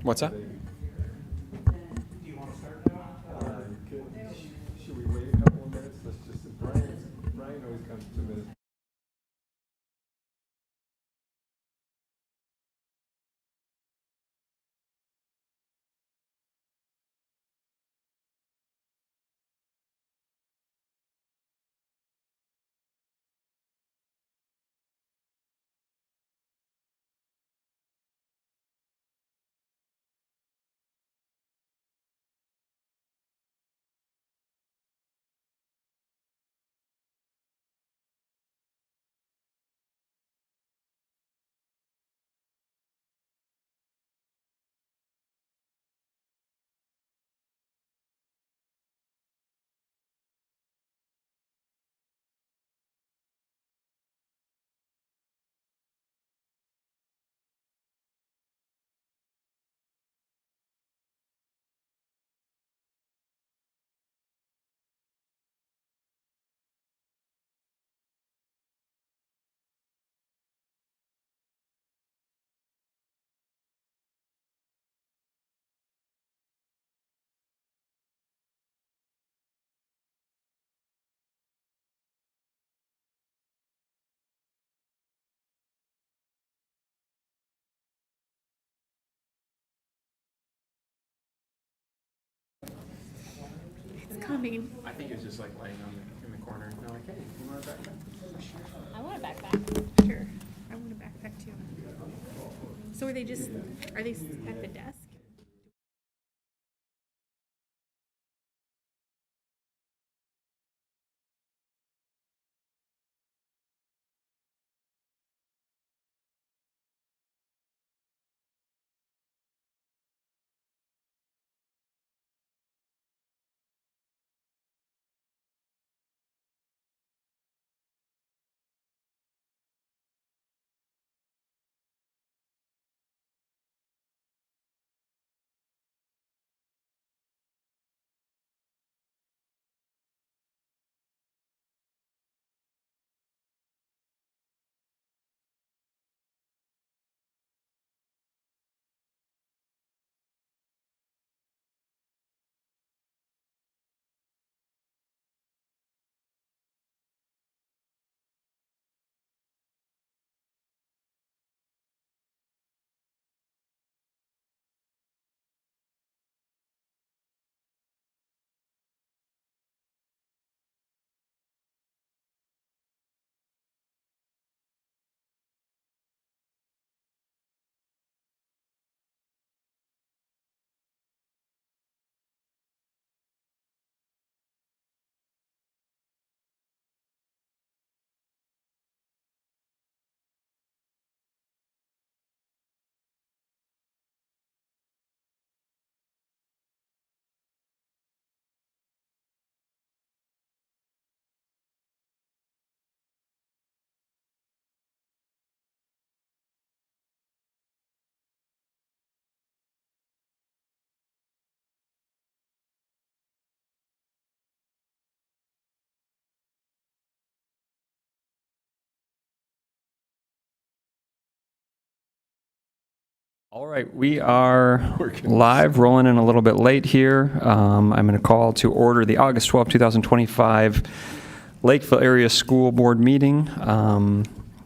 What's that? Do you want to start now? Should we wait a couple of minutes? Let's just, Brian always comes 2 minutes. Coming. I think it's just like laying in the corner. And they're like, hey, you want a backpack? I want a backpack. Sure. I want a backpack too. So are they at the desk? All right, we are live, rolling in a little bit late here. I'm going to call to order the August 12, 2025 Lakeville Area School Board meeting.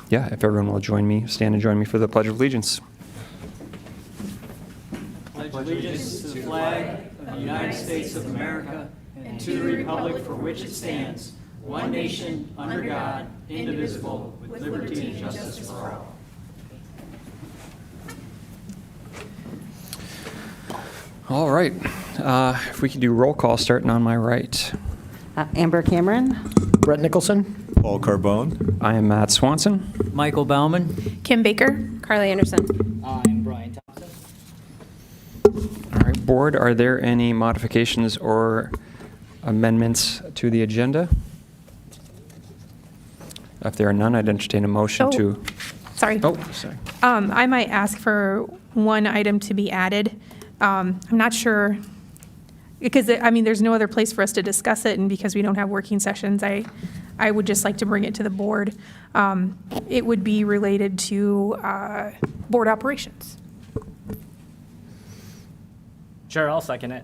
If everyone will stand and join me for the Pledge of Allegiance. Pledge allegiance to the flag of the United States of America and to the republic for which it stands, one nation, under God, indivisible, with liberty and justice for all. All right, if we could do roll call starting on my right. Amber Cameron. Brett Nicholson. Paul Carbone. I am Matt Swanson. Michael Bauman. Kim Baker. Carly Anderson. I'm Brian Thompson. All right, board, are there any modifications or amendments to the agenda? If there are none, I'd entertain a motion to... Sorry. Oh, sorry. I might ask for one item to be added. I'm not sure, because, there's no other place for us to discuss it, and because we don't have working sessions, I would just like to bring it to the board. It would be related to board operations. Sure, I'll second it.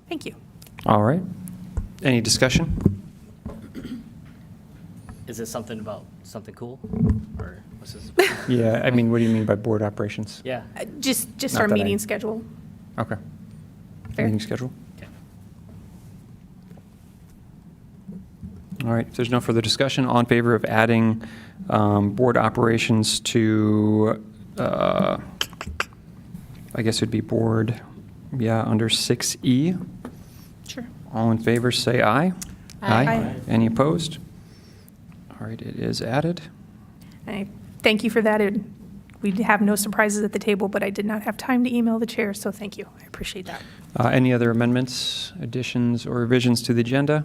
Thank you. All right. Any discussion? Is this something about something cool? Or what's this? Yeah, I mean, what do you mean by board operations? Yeah. Just Not our that I- meeting schedule. Okay. Fair. Meeting schedule? Okay. All right, if there's no further discussion, all in favor of adding board operations to, I guess it'd be board, under 6E. Sure. All in favor, say aye. Aye. Any opposed? All right, it is added. I thank you for that. We have no surprises at the table, but I did not have time to email the chair, so thank you. I appreciate that. Any other amendments, additions, or revisions to the agenda?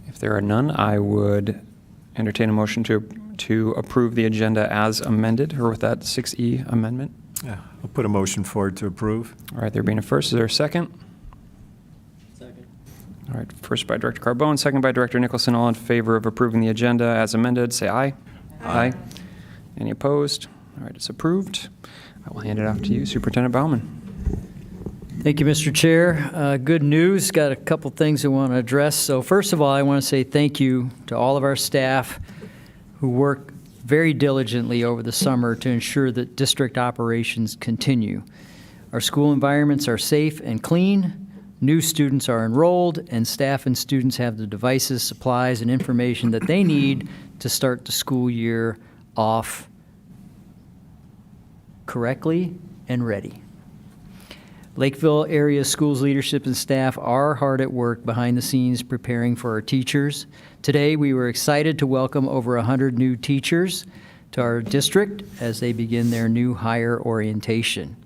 If there are none, I would entertain a motion to approve the agenda as amended, or with that 6E amendment. Yeah, I'll put a motion forward to approve. All right, there being a first, is there a second? Second. All right, first by Director Carbone, second by Director Nicholson. All in favor of approving the agenda as amended, say aye. Aye. Any opposed? All right, it's approved. I will hand it off to you, Superintendent Bauman. Thank you, Mr. Chair. Good news. Got a couple things I want to address. So first of all, I want to say thank you to all of our staff who work very diligently over the summer to ensure that district operations continue. Our school environments are safe and clean. New students are enrolled, and staff and students have the devices, supplies, and information that they need to start the school year off correctly and ready. Lakeville area schools leadership and staff are hard at work behind the scenes preparing for our teachers. Today, we were excited to welcome over 100 new teachers to our district as they begin their new hire orientation.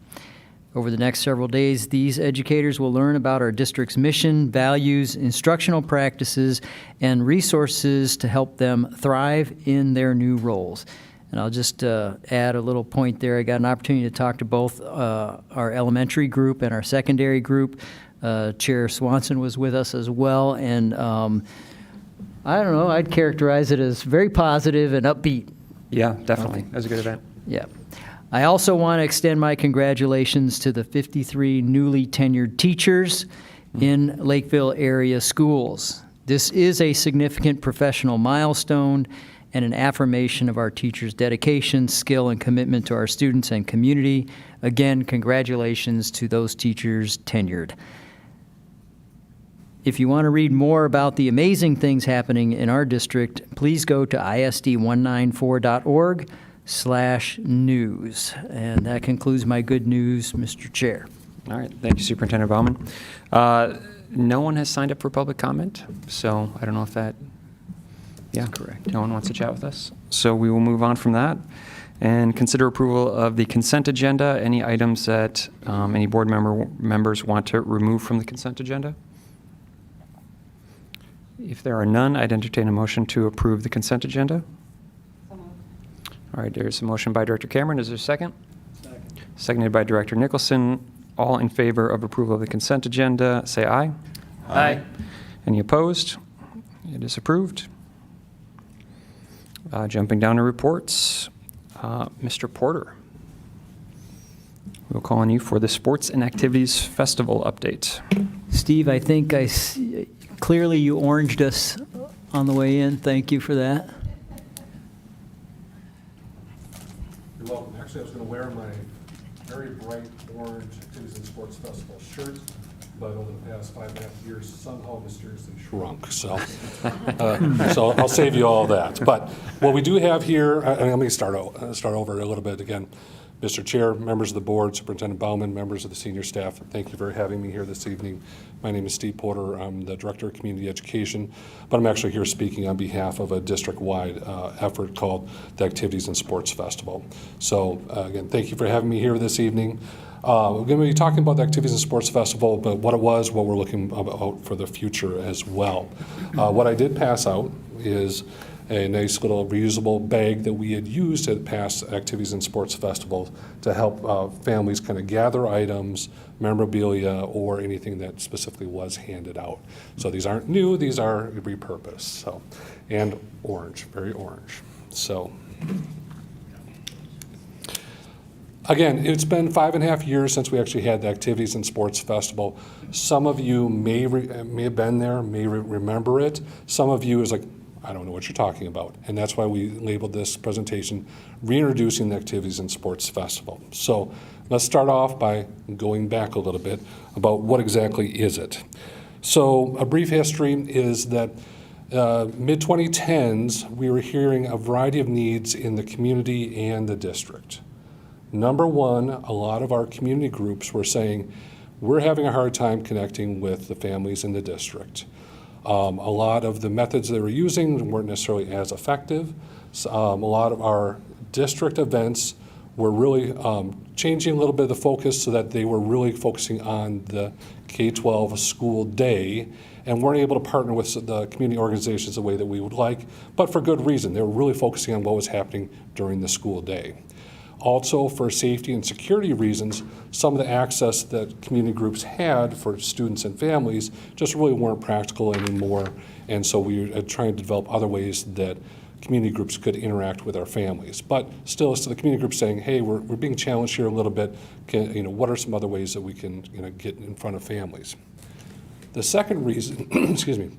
Over the next several days, these educators will learn about our district's mission, values, instructional practices, and resources to help them thrive in their new roles. And I'll just add a little point there. I got an opportunity to talk to both our elementary group and our secondary group. Chair Swanson was with us as well, and I don't know, I'd characterize it as very positive and upbeat. Yeah, definitely. That was a good event. Yeah. I also want to extend my congratulations to the 53 newly tenured teachers in Lakeville area schools. This is a significant professional milestone and an affirmation of our teachers' dedication, skill, and commitment to our students and community. Again, congratulations to those teachers tenured. If you want to read more about the amazing things happening in our district, please go to isd194.org/news. And that concludes my good news, Mr. Chair. All right, thank you, Superintendent Bauman. No one has signed up for public comment, so I don't know if that, yeah, correct. No one wants to chat with us. So we will move on from that and consider approval of the consent agenda. Any items that any board members want to remove from the consent agenda? If there are none, I'd entertain a motion to approve the consent agenda. All right, there's a motion by Director Cameron. Is there a second? Second. Seconded by Director Nicholson. All in favor of approval of the consent agenda, say aye. Aye. Any opposed? It is approved. Jumping down to reports, Mr. Porter. We'll call on you for the Sports and Activities Festival update. Steve, I think clearly you oranged us on the way in. Thank you for that. You're welcome. Actually, I was going to wear my very bright orange Activities and Sports Festival shirt, but over the past 5.5 years, somehow mysteriously shrunk. So I'll save you all that. But what we do have here, let me start over a little bit again. Mr. Chair, members of the board, Superintendent Bauman, members of the senior staff, thank you for having me here this evening. My name is Steve Porter. I'm the Director of Community Education, but I'm actually here speaking on behalf of a district-wide effort called the Activities and Sports Festival. So again, thank you for having me here this evening. We're going to be talking about the Activities and Sports Festival, but what it was, what we're looking out for the future as well. What I did pass out is a nice little reusable bag that we had used at past Activities and Sports Festivals to help families kind of gather items, memorabilia, or anything that specifically was handed out. So these aren't new, these are repurposed. So, and orange, very orange. So Again, it's been 5.5 years since we actually had the Activities and Sports Festival. Some of you may have been there, may remember it. Some of you is like, I don't know what you're talking about. And that's why we labeled this presentation, Reintroducing the Activities and Sports Festival. So let's start off by going back a little bit about what exactly is it. So a brief history is that mid-2010s, we were hearing a variety of needs in the community and the district. Number one, a lot of our community groups were saying, we're having a hard time connecting with the families in the district. A lot of the methods they were using weren't necessarily as effective. So, a lot of our district events were really changing a little bit of the focus so that they were really focusing on the K-12 school day and weren't able to partner with the community organizations the way that we would like, but for good reason. They were really focusing on what was happening during the school day. Also, for safety and security reasons, some of the access that community groups had for students and families just really weren't practical anymore, and so we were trying to develop other ways that community groups could interact with our families. But still, it's to the community groups saying, hey, we're being challenged here a little bit. What are some other ways that we can get in front of families? The second reason, excuse me,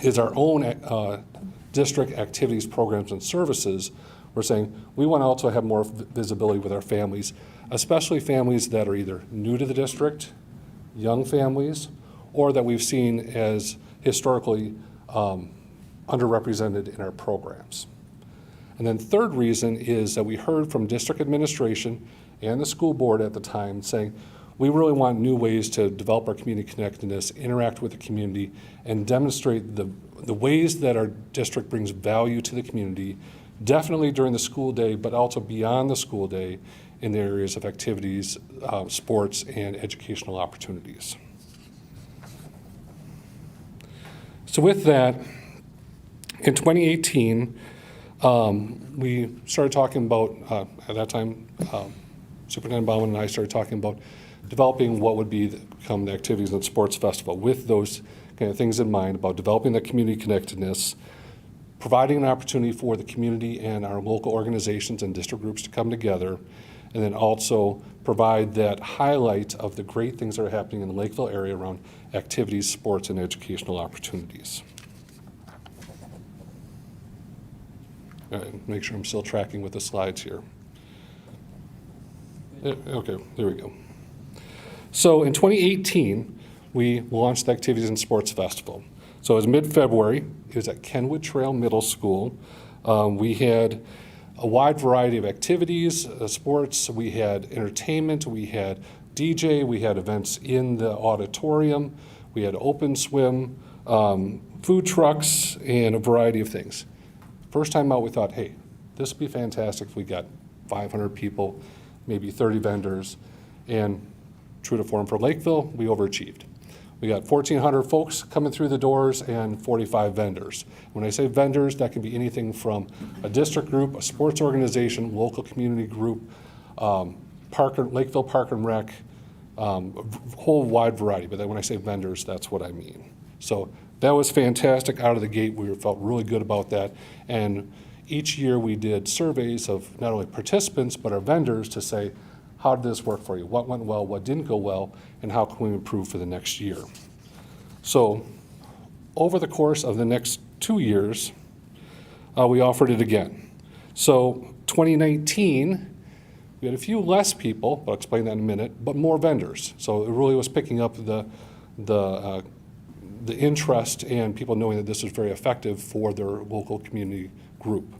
is our own district activities, programs, and services. We're saying we want to also have more visibility with our families, especially families that are either new to the district, young families, or that we've seen as historically underrepresented in our programs. And then third reason is that we heard from district administration and the school board at the time saying, we really want new ways to develop our community connectedness, interact with the community, and demonstrate the ways that our district brings value to the community, definitely during the school day, but also beyond the school day in the areas of activities, sports, and educational opportunities. So with that, in 2018, we started talking about, at that time, Superintendent Bauman and I started talking about developing what would become the Activities and Sports Festival with those kind of things in mind about developing the community connectedness, providing an opportunity for the community and our local organizations and district groups to come together, and then also provide that highlight of the great things that are happening in the Lakeville area around activities, sports, and educational opportunities. All right, make sure I'm still tracking with the slides here. Okay, there we go. So in 2018, we launched the Activities and Sports Festival. So it was mid-February. It was at Kenwood Trail Middle School. We had a wide variety of activities, sports. We had entertainment. We had DJ. We had events in the auditorium. We had open swim, food trucks, and a variety of things. First time out, we thought, hey, this would be fantastic if we got 500 people, maybe 30 vendors, and true to form for Lakeville, we overachieved. We got 1,400 folks coming through the doors and 45 vendors. When I say vendors, that can be anything from a district group, a sports organization, local community group, Lakeville Park and Rec, a whole wide variety. But then when I say vendors, that's what I mean. So that was fantastic out of the gate. We felt really good about that. And each year we did surveys of not only participants, but our vendors to say, how did this work for you? What went well, what didn't go well, and how can we improve for the next year? So over the course of the next 2 years, we offered it again. So 2019, we had a few less people, I'll explain that in a minute, but more vendors. So it really was picking up the interest and people knowing that this was very effective for their local community group.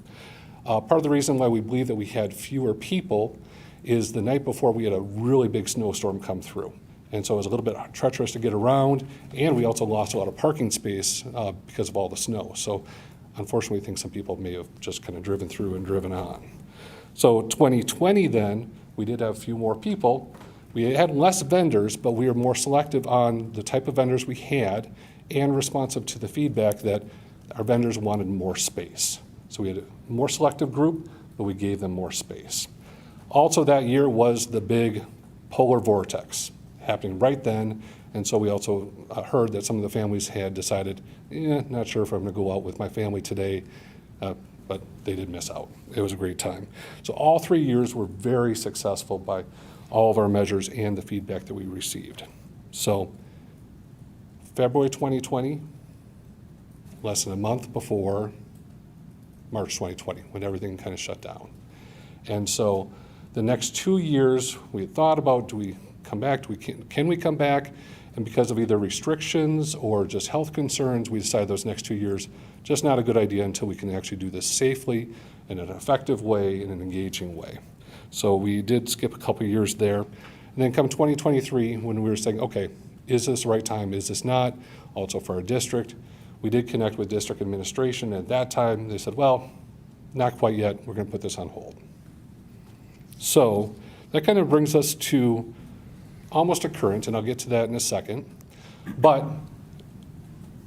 Part of the reason why we believe that we had fewer people is the night before we had a really big snowstorm come through. And so it was a little bit treacherous to get around, and we also lost a lot of parking space because of all the snow. So unfortunately, I think some people may have just kind of driven through and driven on. So 2020 then, we did have a few more people. We had less vendors, but we were more selective on the type of vendors we had and responsive to the feedback that our vendors wanted more space. So we had a more selective group, but we gave them more space. Also that year was the big polar vortex happening right then, and so we also heard that some of the families had decided, not sure if I'm going to go out with my family today. but they did miss out. It was a great time. So all 3 years were very successful by all of our measures and the feedback that we received. So February 2020, less than a month before March 2020, when everything kind of shut down. And so the next 2 years, we had thought about, do we come back? Can we come back? And because of either restrictions or just health concerns, we decided those next 2 years, just not a good idea until we can actually do this safely, in an effective way, in an engaging way. So we did skip a couple of years there. And then come 2023, when we were saying, okay, is this the right time? Is this not? Also for our district, we did connect with district administration. At that time, they said, well, not quite yet. We're going to put this on hold. So that kind of brings us to almost a current, and I'll get to that in a second. But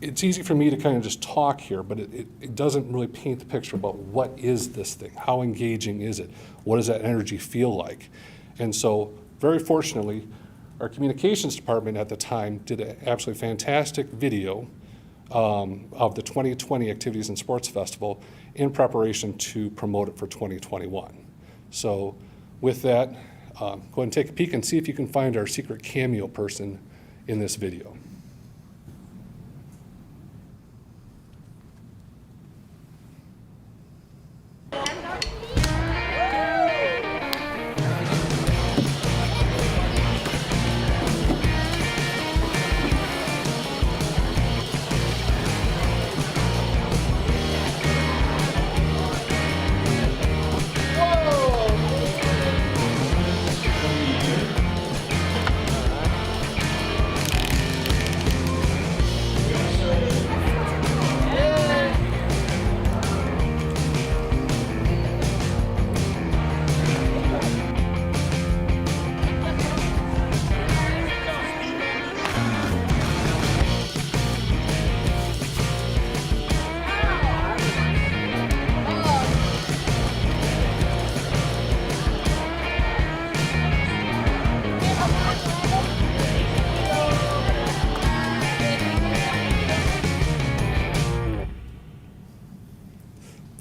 it's easy for me to kind of just talk here, but it doesn't really paint the picture about what is this thing? How engaging is it? What does that energy feel like? And so very fortunately, our communications department at the time did an absolutely fantastic video of the 2020 Activities and Sports Festival in preparation to promote it for 2021. So with that, go ahead and take a peek and see if you can find our secret cameo person in this video.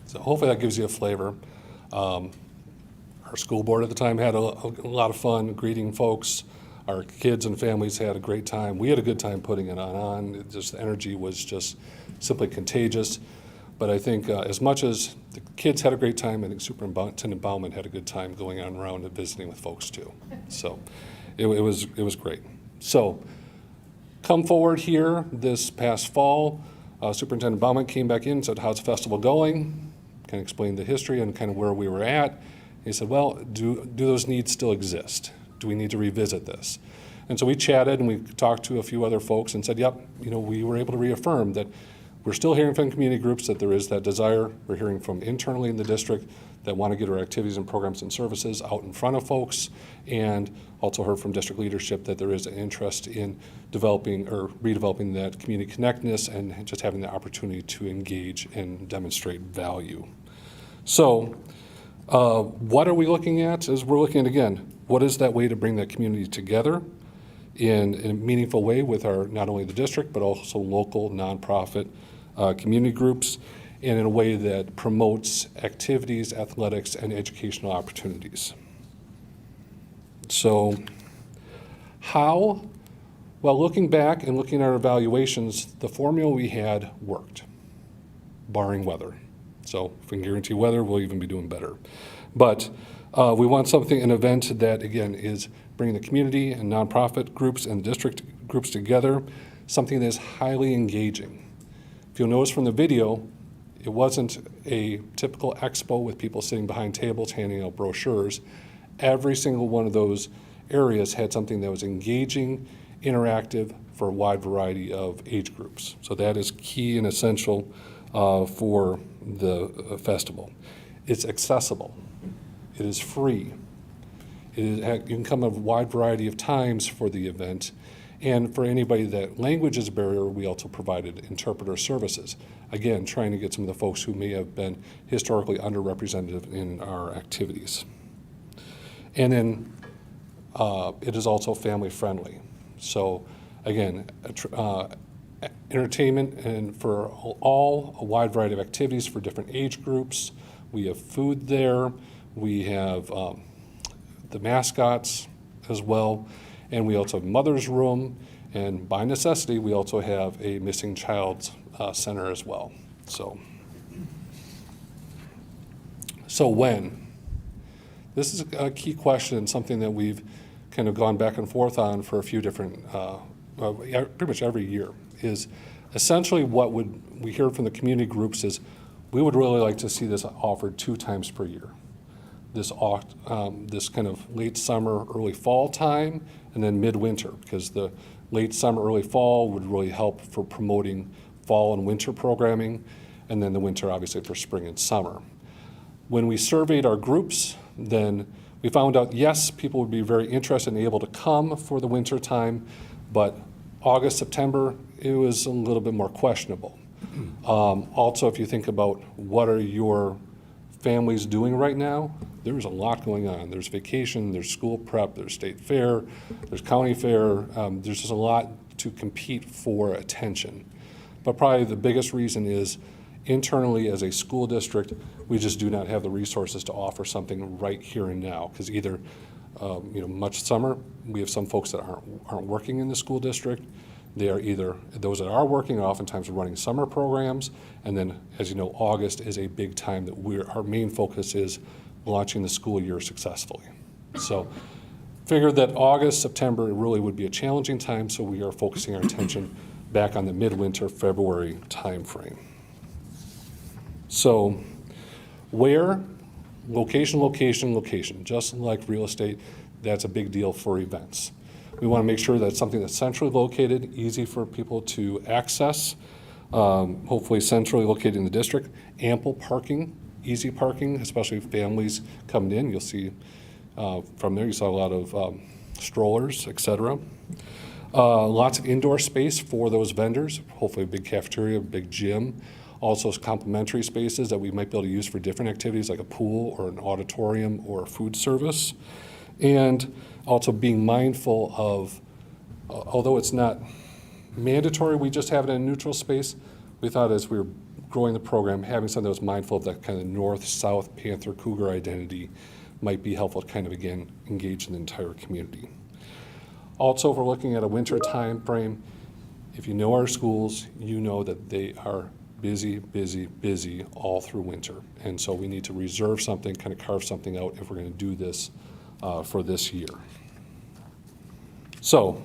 So hopefully that gives you a flavor. Our school board at the time had a lot of fun greeting folks. Our kids and families had a great time. We had a good time putting it on. It just, the energy was just simply contagious. But I think as much as the kids had a great time, I think Superintendent Bauman had a good time going on around and visiting with folks too. So it was great. So come forward here this past fall, Superintendent Bauman came back in and said, how's the festival going? Kind of explained the history and kind of where we were at. He said, well, do those needs still exist? Do we need to revisit this? And so we chatted and we talked to a few other folks and said, yep, we were able to reaffirm that we're still hearing from community groups that there is that desire. We're hearing from internally in the district that want to get our activities and programs and services out in front of folks, and also heard from district leadership that there is an interest in developing or redeveloping that community connectedness and just having the opportunity to engage and demonstrate value. So what are we looking at? As we're looking at, again, what is that way to bring that community together in a meaningful way with our, not only the district, but also local nonprofit community groups, and in a way that promotes activities, athletics, and educational opportunities. So how? Well, looking back and looking at our evaluations, the formula we had worked, barring weather. So if we can guarantee weather, we'll even be doing better. But we want something, an event that, again, is bringing the community and nonprofit groups and district groups together, something that is highly engaging. If you'll notice from the video, it wasn't a typical expo with people sitting behind tables handing out brochures. Every single one of those areas had something that was engaging, interactive for a wide variety of age groups. So that is key and essential for the festival. It's accessible. It is free. You can come a wide variety of times for the event. And for anybody that language is a barrier, we also provided interpreter services. Again, trying to get some of the folks who may have been historically underrepresented in our activities. And then it is also family friendly. So again, entertainment and for all a wide variety of activities for different age groups. We have food there. We have the mascots as well. And we also have mother's room. And by necessity, we also have a missing child's center as well. So when? This is a key question and something that we've kind of gone back and forth on for a few different, pretty much every year, is essentially what we hear from the community groups is we would really like to see this offered 2 times per year. This kind of late summer, early fall time, and then midwinter, because the late summer, early fall would really help for promoting fall and winter programming, and then the winter obviously for spring and summer. When we surveyed our groups, then we found out, yes, people would be very interested and able to come for the winter time, but August, September, it was a little bit more questionable. Also, if you think about what are your families doing right now, there's a lot going on. There's vacation, there's school prep, there's state fair, there's county fair. There's just a lot to compete for attention. But probably the biggest reason is internally as a school district, we just do not have the resources to offer something right here and now. Because either, much summer, we have some folks that aren't working in the school district. They are either, those that are working are oftentimes running summer programs. And then, as you know, August is a big time that our main focus is launching the school year successfully. So figured that August, September really would be a challenging time, so we are focusing our attention back on the midwinter, February timeframe. So where? Location, location, location. Just like real estate, that's a big deal for events. We want to make sure that it's something that's centrally located, easy for people to access, hopefully centrally located in the district, ample parking, easy parking, especially if families coming in. You'll see from there, you saw a lot of strollers, et cetera. Lots of indoor space for those vendors, hopefully a big cafeteria, a big gym. Also complementary spaces that we might be able to use for different activities like a pool or an auditorium or a food service. And also being mindful of, although it's not mandatory, we just have it in a neutral space, we thought as we were growing the program, having something that was mindful of that kind of north-south Panther Cougar identity might be helpful to kind of, again, engage in the entire community. Also, if we're looking at a winter time frame, if you know our schools, you know that they are busy, busy, busy all through winter. And so we need to reserve something, kind of carve something out if we're going to do this for this year. So,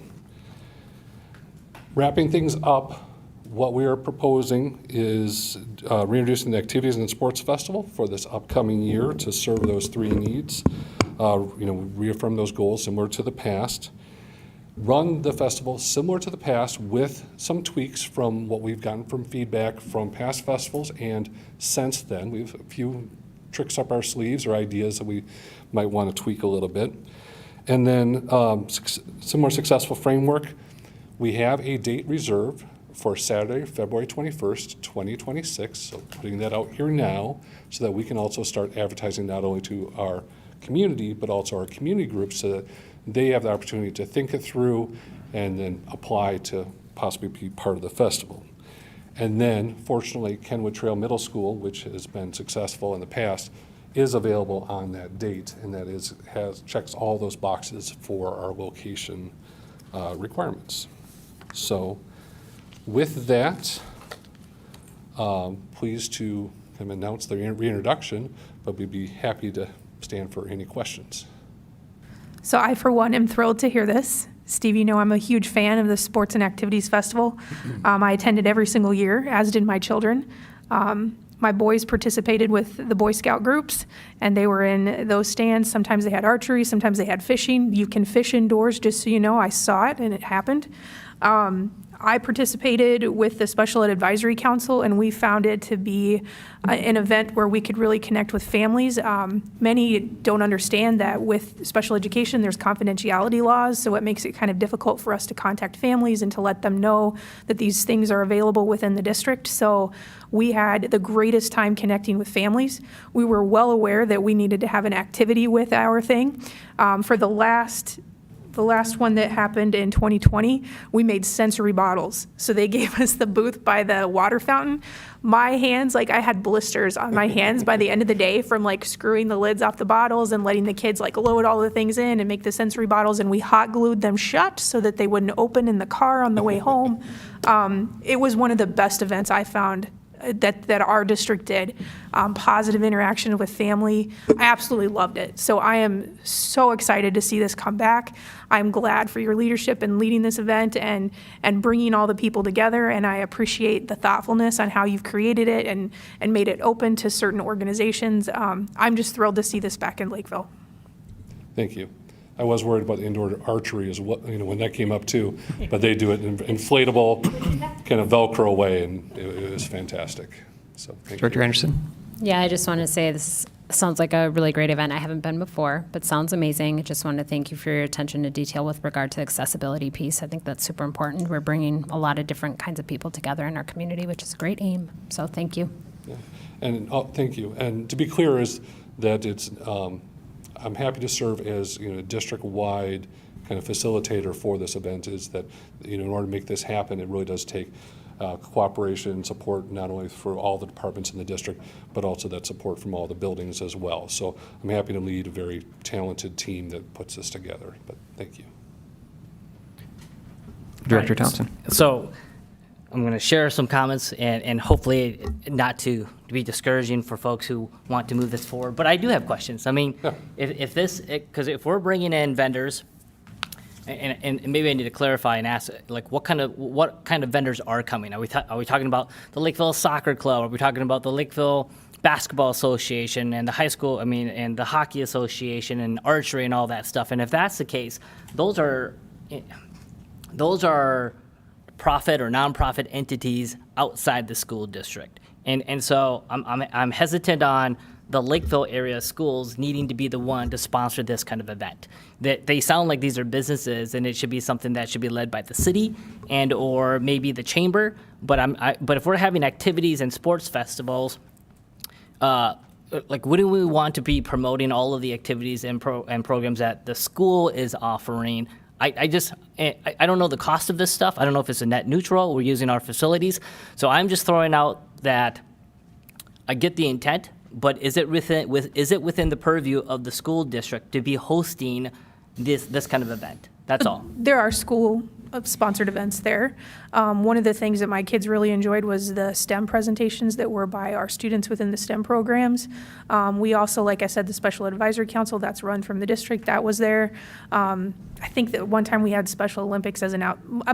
wrapping things up, what we are proposing is reintroducing the Activities and Sports Festival for this upcoming year to serve those 3 needs. Reaffirm those goals similar to the past. Run the festival similar to the past with some tweaks from what we've gotten from feedback from past festivals, and since then we have a few tricks up our sleeves or ideas that we might want to tweak a little bit. And then similar successful framework. We have a date reserved for Saturday, February 21st, 2026. So putting that out here now so that we can also start advertising not only to our community, but also our community groups so that they have the opportunity to think it through and then apply to possibly be part of the festival. And then, fortunately, Kenwood Trail Middle School, which has been successful in the past, is available on that date, and that checks all those boxes for our location requirements. So, with that, pleased to announce the reintroduction, but we'd be happy to stand for any questions. So I, for one, am thrilled to hear this. Steve, you know I'm a huge fan of the Sports and Activities Festival. I attended every single year, as did my children. My boys participated with the Boy Scout groups, and they were in those stands. Sometimes they had archery, sometimes they had fishing. You can fish indoors, just so you know. I saw it, and it happened. I participated with the Special Ed Advisory Council, and we found it to be an event where we could really connect with families. Many don't understand that with special education, there's confidentiality laws, so it makes it kind of difficult for us to contact families and to let them know that these things are available within the district. So we had the greatest time connecting with families. We were well aware that we needed to have an activity with our thing. For the last the last one that happened in 2020, we made sensory bottles. So they gave us the booth by the water fountain. My hands, like I had blisters on my hands by the end of the day from like screwing the lids off the bottles and letting the kids like load all the things in and make the sensory bottles. And we hot glued them shut so that they wouldn't open in the car on the way home. It was one of the best events I found that our district did. Positive interaction with family. I absolutely loved it. So I am so excited to see this come back. I'm glad for your leadership in leading this event and bringing all the people together. And I appreciate the thoughtfulness on how you've created it and made it open to certain organizations. I'm just thrilled to see this back in Lakeville. Thank you. I was worried about indoor archery as well, when that came up too, but they do it in inflatable, kind of Velcro way, and it was fantastic. So thank Director you. Anderson? Yeah, I just want to say this sounds like a really great event. I haven't been before, but sounds amazing. I just want to thank you for your attention to detail with regard to the accessibility piece. I think that's super important. We're bringing a lot of different kinds of people together in our community, which is a great aim. So thank you. Yeah. And thank you. And to be clear is that it's, I'm happy to serve as district-wide kind of facilitator for this event. Is that in order to make this happen, it really does take cooperation and support not only for all the departments in the district, but also that support from all the buildings as well. So I'm happy to lead a very talented team that puts this together. But thank you. Director Thompson? So I'm going to share some comments and hopefully not to be discouraging for folks who want to move this forward. But I do have questions. I mean, Yeah. because if we're bringing in vendors, and maybe I need to clarify and ask, like, what kind of vendors are coming? Are we talking about the Lakeville Soccer Club? Are we talking about the Lakeville Basketball Association and the high school? I mean, and the Hockey Association and archery and all that stuff. And if that's the case, those are profit or nonprofit entities outside the school district. And so I'm hesitant on the Lakeville area schools needing to be the one to sponsor this kind of event. That they sound like these are businesses, and it should be something that should be led by the city and or maybe the chamber. But but if we're having activities and sports festivals, like, wouldn't we want to be promoting all of the activities and programs that the school is offering? I don't know the cost of this stuff. I don't know if it's a net neutral. We're using our facilities. So I'm just throwing out that I get the intent, but is it within the purview of the school district to be hosting this kind of event? That's all. There are school-sponsored events there. One of the things that my kids really enjoyed was the STEM presentations that were by our students within the STEM programs. We also, like I said, the Special Advisory Council, that's run from the district, that was there. I think that one time we had Special Olympics as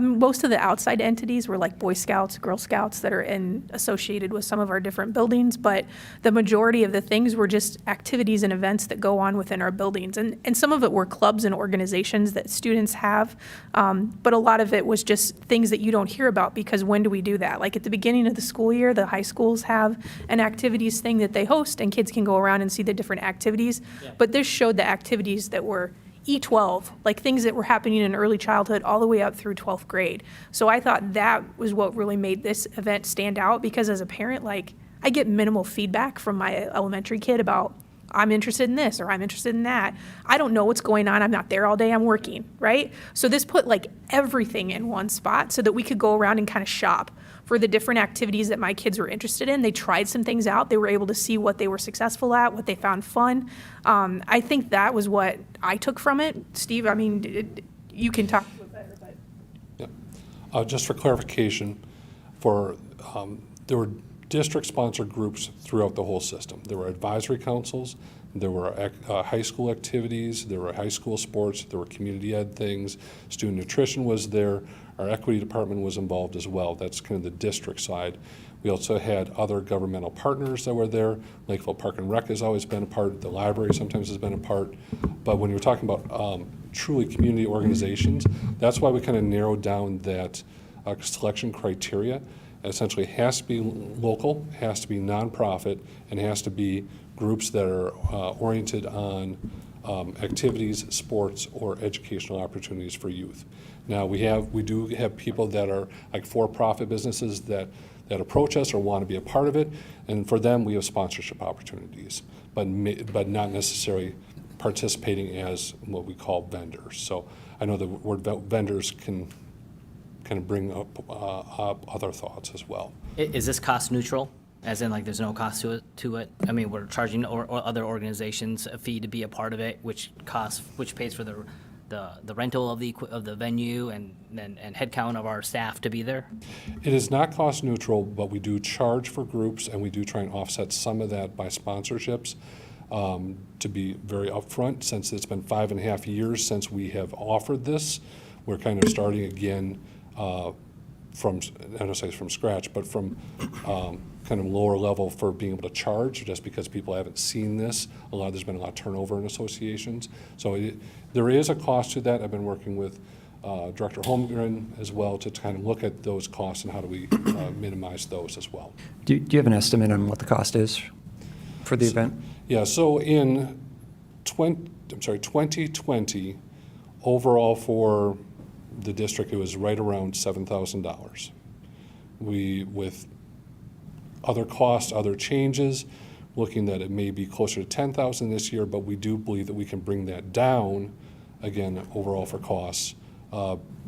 most of the outside entities were like Boy Scouts, Girl Scouts that are associated with some of our different buildings, but the majority of the things were just activities and events that go on within our buildings. And some of it were clubs and organizations that students have, but a lot of it was just things that you don't hear about because when do we do that? Like at the beginning of the school year, the high schools have an activities thing that they host and kids can go around and see the different activities. Yeah. But this showed the activities that were E12, like things that were happening in early childhood all the way up through 12th grade. So I thought that was what really made this event stand out because as a parent, like I get minimal feedback from my elementary kid about I'm interested in this or I'm interested in that. I don't know what's going on. I'm not there all day. I'm working, right? So this put like everything in one spot so that we could go around and kind of shop for the different activities that my kids were interested in. They tried some things out. They were able to see what they were successful at, what they found fun. I think that was what I took from it. Steve, I mean, you can talk a little better, but. Yeah. Just for clarification, there were district-sponsored groups throughout the whole system. There were advisory councils, there were high school activities, there were high school sports, there were community ed things, student nutrition was there, our equity department was involved as well. That's kind of the district side. We also had other governmental partners that were there. Lakeville Park and Rec has always been a part, the library sometimes has been a part. But when you're talking about truly community organizations, that's why we kind of narrowed down that selection criteria. Essentially has to be local, has to be nonprofit, and has to be groups that are oriented on activities, sports, or educational opportunities for youth. Now we do have people that are like for-profit businesses that approach us or want to be a part of it, and for them we have sponsorship opportunities, but not necessarily participating as what we call vendors. So I know the word vendors can kind of bring up other thoughts as well. Is this cost neutral? As in, like, there's no cost to it? I mean, we're charging or other organizations a fee to be a part of it, which pays for the rental of the venue and headcount of our staff to be there? It is not cost neutral, but we do charge for groups, and we do try and offset some of that by sponsorships. To be very upfront, since it's been 5.5 years since we have offered this, we're kind of starting again from, I don't say from scratch, but from kind of lower level for being able to charge, just because people haven't seen this. There's been a lot of turnover in associations. So there is a cost to that. I've been working with Director Holmgren as well to kind of look at those costs and how do we minimize those as well. Do you have an estimate on what the cost is for the event? Yeah, so in 2020, overall for the district, it was right around $7,000. With other costs, other changes, looking that it may be closer to $10,000 this year, but we do believe that we can bring that down, again, overall for costs,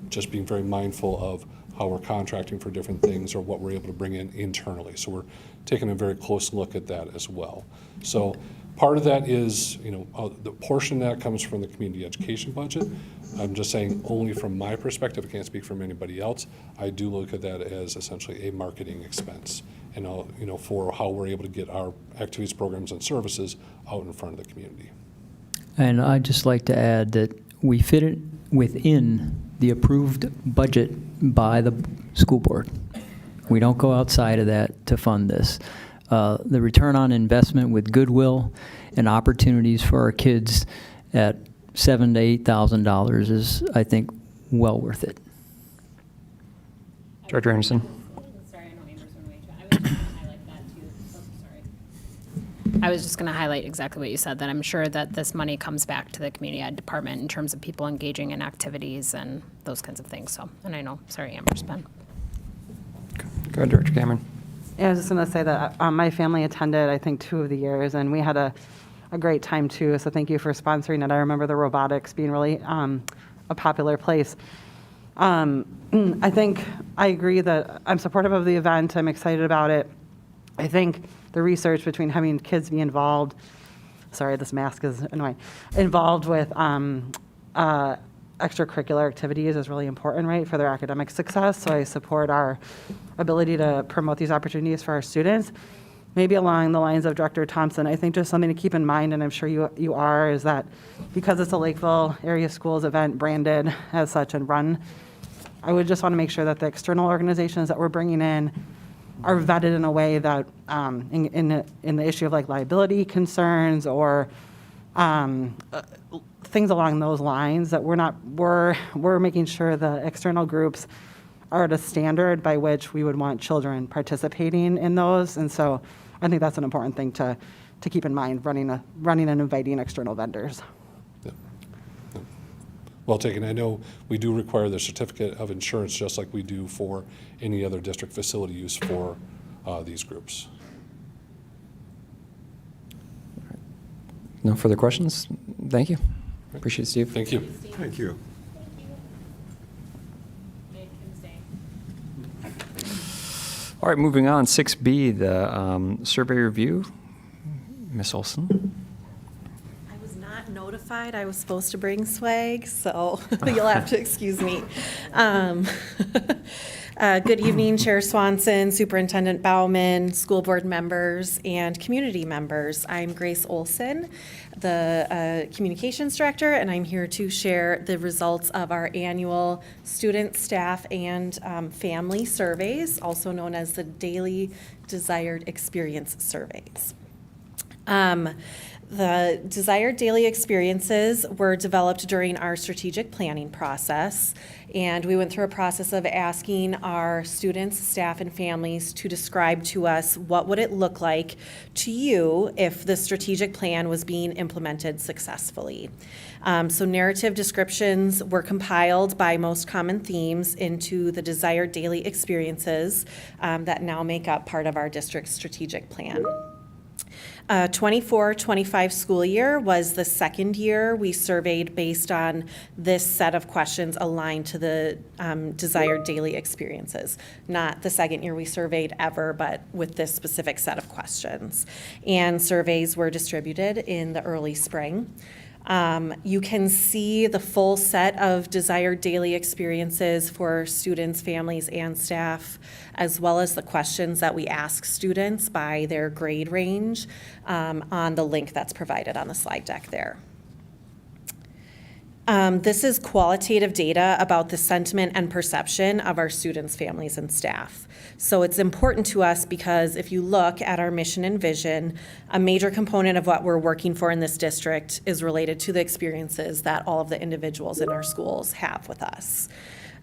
just being very mindful of how we're contracting for different things or what we're able to bring in internally. So we're taking a very close look at that as well. So part of that is, the portion that comes from the community education budget. I'm just saying only from my perspective, I can't speak from anybody else. I do look at that as essentially a marketing expense and, for how we're able to get our activities, programs, and services out in front of the community. And I'd just like to add that we fit it within the approved budget by the school board. We don't go outside of that to fund this. The return on investment with goodwill and opportunities for our kids at $7,000 to $8,000 is, I think, well worth it. Director Anderson? Sorry, I know Amber's going to wait. I was just going to highlight that too. Oh, sorry. I was just going to highlight exactly what you said, that I'm sure that this money comes back to the community ed department in terms of people engaging in activities and those kinds of things. So, and I know, sorry, Amber's been. Go ahead, Director Cameron. Yeah, I was just going to say that my family attended, I think, 2 of the years, and we had a great time, too. So thank you for sponsoring it. I remember the robotics being really a popular place. I think I agree that I'm supportive of the event. I'm excited about it. I think the research between having kids be involved, sorry, this mask is annoying, involved with extracurricular activities is really important, right, for their academic success. So I support our ability to promote these opportunities for our students. Maybe along the lines of Director Thompson, I think just something to keep in mind, and I'm sure you are, is that because it's a Lakeville Area Schools event branded as such and run, I would just want to make sure that the external organizations that we're bringing in are vetted in a way that in the issue of like liability concerns or things along those lines, that we're making sure the external groups are at a standard by which we would want children participating in those. And so I think that's an important thing to keep in mind, running and inviting external vendors. Yep. Yep. Well taken. I know we do require the certificate of insurance just like we do for any other district facility use for these groups. No further questions? Thank you. Appreciate it, Steve. Thank you. Thank you. All right, moving on, 6B, the survey review. Ms. Olson? I was not notified I was supposed to bring swag, so you'll have to excuse me. Good evening, Chair Swanson, Superintendent Bauman, school board members, and community members. I'm Grace Olson, the Communications Director, and I'm here to share the results of our annual student, staff, and family surveys, also known as the Daily Desired Experience Surveys. The desired daily experiences were developed during our strategic planning process, and we went through a process of asking our students, staff, and families to describe to us what would it look like to you if the strategic plan was being implemented successfully. So narrative descriptions were compiled by most common themes into the desired daily experiences that now make up part of our district's strategic plan. 24-25 school year was the second year we surveyed based on this set of questions aligned to the desired daily experiences. Not the second year we surveyed ever, but with this specific set of questions. And surveys were distributed in the early spring. You can see the full set of desired daily experiences for students, families, and staff, as well as the questions that we ask students by their grade range on the link that's provided on the slide deck there. This is qualitative data about the sentiment and perception of our students, families, and staff. So it's important to us because if you look at our mission and vision, a major component of what we're working for in this district is related to the experiences that all of the individuals in our schools have with us.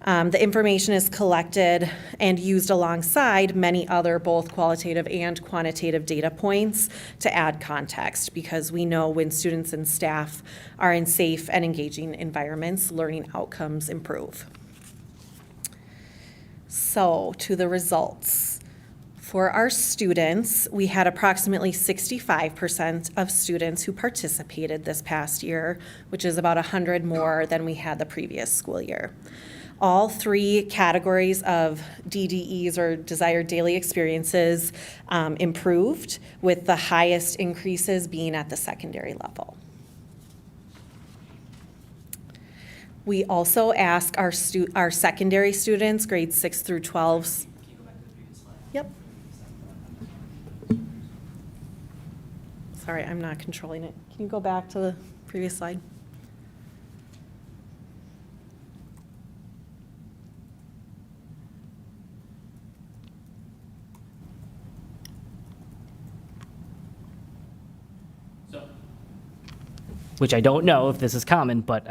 The information is collected and used alongside many other both qualitative and quantitative data points to add context, because we know when students and staff are in safe and engaging environments, learning outcomes improve. So, to the results. For our students, we had approximately 65% of students who participated this past year, which is about 100 more than we had the previous school year. All three categories of DDEs, or desired daily experiences, improved, with the highest increases being at the secondary level. We also ask our secondary students, grades 6 through 12. Yep. Sorry, I'm not controlling it. Can you go back to the previous slide? Which I don't know if this is common, but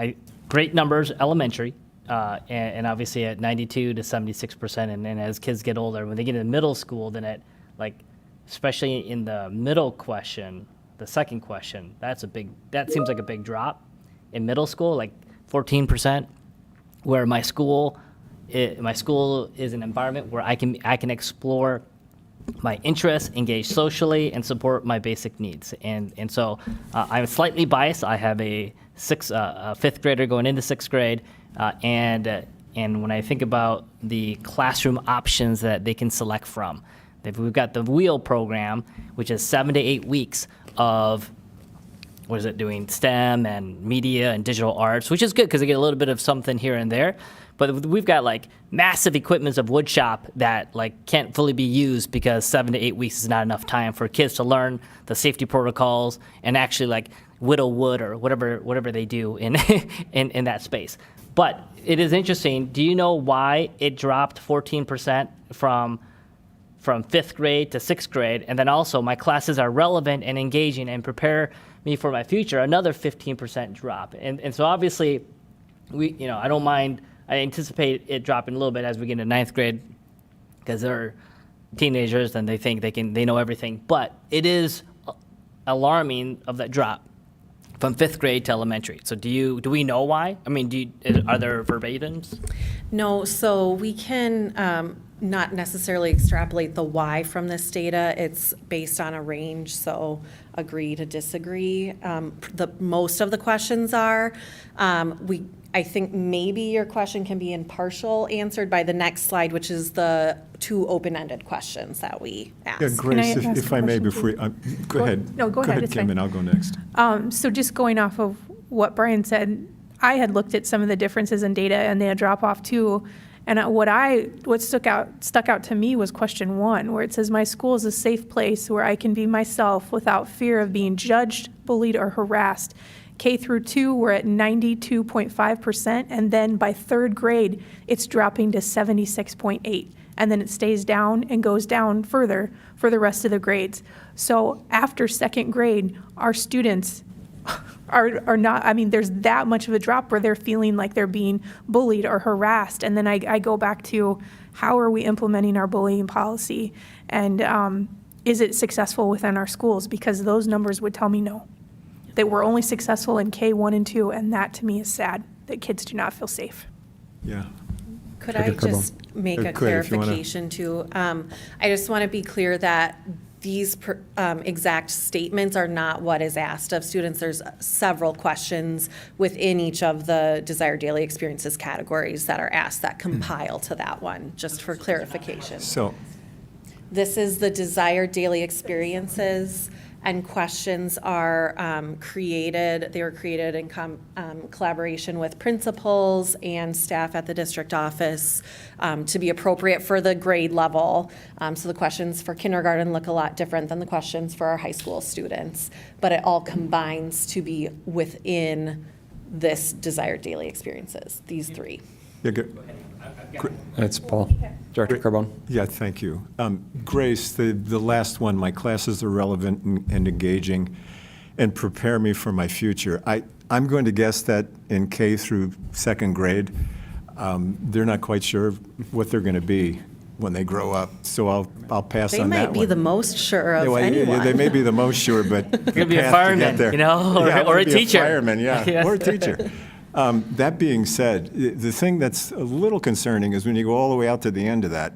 great numbers elementary, and obviously at 92 to 76%. And then as kids get older, when they get into middle school, then it, like, especially in the middle question, the second question, that seems like a big drop in middle school, like 14%, where my school is an environment where I can explore my interests, engage socially, and support my basic needs. And so I'm slightly biased. I have a fifth grader going into sixth grade, and when I think about the classroom options that they can select from, we've got the WHEEL program, which is 7 to 8 weeks of doing STEM and media and digital arts, which is good because they get a little bit of something here and there. But we've got like massive equipments of wood shop that like can't fully be used because 7 to 8 weeks is not enough time for kids to learn the safety protocols and actually like whittle wood or whatever they do in in that space. But it is interesting. Do you know why it dropped 14% from fifth grade to sixth grade? And then also my classes are relevant and engaging and prepare me for my future, another 15% drop. And so obviously I don't mind. I anticipate it dropping a little bit as we get into ninth grade because they're teenagers and they think they know everything. But it is alarming of that drop from fifth grade to elementary. So do we know why? I mean, are there verbatims? No, so we can not necessarily extrapolate the why from this data. It's based on a range, so agree to disagree. Most of the questions are. I think maybe your question can be in partial answered by the next slide, which is the two open-ended questions that we asked. Yeah, Grace, Can I ask if a I may, question, before, go ahead. No, go ahead, it's Kim, fine. and I'll go next. So just going off of what Brian said, I had looked at some of the differences in data and they had drop off too. And what stuck out to me was question 1, where it says, my school is a safe place where I can be myself without fear of being judged, bullied, or harassed. K through 2, we're at 92.5%, and then by third grade, it's dropping to 76.8, and then it stays down and goes down further for the rest of the grades. So after second grade, our students are not, I mean, there's that much of a drop where they're feeling like they're being bullied or harassed. And then I go back to, how are we implementing our bullying policy? And is it successful within our schools? Because those numbers would tell me no. That we're only successful in K1 and 2, and that to me is sad, that kids do not feel safe. Yeah. Could I just make a Go ahead if you wanna. clarification too? I just want to be clear that these exact statements are not what is asked of students. There's several questions within each of the desired daily experiences categories that are asked that compile to that one, just for clarification. So, This is the desired daily experiences, and questions are they were created in collaboration with principals and staff at the district office to be appropriate for the grade level. So the questions for kindergarten look a lot different than the questions for our high school students, but it all combines to be within this desired daily experiences, these three. yeah, good. It's Paul. Director Carbone. Yeah, thank you. Grace, the last one, my classes are relevant and engaging and prepare me for my future. I'm going to guess that in K through second grade, they're not quite sure what they're going to be when they grow up, so I'll pass They on that might one. be the most sure of Yeah, well, anyone. they may be the most sure, but the You're gonna be a path to get fireman, there- you know, or- Yeah, I or wanna a be teacher. fireman, yeah, Yes. or a teacher. That being said, the thing that's a little concerning is when you go all the way out to the end of that,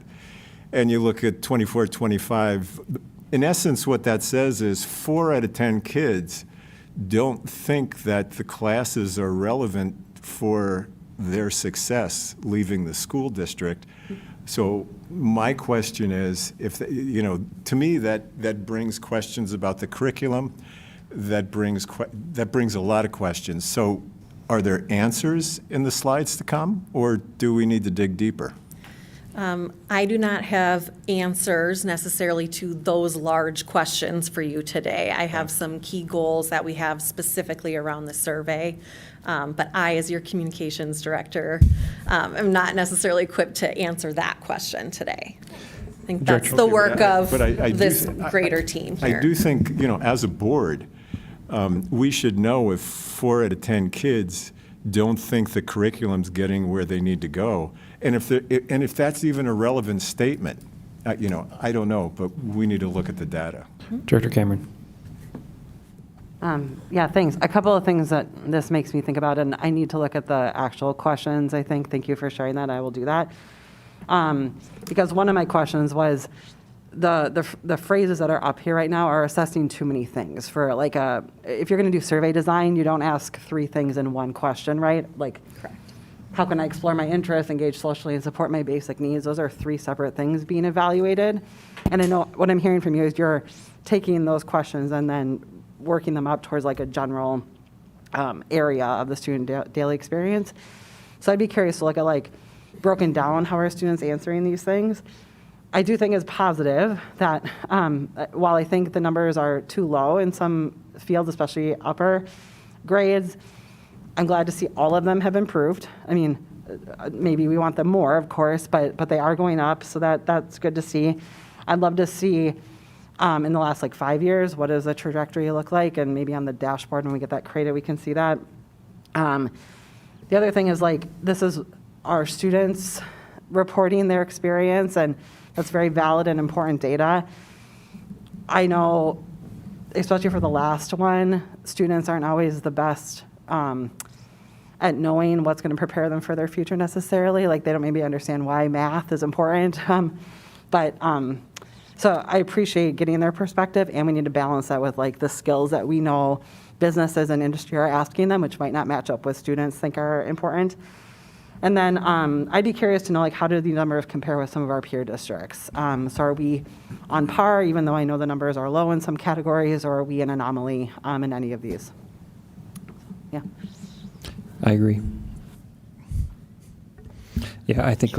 and you look at 24, 25, in essence, what that says is 4 out of 10 kids don't think that the classes are relevant for their success leaving the school district. So my question is, to me, that brings questions about the curriculum, that brings a lot of questions. So are there answers in the slides to come, or do we need to dig deeper? I do not have answers necessarily to those large questions for you today. I have some key goals that we have specifically around the survey, but I, as your communications director, am not necessarily equipped to answer that question today. I think that's the work of But I do this th- greater team I here. do think, as a board, we should know if 4 out of 10 kids don't think the curriculum's getting where they need to go. And if that's even a relevant statement, I don't know, but we need to look at the data. Director Cameron. Yeah, thanks. A couple of things that this makes me think about, and I need to look at the actual questions, I think. Thank you for sharing that. I will do that. Because one of my questions was, the phrases that are up here right now are assessing too many things. For if you're going to do survey design, you don't ask 3 things in one question, right? Correct. How can I explore my interests, engage socially, and support my basic needs? Those are 3 separate things being evaluated. And I know what I'm hearing from you is you're taking those questions and then working them up towards a general area of the student daily experience. So I'd be curious to look at broken down how are students answering these things. I do think it's positive that while I think the numbers are too low in some fields, especially upper grades, I'm glad to see all of them have improved. I mean, maybe we want them more, of course, but they are going up, so that's good to see. I'd love to see in the last 5 years, what does the trajectory look like? And maybe on the dashboard, when we get that created, we can see that. The other thing is this is our students reporting their experience, and that's very valid and important data. I know, especially for the last one, students aren't always the best at knowing what's going to prepare them for their future necessarily. They don't maybe understand why math is important. So I appreciate getting their perspective, and we need to balance that with the skills that we know businesses and industry are asking them, which might not match up with students think are important. And then I'd be curious to know how do these numbers compare with some of our peer districts? So are we on par, even though I know the numbers are low in some categories, or are we an anomaly in any of these? Yeah. I agree. Yeah, I think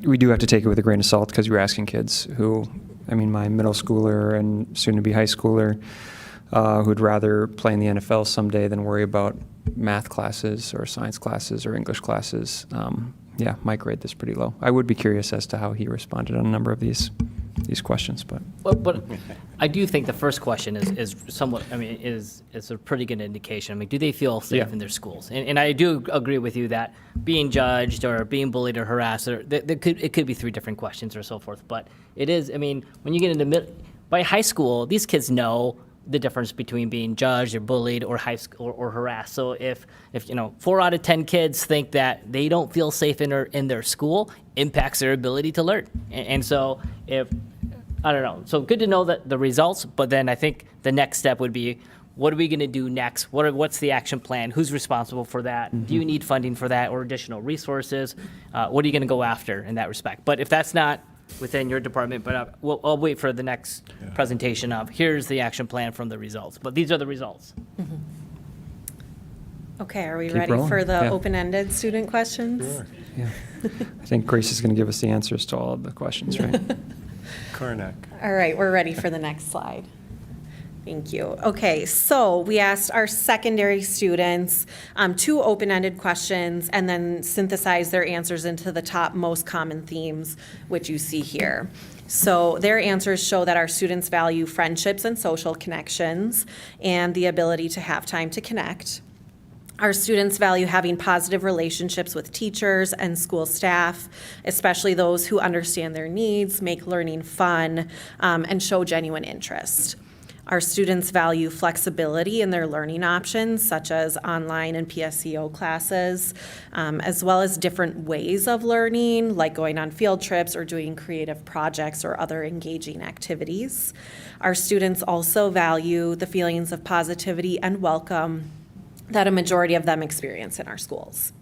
we do have to take it with a grain of salt because you're asking kids who, my middle schooler and soon-to-be high schooler who'd rather play in the NFL someday than worry about math classes or science classes or English classes. Yeah, might grade this pretty low. I would be curious as to how he responded on a number of these questions, but. But I do think the first question is somewhat, is a pretty good indication. Do they feel safe Yeah. in their schools? And I do agree with you that being judged or being bullied or harassed, it could be 3 different questions or so forth. But it is, when you get into by high school, these kids know the difference between being judged or bullied or or harassed. So if 4 out of 10 kids think that they don't feel safe in their school, impacts their ability to learn. And so if I don't know. So good to know that the results, but then I think the next step would be, what are we going to do next? What's the action plan? Who's responsible for that? Do you need funding for that or additional resources? What are you going to go after in that respect? But if that's not within your department, but I'll wait for the next presentation of, here's the action plan from the results. But these are the results. Okay, are we Keep ready rolling. for the Yeah. open-ended student questions? Sure. Yeah. I think Grace is going to give us the answers to all of the questions, right? Karnak. All right, we're ready for the next slide. Thank you. Okay, so we asked our secondary students 2 open-ended questions and then synthesized their answers into the top most common themes, which you see here. So their answers show that our students value friendships and social connections and the ability to have time to connect. Our students value having positive relationships with teachers and school staff, especially those who understand their needs, make learning fun, and show genuine interest. Our students value flexibility in their learning options, such as online and PSEO classes, as well as different ways of learning, like going on field trips or doing creative projects or other engaging activities. Our students also value the feelings of positivity and welcome that a majority of them experience in our schools.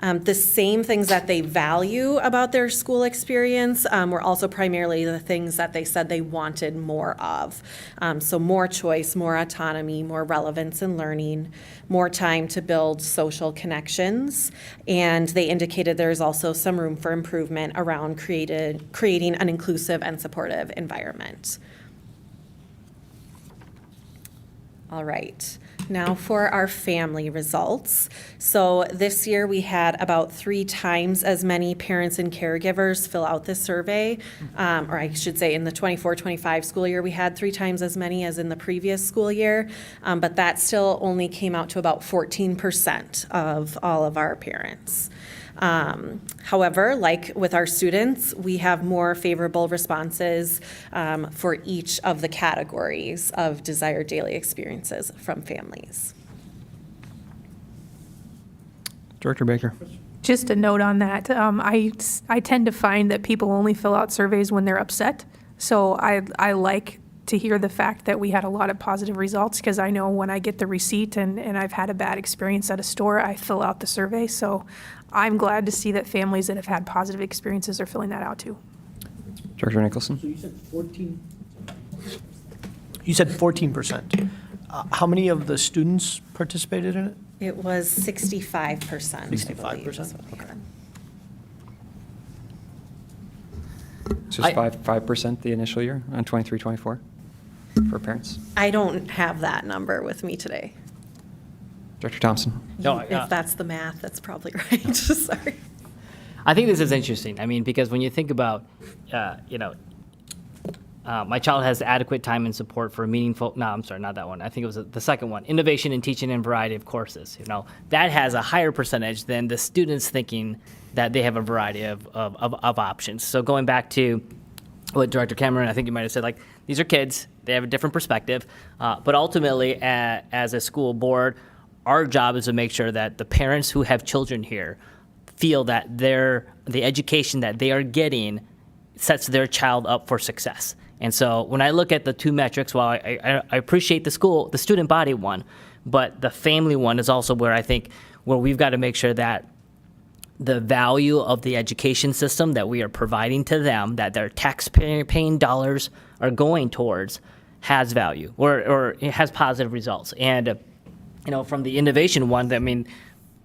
The same things that they value about their school experience were also primarily the things that they said they wanted more of. So more choice, more autonomy, more relevance in learning, more time to build social connections, and they indicated there's also some room for improvement around creating an inclusive and supportive environment. All right. Now for our family results. So this year we had about 3 times as many parents and caregivers fill out this survey, or I should say in the 24-25 school year we had 3 times as many as in the previous school year, but that still only came out to about 14% of all of our parents. However, like with our students, we have more favorable responses for each of the categories of desired daily experiences from families. Director Baker. Just a note on that, I tend to find that people only fill out surveys when they're upset. So I like to hear the fact that we had a lot of positive results, because I know when I get the receipt and I've had a bad experience at a store, I fill out the survey. So I'm glad to see that families that have had positive experiences are filling that out too. Director Nicholson. So you said 14? You said 14%. How many of the students participated in it? It was 65%, I believe. 65%? is what we had. So it's 5% the initial year on 23-24 for parents? I don't have that number with me today. Director Thompson. No, If that's the math, that's probably right. Sorry. I think this is interesting. I mean, because when you think about, my child has adequate time and support for meaningful, no, I'm sorry, not that one. I think it was the second one, innovation in teaching and variety of courses. That has a higher percentage than the students thinking that they have a variety of options. So going back to what Director Cameron, I think you might have said, like, these are kids, they have a different perspective, but ultimately, as a school board, our job is to make sure that the parents who have children here feel that the education that they are getting sets their child up for success. And so when I look at the 2 metrics, while I appreciate the student body one, but the family one is also where I think where we've got to make sure that the value of the education system that we are providing to them, that their tax-paying dollars are going towards, has value or it has positive results. And from the innovation one, I mean,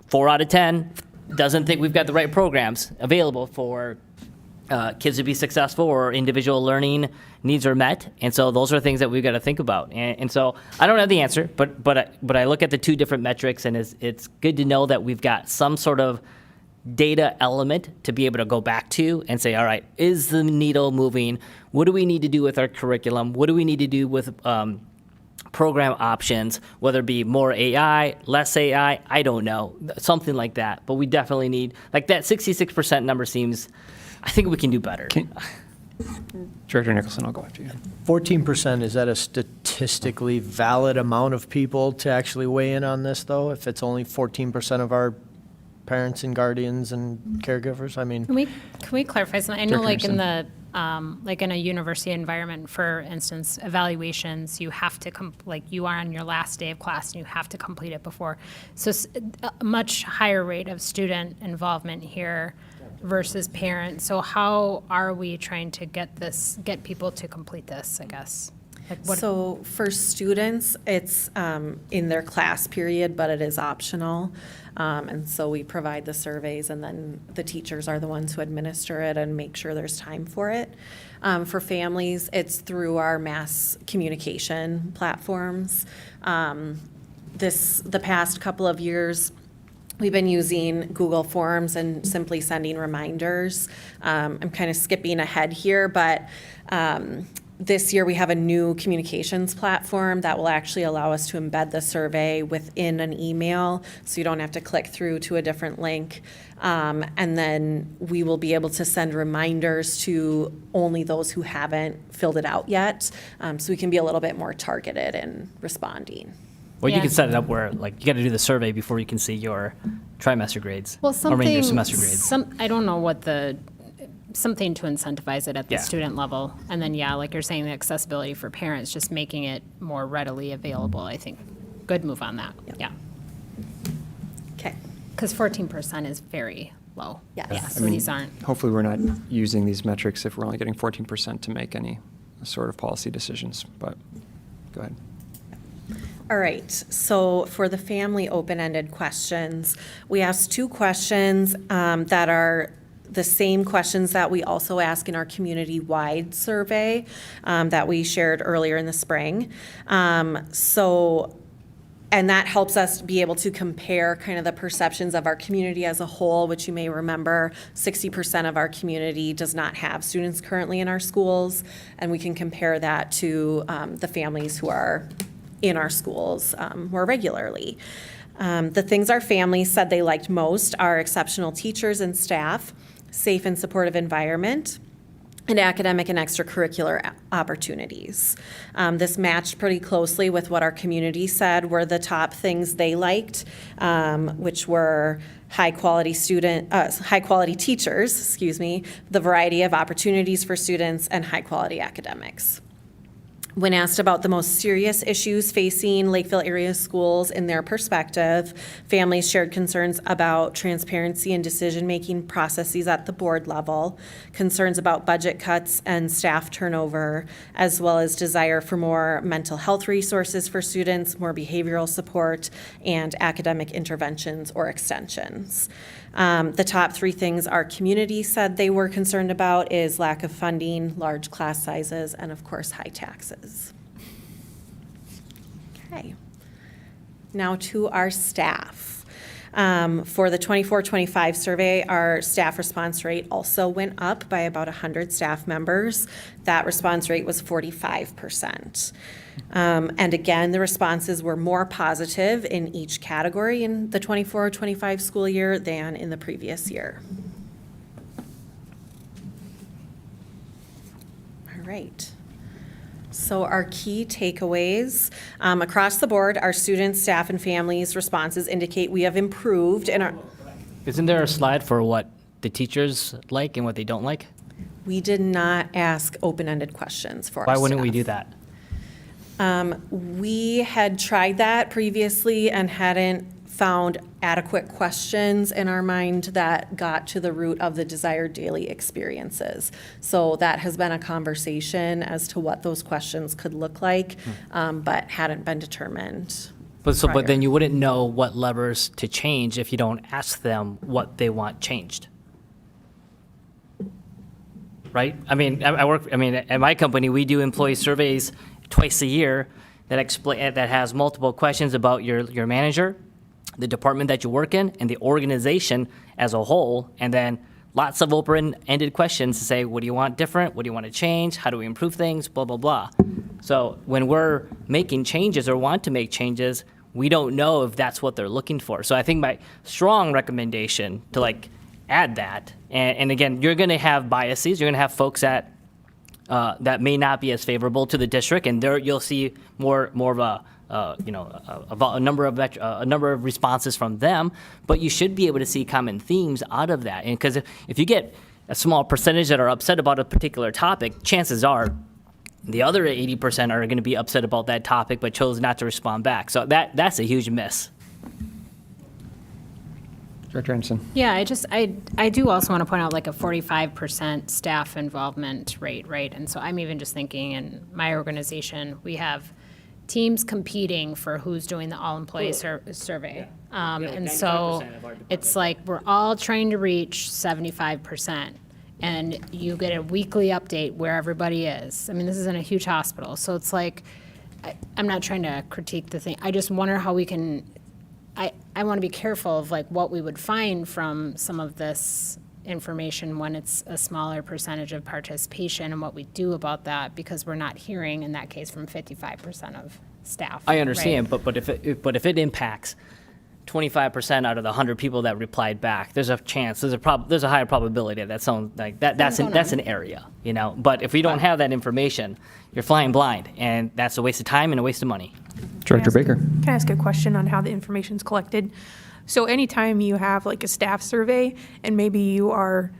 4 out of 10 doesn't think we've got the right programs available for kids to be successful or individual learning needs are met. And so those are things that we've got to think about. And so I don't have the answer, but I look at the 2 different metrics, and it's good to know that we've got some sort of data element to be able to go back to and say, all right, is the needle moving? What do we need to do with our curriculum? What do we need to do with program options, whether it be more AI, less AI, I don't know, something like that. But we definitely need, like that 66% number seems, I think we can do better. Director Nicholson, I'll go after you. 14%, is that a statistically valid amount of people to actually weigh in on this, though, if it's only 14% of our parents and guardians and caregivers? I mean, Can we clarify something? I know, Director like in the like in a university environment, for instance, evaluations, you have to, like you are on your last day of class and you have to complete it before. So a much higher rate of student involvement here versus parents. So how are we trying to get people to complete this, I guess? Like what? So for students, it's in their class period, but it is optional. And so we provide the surveys, and then the teachers are the ones who administer it and make sure there's time for it. For families, it's through our mass communication platforms. The past couple of years, we've been using Google Forms and simply sending reminders. I'm kind of skipping ahead here, but this year we have a new communications platform that will actually allow us to embed the survey within an email, so you don't have to click through to a different link. And then we will be able to send reminders to only those who haven't filled it out yet, so we can be a little bit more targeted in responding. Or you Yeah. can set it up where, like, you got to do the survey before you can see your trimester grades. Well, Or maybe your something, semester grades. I don't know what something to incentivize it at the Yeah. student level. And then, yeah, like you're saying, the accessibility for parents, just making it more readily available, I think. Good move on that, yeah. Okay. Because 14% is very low. Yes. Yeah, so these aren't, Hopefully, we're not using these metrics if we're only getting 14% to make any sort of policy decisions, but go ahead. All right, so for the family open-ended questions, we asked 2 questions that are the same questions that we also ask in our community-wide survey that we shared earlier in the spring. And that helps us be able to compare kind of the perceptions of our community as a whole, which you may remember, 60% of our community does not have students currently in our schools, and we can compare that to the families who are in our schools more regularly. The things our families said they liked most are exceptional teachers and staff, safe and supportive environment, and academic and extracurricular opportunities. This matched pretty closely with what our community said were the top things they liked, which were high-quality teachers, the variety of opportunities for students, and high-quality academics. When asked about the most serious issues facing Lakeville area schools in their perspective, families shared concerns about transparency and decision-making processes at the board level, concerns about budget cuts and staff turnover, as well as desire for more mental health resources for students, more behavioral support, and academic interventions or extensions. The top 3 things our community said they were concerned about is lack of funding, large class sizes, and of course, high taxes. Okay. Now to our staff. For the 24-25 survey, our staff response rate also went up by about 100 staff members. That response rate was 45%. And again, the responses were more positive in each category in the 24-25 school year than in the previous year. All right. So our key takeaways, across the board, our students, staff, and families' responses indicate we have improved in our. Isn't there a slide for what the teachers like and what they don't like? We did not ask open-ended questions for our Why wouldn't we staff. do that? We had tried that previously and hadn't found adequate questions in our mind that got to the root of the desired daily experiences. So that has been a conversation as to what those questions could look like, but hadn't been determined. But prior. then you wouldn't know what levers to change if you don't ask them what they want changed. Right? I mean, at my company, we do employee surveys twice a year that has multiple questions about your manager, the department that you work in, and the organization as a whole, and then lots of open-ended questions to say, what do you want different? What do you want to change? How do we improve things? Blah, blah, blah. So when we're making changes or want to make changes, we don't know if that's what they're looking for. So I think my strong recommendation to add that, and again, you're going to have biases. You're going to have folks that may not be as favorable to the district, and there you'll see more of a number of responses from them. But you should be able to see common themes out of that, and because if you get a small percentage that are upset about a particular topic, chances are the other 80% are going to be upset about that topic but chose not to respond back. So that's a huge miss. Director Anderson. Yeah, I do also want to point out like a 45% staff involvement rate, right? And so I'm even just thinking in my organization, we have teams competing for who's doing the all-employee survey. And so it's like we're all trying to reach 75%. And you get a weekly update where everybody is. I mean, this isn't a huge hospital. So it's like, I'm not trying to critique the thing. I just wonder how we can, I want to be careful of like what we would find from some of this information when it's a smaller percentage of participation and what we do about that, because we're not hearing in that case from 55% of staff. I understand, right? but if it impacts 25% out of the 100 people that replied back, there's a chance, there's a higher probability that sounds like that's an area, you know. But if we don't have that information, you're flying blind, and that's a waste of time and a waste of money. Director Baker. Can I ask a question on how the information's collected? So anytime you have like a staff survey and maybe you are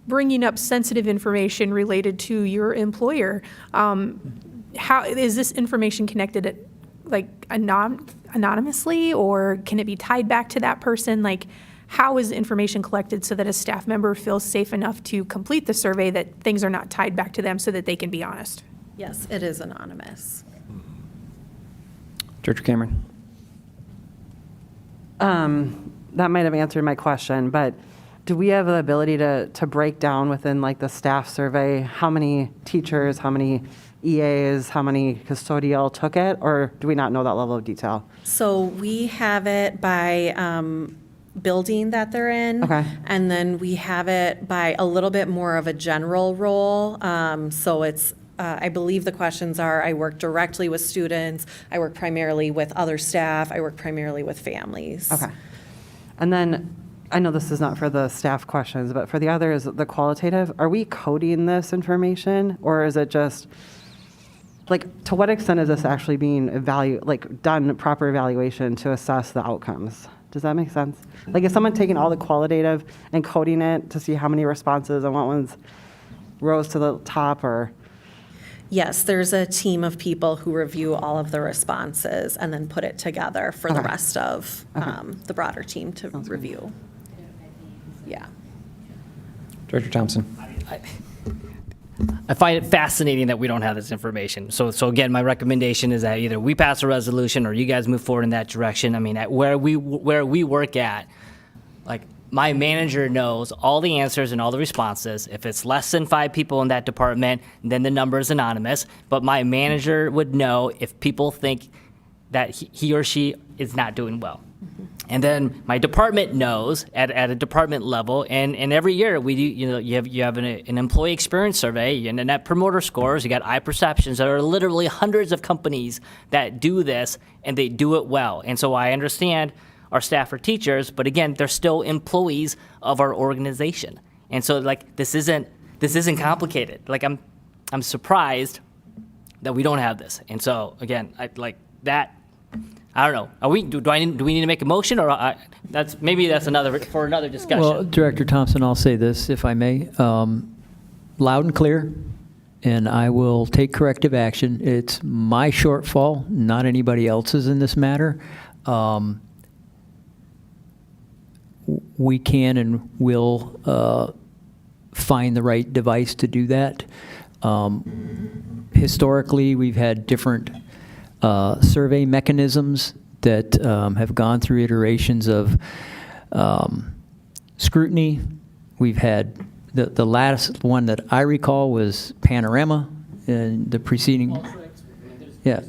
bringing up sensitive information related to your employer, how is this information connected like anonymously, or can it be tied back to that person? Like, how is information collected so that a staff member feels safe enough to complete the survey that things are not tied back to them so that they can be honest? Yes, it is anonymous. Director Cameron. That might have answered my question, but do we have the ability to break down within like the staff survey how many teachers, how many EAs, how many custodial took it, or do we not know that level of detail? So we have it by building that they're in. Okay. And then we have it by a little bit more of a general role. So it's, I believe the questions are, I work directly with students, I work primarily with other staff, I work primarily with families. Okay. And then, I know this is not for the staff questions, but for the others, the qualitative, are we coding this information, or is it just, like, to what extent is this actually being done proper evaluation to assess the outcomes? Does that make sense? Like, is someone taking all the qualitative and coding it to see how many responses and what ones rose to the top, or? Yes, there's a team of people who review all of the responses and then put it together for the rest of the broader team to review. Yeah. Director Thompson. I find it fascinating that we don't have this information. So again, my recommendation is that either we pass a resolution or you guys move forward in that direction. I mean, where we work at, like, my manager knows all the answers and all the responses. If it's less than 5 people in that department, then the number is anonymous. But my manager would know if people think that he or she is not doing well. And then my department knows at a department level, and every year we do, you have an employee experience survey and a net promoter scores. You got iPerceptions. There are literally hundreds of companies that do this, and they do it well. And so I understand our staff are teachers, but again, they're still employees of our organization. And so, like, this isn't complicated. Like, I'm surprised that we don't have this. And so again, I don't know. Do we need to make a motion, or that's another for another discussion? Well, Director Thompson, I'll say this, if I may, loud and clear, and I will take corrective action. It's my shortfall, not anybody else's in this matter. We can and will find the right device to do that. Historically, we've had different survey mechanisms that have gone through iterations of scrutiny. We've had the last one that I recall was Panorama, and the preceding. Yeah,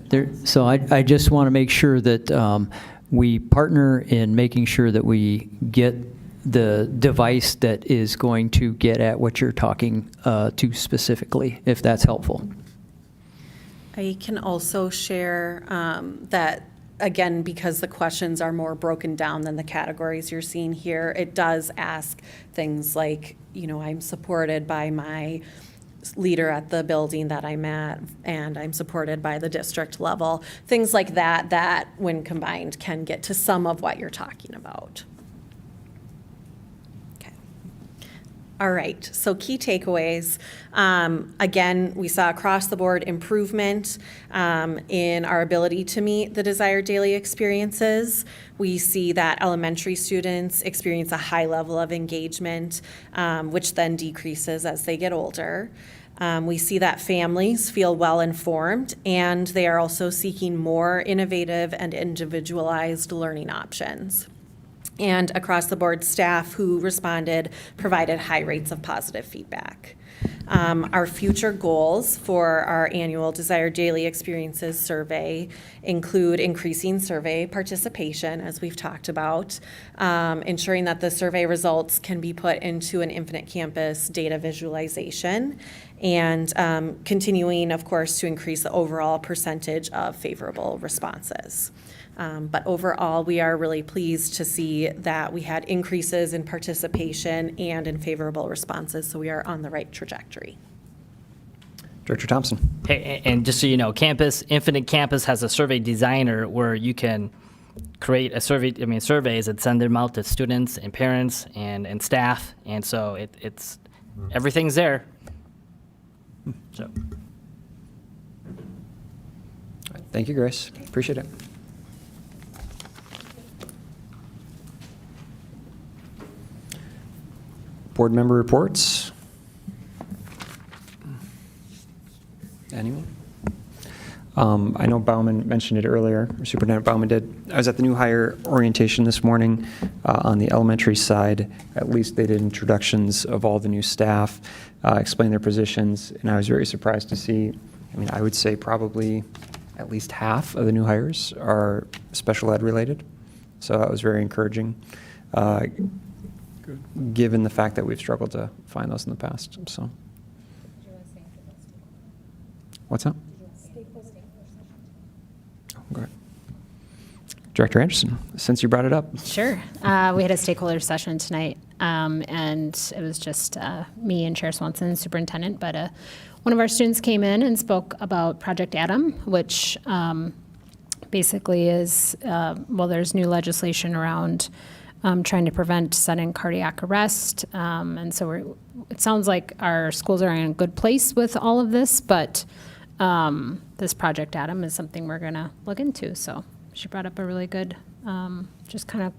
so I just want to make sure that we partner in making sure that we get the device that is going to get at what you're talking to specifically, if that's helpful. I can also share that, again, because the questions are more broken down than the categories you're seeing here, it does ask things like, I'm supported by my leader at the building that I'm at, and I'm supported by the district level. Things like that when combined can get to some of what you're talking about. Okay. All right, so key takeaways. Again, we saw across the board improvement in our ability to meet the desired daily experiences. We see that elementary students experience a high level of engagement, which then decreases as they get older. We see that families feel well informed, and they are also seeking more innovative and individualized learning options. And across the board, staff who responded provided high rates of positive feedback. Our future goals for our annual Desired Daily Experiences survey include increasing survey participation, as we've talked about, ensuring that the survey results can be put into an Infinite Campus data visualization, and continuing, of course, to increase the overall percentage of favorable responses. But overall, we are really pleased to see that we had increases in participation and in favorable responses, so we are on the right trajectory. Director Thompson. Hey, and just so you know, Infinite Campus has a survey designer where you can create surveys and send them out to students and parents and staff, and so it's everything's there. So. Thank you, Grace. Appreciate it. Board member reports. Anyone? I know Bauman mentioned it earlier, or Superintendent Bauman did. I was at the new hire orientation this morning on the elementary side. At least they did introductions of all the new staff, explain their positions, and I was very surprised to see, I would say probably at least half of the new hires are special ed related. So that was very encouraging, given the fact that we've struggled to find those in the past. So, what's that? Okay. Director Anderson, since you brought it up. Sure. We had a stakeholder session tonight, and it was just me and Chair Swanson and Superintendent, but one of our students came in and spoke about Project Adam, which basically is, there's new legislation around trying to prevent sudden cardiac arrest. And so it sounds like our schools are in a good place with all of this, but this Project Adam is something we're going to look into. So she brought up a really good, just kind of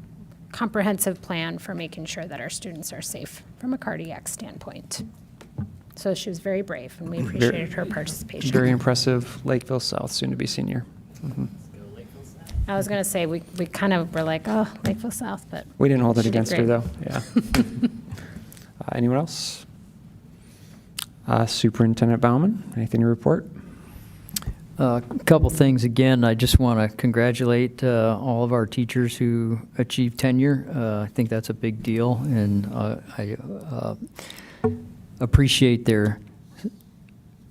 comprehensive plan for making sure that our students are safe from a cardiac standpoint. So she was very brave, and we appreciated her participation. Very impressive. Lakeville South, soon to be senior. Mm-hmm. I was going to say, we kind of were like, oh, Lakeville South, but we didn't hold it she did against her, great. though. Yeah. Anyone else? Superintendent Bauman, anything to report? A couple things. Again, I just want to congratulate all of our teachers who achieved tenure. I think that's a big deal, and I appreciate their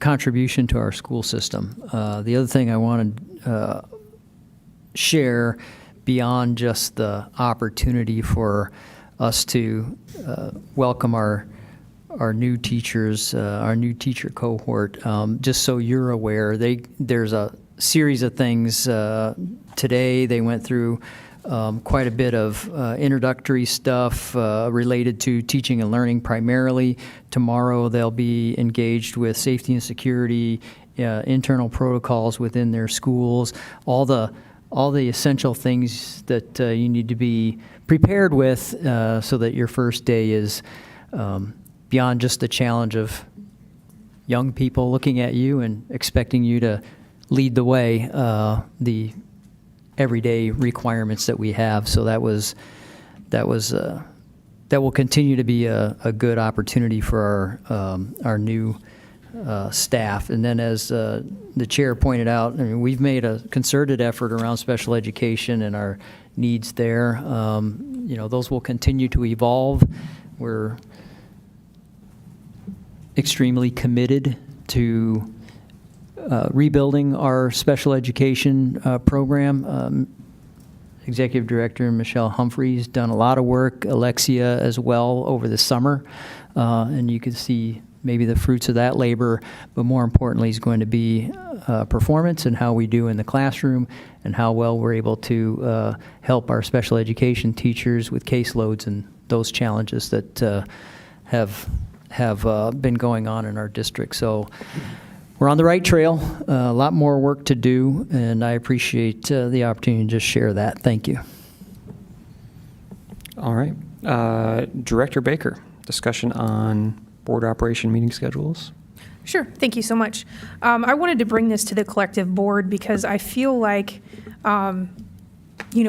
contribution to our school system. The other thing I want to share, beyond just the opportunity for us to welcome our new teachers, our new teacher cohort, just so you're aware, there's a series of things. Today they went through quite a bit of introductory stuff related to teaching and learning primarily. Tomorrow they'll be engaged with safety and security, internal protocols within their schools, all the essential things that you need to be prepared with so that your first day is beyond just the challenge of young people looking at you and expecting you to lead the way, the everyday requirements that we have. So that will continue to be a good opportunity for our new staff. And then, as the chair pointed out, we've made a concerted effort around special education and our needs there. Those will continue to evolve. We're extremely committed to rebuilding our special education program. Executive Director Michelle Humphrey's done a lot of work, Alexia as well, over the summer, and you can see maybe the fruits of that labor, but more importantly is going to be performance and how we do in the classroom and how well we're able to help our special education teachers with caseloads and those challenges that have been going on in our district. So we're on the right trail, a lot more work to do, and I appreciate the opportunity to just share that. Thank you. All right. Director Baker, discussion on board operation meeting schedules. Sure, thank you so much. I wanted to bring this to the collective board because I feel like,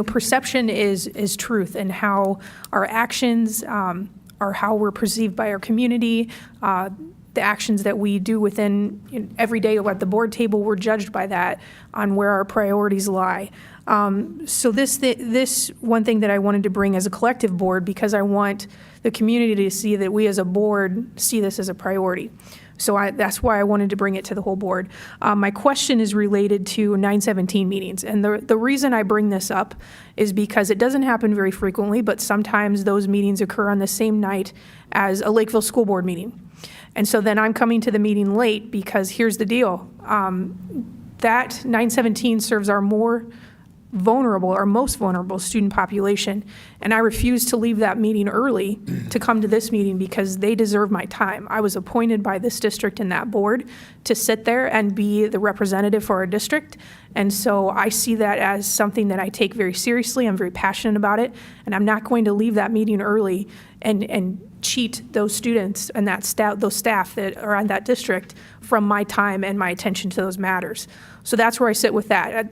perception is truth, and how our actions are how we're perceived by our community. The actions that we do within every day at the board table, we're judged by that on where our priorities lie. So this one thing that I wanted to bring as a collective board, because I want the community to see that we as a board see this as a priority. So that's why I wanted to bring it to the whole board. My question is related to 917 meetings. And the reason I bring this up is because it doesn't happen very frequently, but sometimes those meetings occur on the same night as a Lakeville School Board meeting. And so then I'm coming to the meeting late because here's the deal. That 917 serves our most vulnerable student population. And I refuse to leave that meeting early to come to this meeting because they deserve my time. I was appointed by this district and that board to sit there and be the representative for our district. And so I see that as something that I take very seriously. I'm very passionate about it. And I'm not going to leave that meeting early and cheat those students and those staff that are on that district from my time and my attention to those matters. So that's where I sit with that.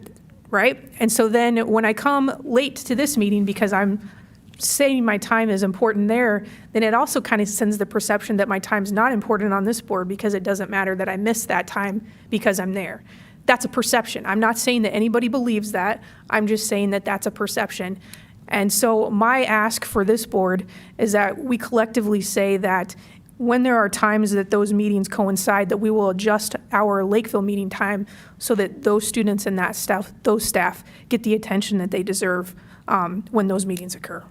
Right? And so then when I come late to this meeting because I'm saying my time is important there, then it also kind of sends the perception that my time's not important on this board because it doesn't matter that I missed that time because I'm there. That's a perception. I'm not saying that anybody believes that. I'm just saying that that's a perception. And so my ask for this board is that we collectively say that when there are times that those meetings coincide, that we will adjust our Lakeville meeting time so that those students and those staff get the attention that they deserve when those meetings occur.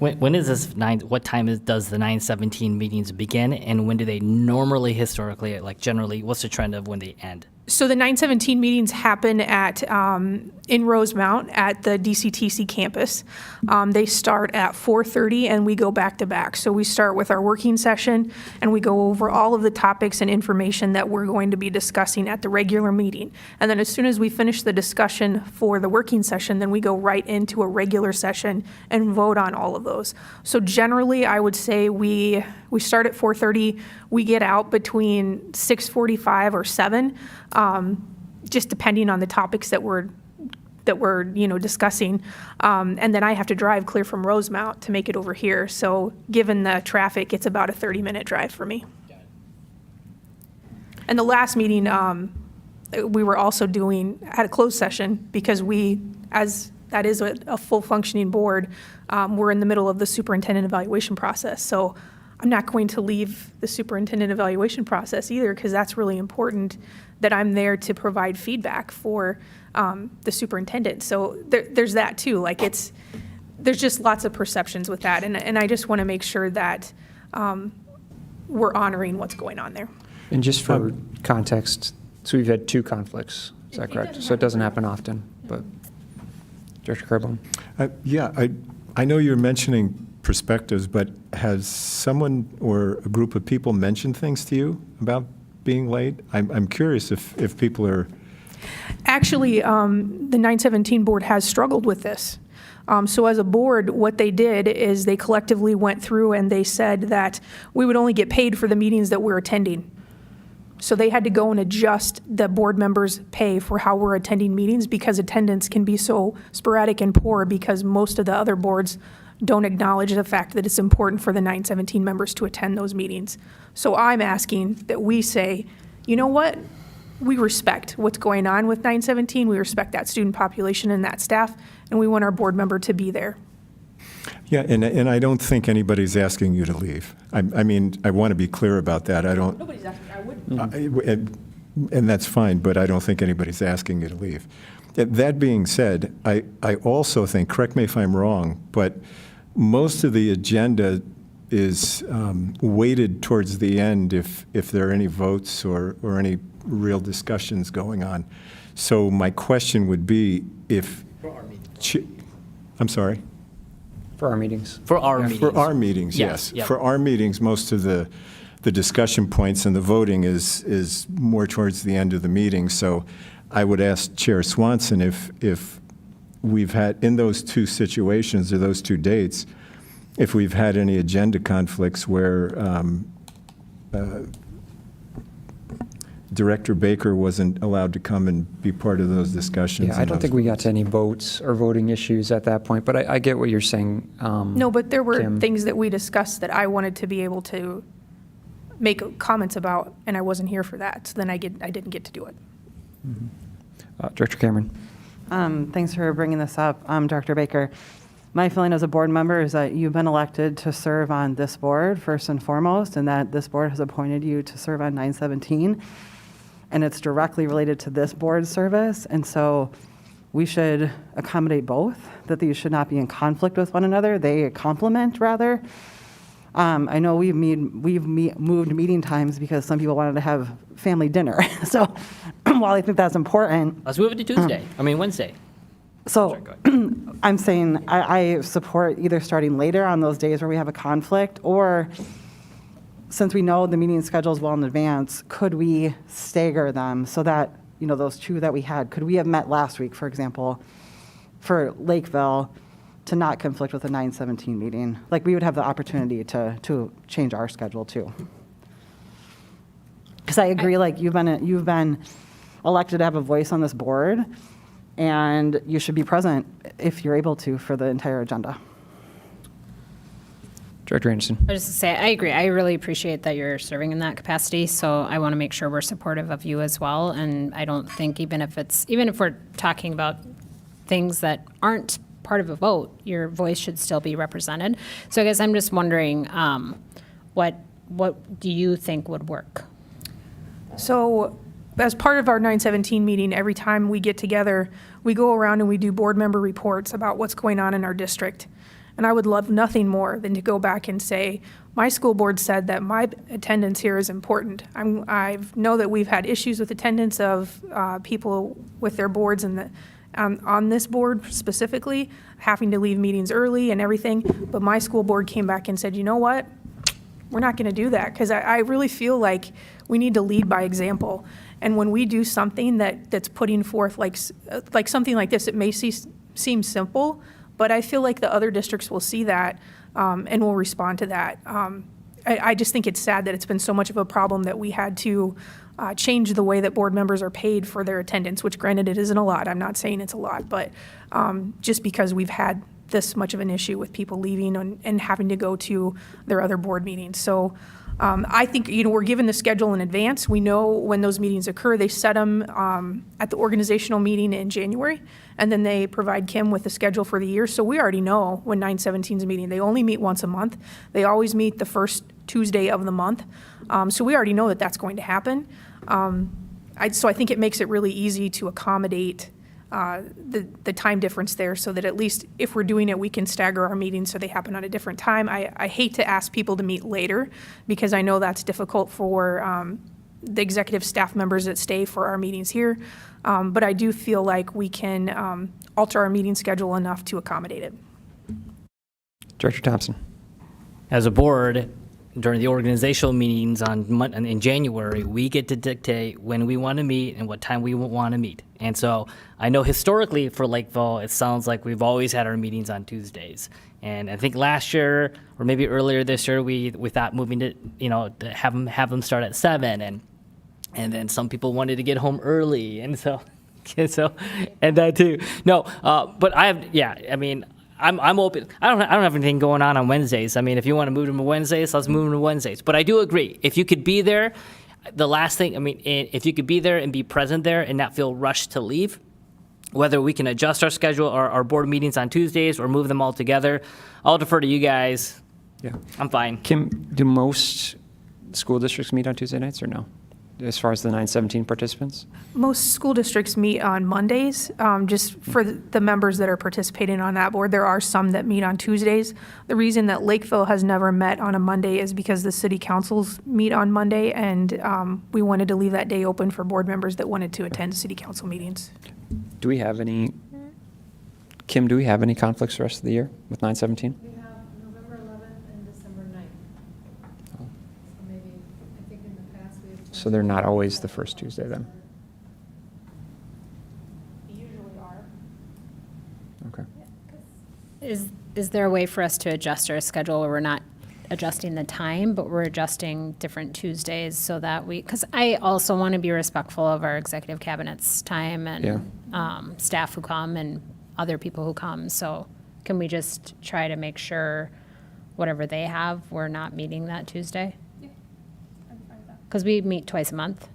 When is this what time does the 917 meetings begin, and when do they normally, historically, generally, what's the trend of when they end? So the 917 meetings happen in Rosemount at the DCTC campus. They start at 4:30 and we go back to back. So we start with our working session and we go over all of the topics and information that we're going to be discussing at the regular meeting. And then as soon as we finish the discussion for the working session, then we go right into a regular session and vote on all of those. So generally, I would say we start at 4:30, we get out between 6:45 or 7, just depending on the topics that we're discussing. And then I have to drive clear from Rosemount to make it over here. So given the traffic, it's about a 30-minute drive for me. And the last meeting, we were also at a closed session because as that is a full functioning board, we're in the middle of the superintendent evaluation process. So I'm not going to leave the superintendent evaluation process either because that's really important that I'm there to provide feedback for the superintendent. So there's that too. There's just lots of perceptions with that. And I just want to make sure that we're honoring what's going on there. And just for context, so we've had 2 conflicts, is that correct? So it doesn't happen often, but Director Carbone. Yeah, I know you're mentioning perspectives, but has someone or a group of people mentioned things to you about being late? I'm curious if people are... Actually, the 917 board has struggled with this. So as a board, what they did is they collectively went through and they said that we would only get paid for the meetings that we're attending. So they had to go and adjust the board members' pay for how we're attending meetings because attendance can be so sporadic and poor because most of the other boards don't acknowledge the fact that it's important for the 917 members to attend those meetings. So I'm asking that we say, you know what? We respect what's going on with 917. We respect that student population and that staff, and we want our board member to be there. Yeah, and I don't think anybody's asking you to leave. I mean, I want to be clear about that. I don't... Nobody's asking. I wouldn't. And that's fine, but I don't think anybody's asking you to leave. That being said, I also think, correct me if I'm wrong, but most of the agenda is weighted towards the end if there are any votes or any real discussions going on. So my question would be if... I'm sorry? For our meetings. For our meetings. For our meetings, Yes, yes. yep. For our meetings, most of the discussion points and the voting is more towards the end of the meeting. So I would ask Chair Swanson if we've had, in those two situations or those two dates, if we've had any agenda conflicts where Director Baker wasn't allowed to come and be part of those discussions. Yeah, I and don't those think we got votes. to any votes or voting issues at that point, but I get what you're saying. No, but there were Kim. things that we discussed that I wanted to be able to make comments about, and I wasn't here for that, so then I didn't get to do it. Director Cameron. Thanks for bringing this up, Dr. Baker. My feeling as a board member is that you've been elected to serve on this board first and foremost, and that this board has appointed you to serve on 917, and it's directly related to this board's service, and so we should accommodate both, that these should not be in conflict with one another. They complement, rather. I know we've moved meeting times because some people wanted to have family dinner. So while I think that's important, Let's move it to Tuesday. Wednesday. so I'm saying I support either starting later on those days where we have a conflict, or since we know the meeting schedules well in advance, could we stagger them so that, those two that we had, could we have met last week, for example, for Lakeville, to not conflict with the 917 meeting? Like, we would have the opportunity to change our schedule too. Because I agree, like, you've been elected to have a voice on this board, and you should be present if you're able to for the entire agenda. Director Anderson. I was just going to say, I agree. I really appreciate that you're serving in that capacity, so I want to make sure we're supportive of you as well. And I don't think even if we're talking about things that aren't part of a vote, your voice should still be represented. So I guess I'm just wondering, what do you think would work? So as part of our 917 meeting, every time we get together, we go around and we do board member reports about what's going on in our district. And I would love nothing more than to go back and say, my school board said that my attendance here is important. I know that we've had issues with attendance of people with their boards and on this board specifically, having to leave meetings early and everything. But my school board came back and said, you know what? We're not going to do that, because I really feel like we need to lead by example. And when we do something that's putting forth like something like this, it may seem simple, but I feel like the other districts will see that and will respond to that. I just think it's sad that it's been so much of a problem that we had to change the way that board members are paid for their attendance, which granted it isn't a lot. I'm not saying it's a lot, but just because we've had this much of an issue with people leaving and having to go to their other board meetings. So I think, we're given the schedule in advance. We know when those meetings occur. They set them at the organizational meeting in January, and then they provide Kim with the schedule for the year. So we already know when 917 is meeting. They only meet once a month. They always meet the first Tuesday of the month. So we already know that that's going to happen. So I think it makes it really easy to accommodate the time difference there, so that at least if we're doing it, we can stagger our meetings so they happen at a different time. I hate to ask people to meet later, because I know that's difficult for the executive staff members that stay for our meetings here. But I do feel like we can alter our meeting schedule enough to accommodate it. Director Thompson. As a board, during the organizational meetings in January, we get to dictate when we want to meet and what time we want to meet. And so I know historically for Lakeville, it sounds like we've always had our meetings on Tuesdays. And I think last year, or maybe earlier this year, we thought moving to, to have them start at 7, and then some people wanted to get home early, and and that too. No, but I'm open. I don't have anything going on Wednesdays. If you want to move them to Wednesdays, let's move them to Wednesdays. But I do agree. If you could be there, the last thing, if you could be there and be present there and not feel rushed to leave, whether we can adjust our schedule or our board meetings on Tuesdays or move them all together, I'll defer to you guys. Yeah. I'm fine. Kim, do most school districts meet on Tuesday nights or no, as far as the 917 participants? Most school districts meet on Mondays, just for the members that are participating on that board. There are some that meet on Tuesdays. The reason that Lakeville has never met on a Monday is because the city councils meet on Monday, and we wanted to leave that day open for board members that wanted to attend city council meetings. Do we have any, Kim, do we have any conflicts the rest of the year with 917? So they're not always the first Tuesday then? Usually are. Okay. Is there a way for us to adjust our schedule where we're not adjusting the time, but we're adjusting different Tuesdays so that because I also want to be respectful of our executive cabinet's time and staff who come and other people who come. So can we just try to make sure whatever they have, we're not meeting that Tuesday? Yeah, I'm fine with that. Because we meet twice a month.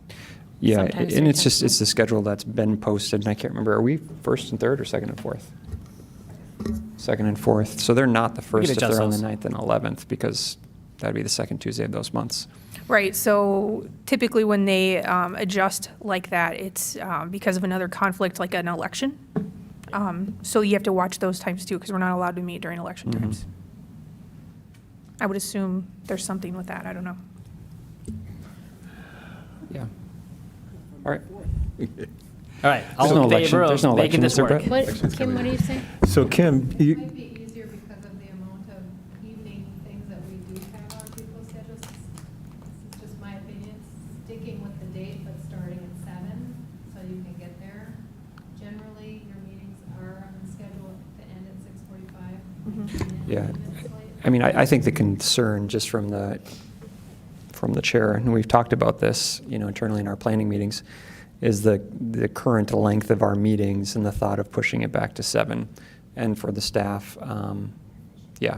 Yeah, Sometimes and three it's just, times. it's the schedule that's been posted, and I can't remember, are we first and third or second and fourth? Second and fourth, so they're not the first if adjust they're on the those. 9th and 11th, because that'd be the second Tuesday of those months. Right, so typically when they adjust like that, it's because of another conflict, like an election. So you have to watch those times too, because we're not allowed to meet during election times. I would assume there's something with that, I don't know. Yeah. All right. All right, There's no all in election, favor there's no of making election, this is there, work? Brett? What, Kim, what do you say? So Kim, It might be easier because of the amount of evening things that we do have on people's schedules. This is just my opinion, sticking with the date, but starting at 7, so you can get there. Generally, your meetings are on the schedule to end at 6:45. Yeah. I mean, I think the concern just from the chair, and we've talked about this, internally in our planning meetings, is the current length of our meetings and the thought of pushing it back to 7. And for the staff, yeah.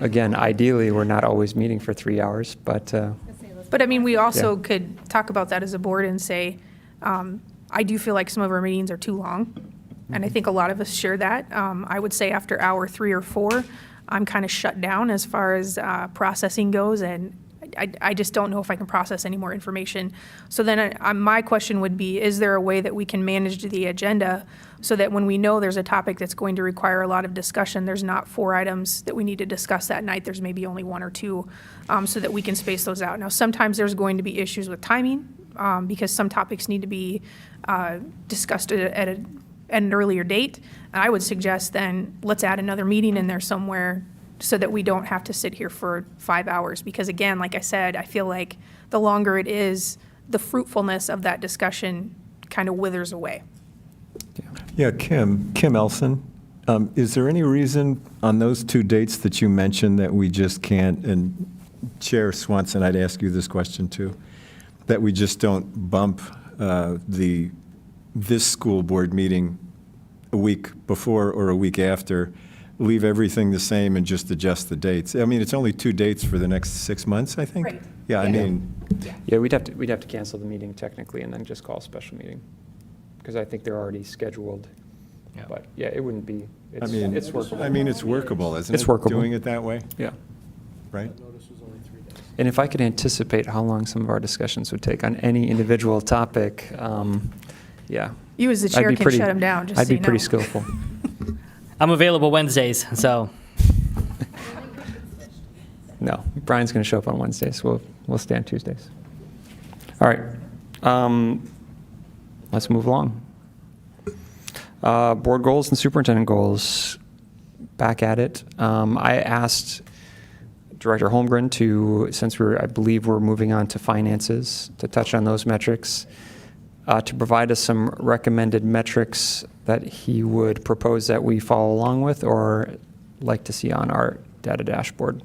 Again, ideally, we're not always meeting for 3 hours, but, But I mean, we also Yeah. could talk about that as a board and say, I do feel like some of our meetings are too long. And I think a lot of us share that. I would say after hour 3 or 4, I'm kind of shut down as far as processing goes, and I just don't know if I can process any more information. So then my question would be, is there a way that we can manage the agenda so that when we know there's a topic that's going to require a lot of discussion, there's not 4 items that we need to discuss that night, there's maybe only 1 or 2, so that we can space those out. Now, sometimes there's going to be issues with timing, because some topics need to be discussed at an earlier date. And I would suggest then, let's add another meeting in there somewhere so that we don't have to sit here for 5 hours. Because again, like I said, I feel like the longer it is, the fruitfulness of that discussion kind of withers away. yeah, Kim Elson, is there any reason on those 2 dates that you mentioned that we just can't, and Chair Swanson, I'd ask you this question too, that we just don't bump this school board meeting a week before or a week after, leave everything the same and just adjust the dates? I mean, it's only 2 dates for the next 6 months, I think? Right. Yeah, I mean, yeah, we'd have to cancel the meeting technically and then just call a special meeting, because I think they're already scheduled. Yeah. But, yeah, it wouldn't be, I mean, it's workable. I mean, it's workable, isn't it? It's workable. Doing it that way, Yeah. right? Notice was only 3 days. And if I could anticipate how long some of our discussions would take on any individual topic, yeah. You as the chair can shut them down, just so I'd be you know. pretty skillful. I'm available Wednesdays, so. No, Brian's going to show up on Wednesdays. We'll stay on Tuesdays. All right. Let's move along. Board goals and superintendent goals. Back at it. I asked Director Holmgren to, since I believe we're moving on to finances, to touch on those metrics, to provide us some recommended metrics that he would propose that we follow along with or like to see on our data dashboard.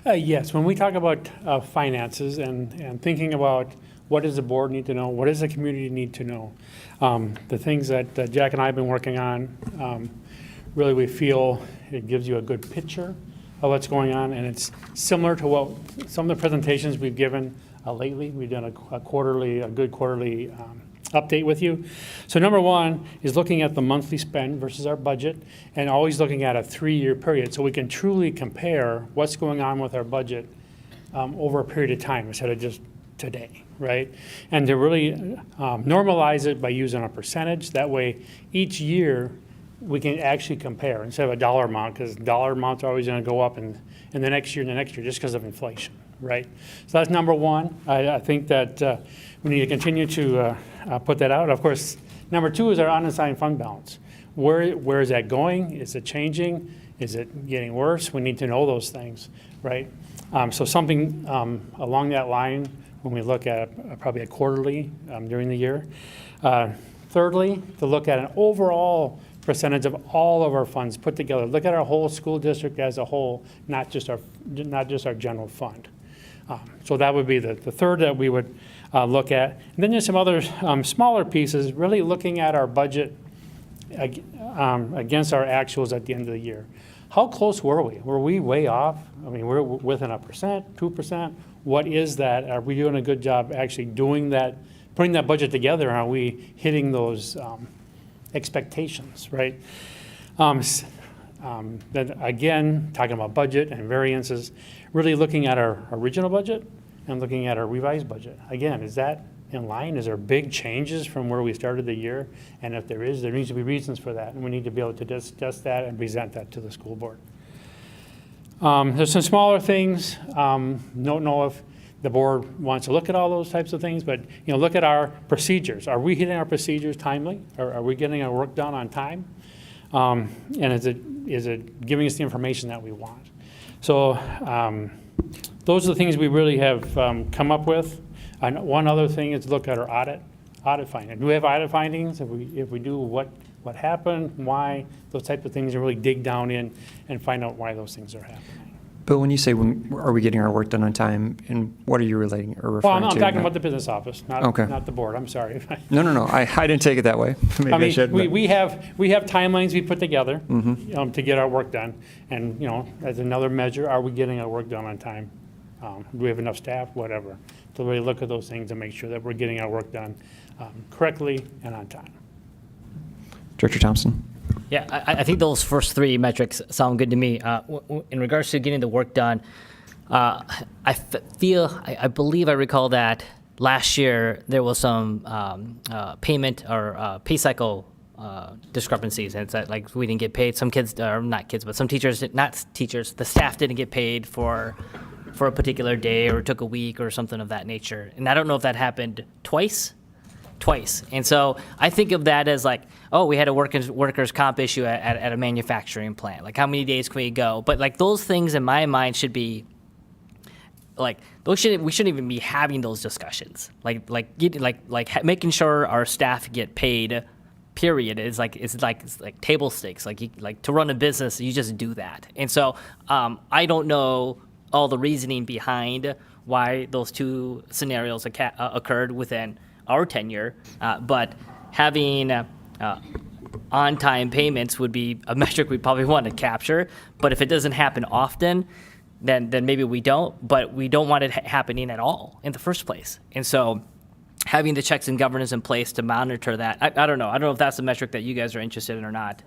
Yes, when we talk about finances and thinking about what does the board need to know, what does the community need to know, the things that Jack and I have been working on, really we feel it gives you a good picture of what's going on, and it's similar to what some of the presentations we've given lately. We've done a good quarterly update with you. So number 1 is looking at the monthly spend versus our budget, and always looking at a 3-year period so we can truly compare what's going on with our budget over a period of time instead of just today, right? And to really normalize it by using a percentage. That way, each year we can actually compare instead of a dollar amount, because dollar amounts are always going to go up in the next year and the next year just because of inflation, right? So that's number 1. I think that we need to continue to put that out. Of course, number 2 is our unassigned fund balance. where is that going? Is it changing? Is it getting worse? We need to know those things, right? So something along that line when we look at probably a quarterly during the year. Thirdly, to look at an overall percentage of all of our funds put together. Look at our whole school district as a whole, not just our general fund. So that would be the third that we would look at. And then there's some other smaller pieces, really looking at our budget against our actuals at the end of the year. How close were we? Were we way off? I mean, we're within 1%, 2%. What is that? Are we doing a good job actually doing that, putting that budget together? Are we hitting those expectations, right? Then again, talking about budget and variances, really looking at our original budget and looking at our revised budget. Again, is that in line? Is there big changes from where we started the year? And if there is, there needs to be reasons for that, and we need to be able to discuss that and present that to the school board. There's some smaller things. Don't know if the board wants to look at all those types of things, but look at our procedures. Are we hitting our procedures timely? Are we getting our work done on time? And is it giving us the information that we want? So those are the things we really have come up with. And one other thing is to look at our audit findings. Do we have audit findings? If we do, what happened, why, those types of things, and really dig down in and find out why those things are happening. Bill, when you say are we getting our work done on time, and what are you relating or referring Well, I'm to? talking about the business office, not the board. I'm sorry. No. I didn't take it that way. Maybe I mean, should. But- we have timelines we put together to get our work done, and as another measure, are we getting our work done on time? Do we have enough staff? Whatever. To really look at those things and make sure that we're getting our work done correctly and on time. Director Thompson. Yeah, I think those first three metrics sound good to me. In regards to getting the work done, I believe I recall that last year there was some payment or pay cycle discrepancies, and it's that like we didn't get paid. Some kids, or not kids, but some teachers, not teachers, the staff didn't get paid for a particular day, or it took a week or something of that nature. And I don't know if that happened twice. And so I think of that as like, oh, we had a workers' comp issue at a manufacturing plant. Like, how many days can we go? But like those things in my mind should be like we shouldn't even be having those discussions. Like making sure our staff get paid. Period. It's like table stakes. Like to run a business, you just do that. And so I don't know all the reasoning behind why those two scenarios occurred within our tenure, but having on-time payments would be a metric we probably want to capture. But if it doesn't happen often, then maybe we don't. But we don't want it happening at all in the first place. And so having the checks and governance in place to monitor that, I don't know. I don't know if that's a metric that you guys are interested in or not.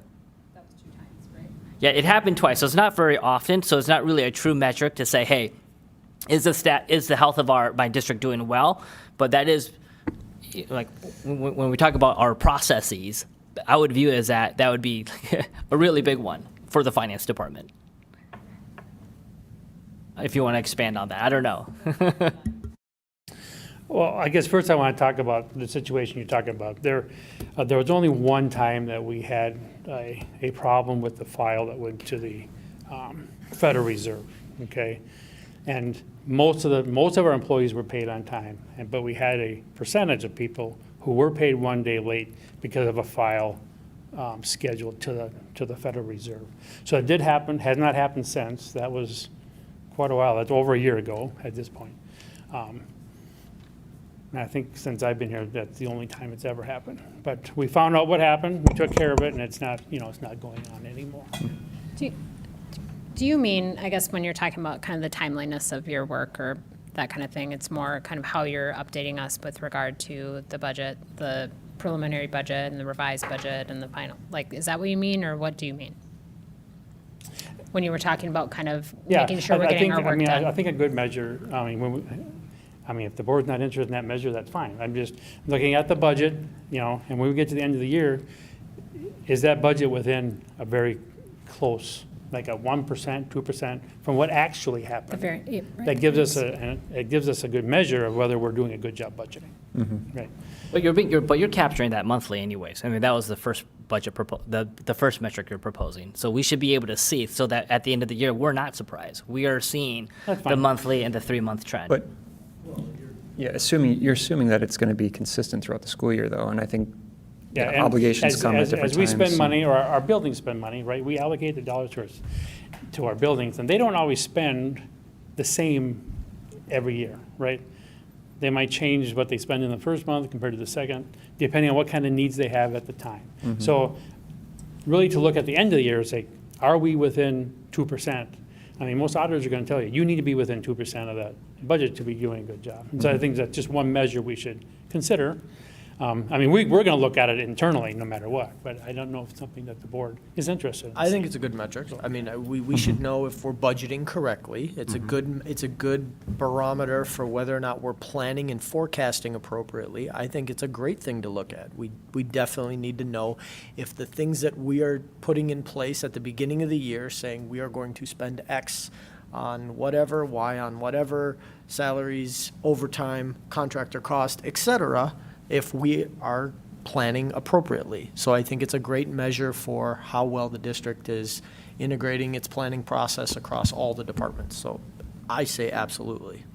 That was 2 times, right? Yeah, it happened twice, so it's not very often. So it's not really a true metric to say, hey, is the health of my district doing well? But that is, like, when we talk about our processes, I would view it as that would be a really big one for the finance department. If you want to expand on that, I don't know. Well, I guess first I want to talk about the situation you're talking about. There was only one time that we had a problem with the file that went to the Federal Reserve, okay? And most of our employees were paid on time, but we had a percentage of people who were paid 1 day late because of a file scheduled to the Federal Reserve. So it did happen, has not happened since. That was quite a while. That's over a year ago at this point. And I think since I've been here, that's the only time it's ever happened. But we found out what happened, we took care of it, and it's not going on anymore. Do you mean, I guess, when you're talking about kind of the timeliness of your work or that kind of thing, it's more kind of how you're updating us with regard to the budget, the preliminary budget and the revised budget and the final? Like, is that what you mean, or what do you mean? When you were talking about kind of making sure we're getting our work done? I think a good measure, if the board's not interested in that measure, that's fine. I'm just looking at the budget, and when we get to the end of the year, is that budget within a very close, like a 1%, 2% from what actually happened. Right. That gives us it gives us a good measure of whether we're doing a good job budgeting. Right. But you're capturing that monthly anyways. I mean, that was the first budget the first metric you're proposing. So we should be able to see so that at the end of the year we're not surprised. We are seeing That's the fine. monthly and the 3-month trend. But, yeah, you're assuming that it's going to be consistent throughout the school year, though, and I think Yeah, and obligations come at different As we spend times. money, or our buildings spend money, right, we allocate the dollars to our buildings, and they don't always spend the same every year, right? They might change what they spend in the first month compared to the second, depending on what kind of needs they have at the time. So really to look at the end of the year and say, are we within 2%? I mean, most auditors are going to tell you, you need to be within 2% of that budget to be doing a good job. And so I think that's just one measure we should consider. I mean, we're going to look at it internally no matter what, but I don't know if it's something that the board is interested in. I think it's a good metric. I mean, we should know if we're budgeting correctly. It's a good barometer for whether or not we're planning and forecasting appropriately. I think it's a great thing to look at. We definitely need to know if the things that we are putting in place at the beginning of the year, saying we are going to spend X on whatever, Y on whatever, salaries, overtime, contractor cost, et cetera, if we are planning appropriately. So I think it's a great measure for how well the district is integrating its planning process across all the departments. So I say absolutely.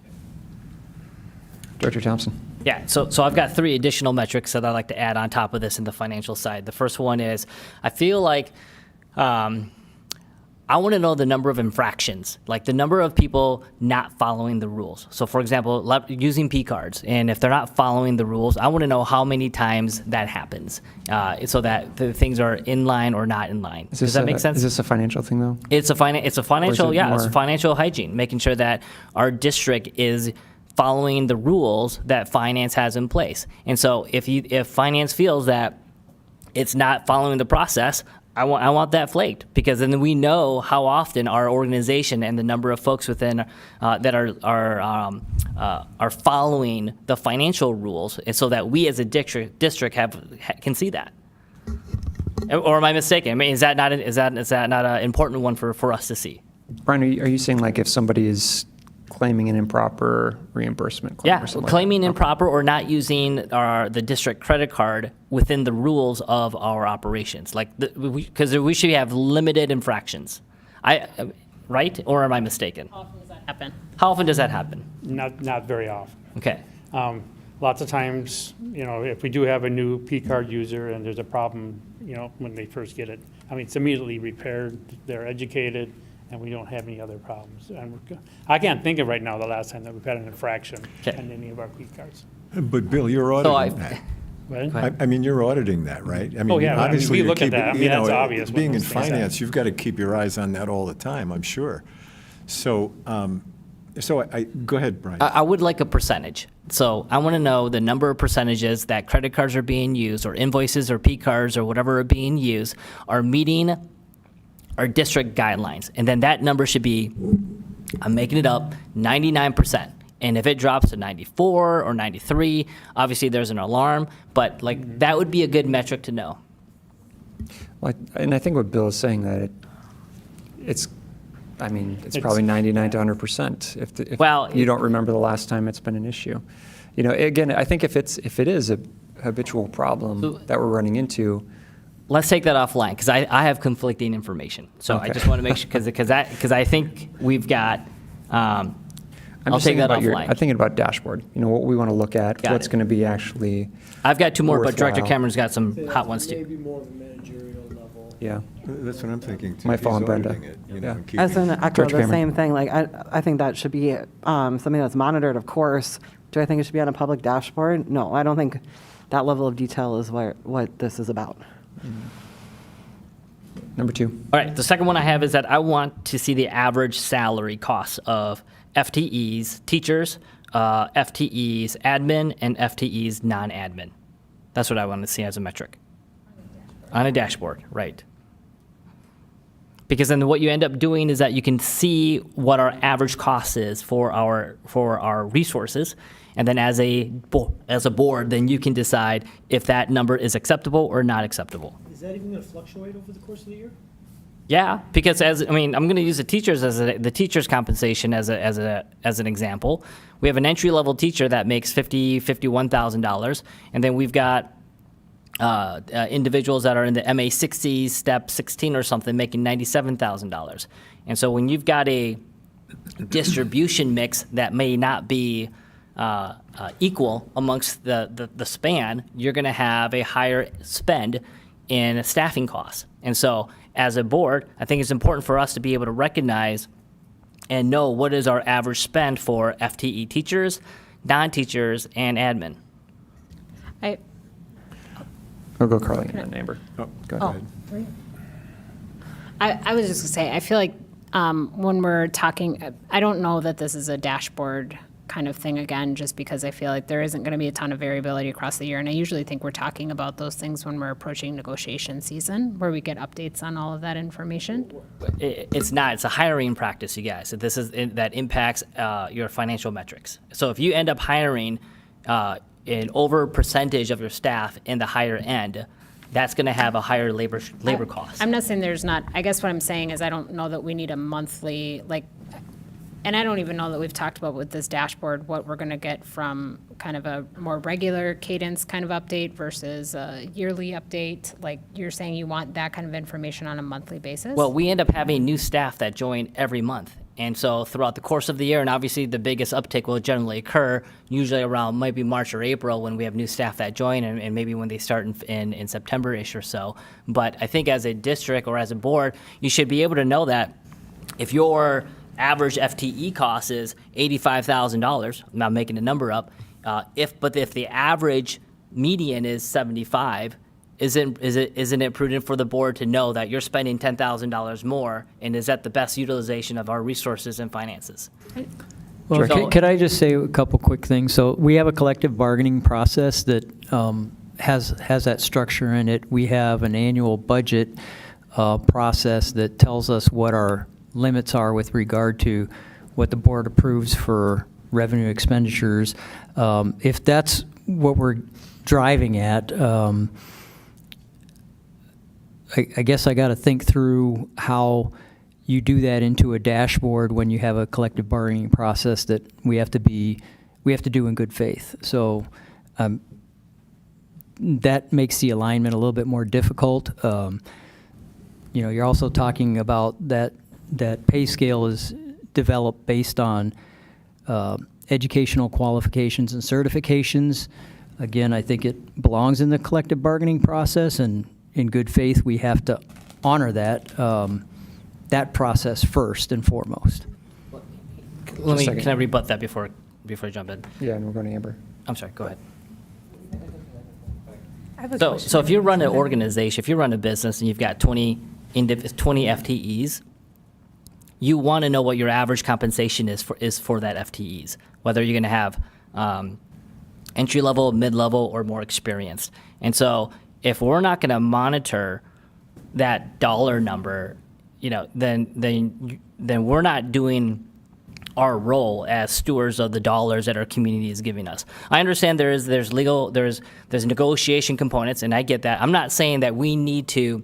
Director Thompson. Yeah, so I've got 3 additional metrics that I'd like to add on top of this in the financial side. The first one is I feel like I want to know the number of infractions, like the number of people not following the rules. So for example, using P cards, and if they're not following the rules, I want to know how many times that happens so that the things are in line or not in line. Does that make sense? Is this a financial thing, though? It's a financial, more- it's financial hygiene, making sure that our district is following the rules that finance has in place. And so if finance feels that it's not following the process, I want that flagged, because then we know how often our organization and the number of folks within that are following the financial rules, and so that we as a district can see that. Or am I mistaken? I mean, is that not an important one for us to see? Brian, are you saying like if somebody is claiming an improper reimbursement claim Yeah, or something claiming like that? improper or not using the district credit card within the rules of our operations, like because we should have limited infractions. Right? Or am I mistaken? How often does that happen? How often does that happen? Not very often. Okay. Lots of times, if we do have a new P card user and there's a problem, when they first get it, I mean, it's immediately repaired, they're educated, and we don't have any other problems. And I can't think of right now the last time that we've had an infraction on any of our P cards. But Bill, you're auditing that. Right? I mean, you're auditing that, right? I mean, Oh, yeah, I mean, obviously we you're look at keeping- that. I mean, you know, that's obvious when Being in those things happen. finance, you've got to keep your eyes on that all the time, I'm sure. So, go ahead, Brian. I would like a percentage. So I want to know the number of percentages that credit cards are being used, or invoices, or P cards, or whatever are being used, are meeting our district guidelines. And then that number should be, I'm making it up, 99%. And if it drops to 94 or 93, obviously there's an alarm, but that would be a good metric to know. And I think what Bill is saying that it's probably 99 to 100% if you don't remember the last time it's been an issue. Again, I think if it is a habitual problem that we're running into. Let's take that offline, because I have conflicting information. So I just want to make sure, because I think we've got, I'll take that offline. I'm thinking about dashboard, what we want to look at, what's going to be actually I've got 2 more, but Director worthwhile. Cameron's got some hot ones too. Maybe more of a managerial level. Yeah. That's what I'm thinking, too. Might fall He's on Brenda. auditing it, Yeah. and keeping- I was going to echo Director the Cameron. same thing. Like, I think that should be something that's monitored, of course. Do I think it should be on a public dashboard? No, I don't think that level of detail is what this is about. Number 2. All right, the second one I have is that I want to see the average salary costs of FTEs, teachers, FTEs, admin, and FTEs, non-admin. That's what I want to see as a metric. On a dashboard, right. Because then what you end up doing is that you can see what our average cost is for our resources, and then as a board, then you can decide if that number is acceptable or not acceptable. Is that even going to fluctuate over the course of the year? Yeah, because I'm going to use the teachers the teachers' compensation as an example. We have an entry-level teacher that makes $51,000, and then we've got individuals that are in the MA 60, step 16 or something, making $97,000. And so when you've got a distribution mix that may not be equal amongst the span, you're going to have a higher spend in staffing costs. And so as a board, I think it's important for us to be able to recognize and know what is our average spend for FTE teachers, non-teachers, and admin. I'll go Carly and then Amber. Oh, go Oh. ahead. I was just gonna say, I feel like when we're talking, I don't know that this is a dashboard kind of thing again, just because I feel like there isn't gonna be a ton of variability across the year. And I usually think we're talking about those things when we're approaching negotiation season, where we get updates on all of that information. It's not. It's a hiring practice, you guys. This is that impacts your financial metrics. So if you end up hiring an over percentage of your staff in the higher end, that's going to have a higher labor cost. I'm not saying there's not, I guess what I'm saying is I don't know that we need a monthly, and I don't even know that we've talked about with this dashboard what we're going to get from kind of a more regular cadence kind of update versus a yearly update. Like you're saying you want that kind of information on a monthly basis? Well, we end up having new staff that join every month. And so throughout the course of the year, and obviously the biggest uptick will generally occur usually around maybe March or April when we have new staff that join, and maybe when they start in September-ish or so. But I think as a district or as a board, you should be able to know that if your average FTE cost is $85,000, I'm not making a number up, if the average median is 75, isn't it prudent for the board to know that you're spending $10,000 more, and is that the best utilization of our resources and finances? Well, So- could I just say a couple quick things? So we have a collective bargaining process that has that structure in it. We have an annual budget process that tells us what our limits are with regard to what the board approves for revenue expenditures. If that's what we're driving at, I guess I got to think through how you do that into a dashboard when you have a collective bargaining process that we have to do in good faith. So that makes the alignment a little bit more difficult. You're also talking about that pay scale is developed based on educational qualifications and certifications. Again, I think it belongs in the collective bargaining process, and in good faith, we have to honor that process first and foremost. Can I rebut that before I jump in? Yeah, and we're going to Amber. I'm sorry, go ahead. I have a So, question. so if you run an organization, if you run a business and you've got 20 FTEs, you want to know what your average compensation is for that FTEs, whether you're going to have entry level, mid level, or more experienced. And so, if we're not going to monitor that dollar number, then we're not doing our role as stewards of the dollars that our community is giving us. I understand there's negotiation components, and I get that. I'm not saying that we need to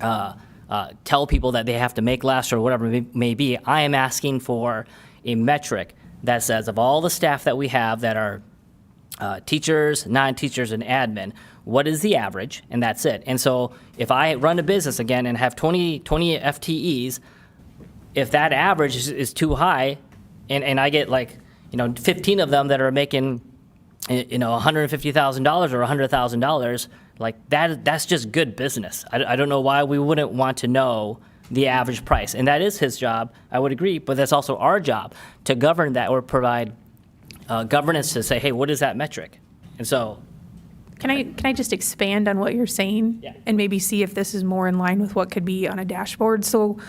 tell people that they have to make less or whatever it may be. I am asking for a metric that says of all the staff that we have that are teachers, non-teachers, and admin, what is the average, and that's it. And so if I run a business again and have 20 FTEs, if that average is too high, and I get 15 of them that are making $150,000 or $100,000, that's just good business. I don't know why we wouldn't want to know the average price, and that is his job. I would agree, but that's also our job to govern that or provide governance to say, hey, what is that metric? And so, Can I just expand on what you're saying? Yeah. And maybe see if this is more in line with what could be on a dashboard? So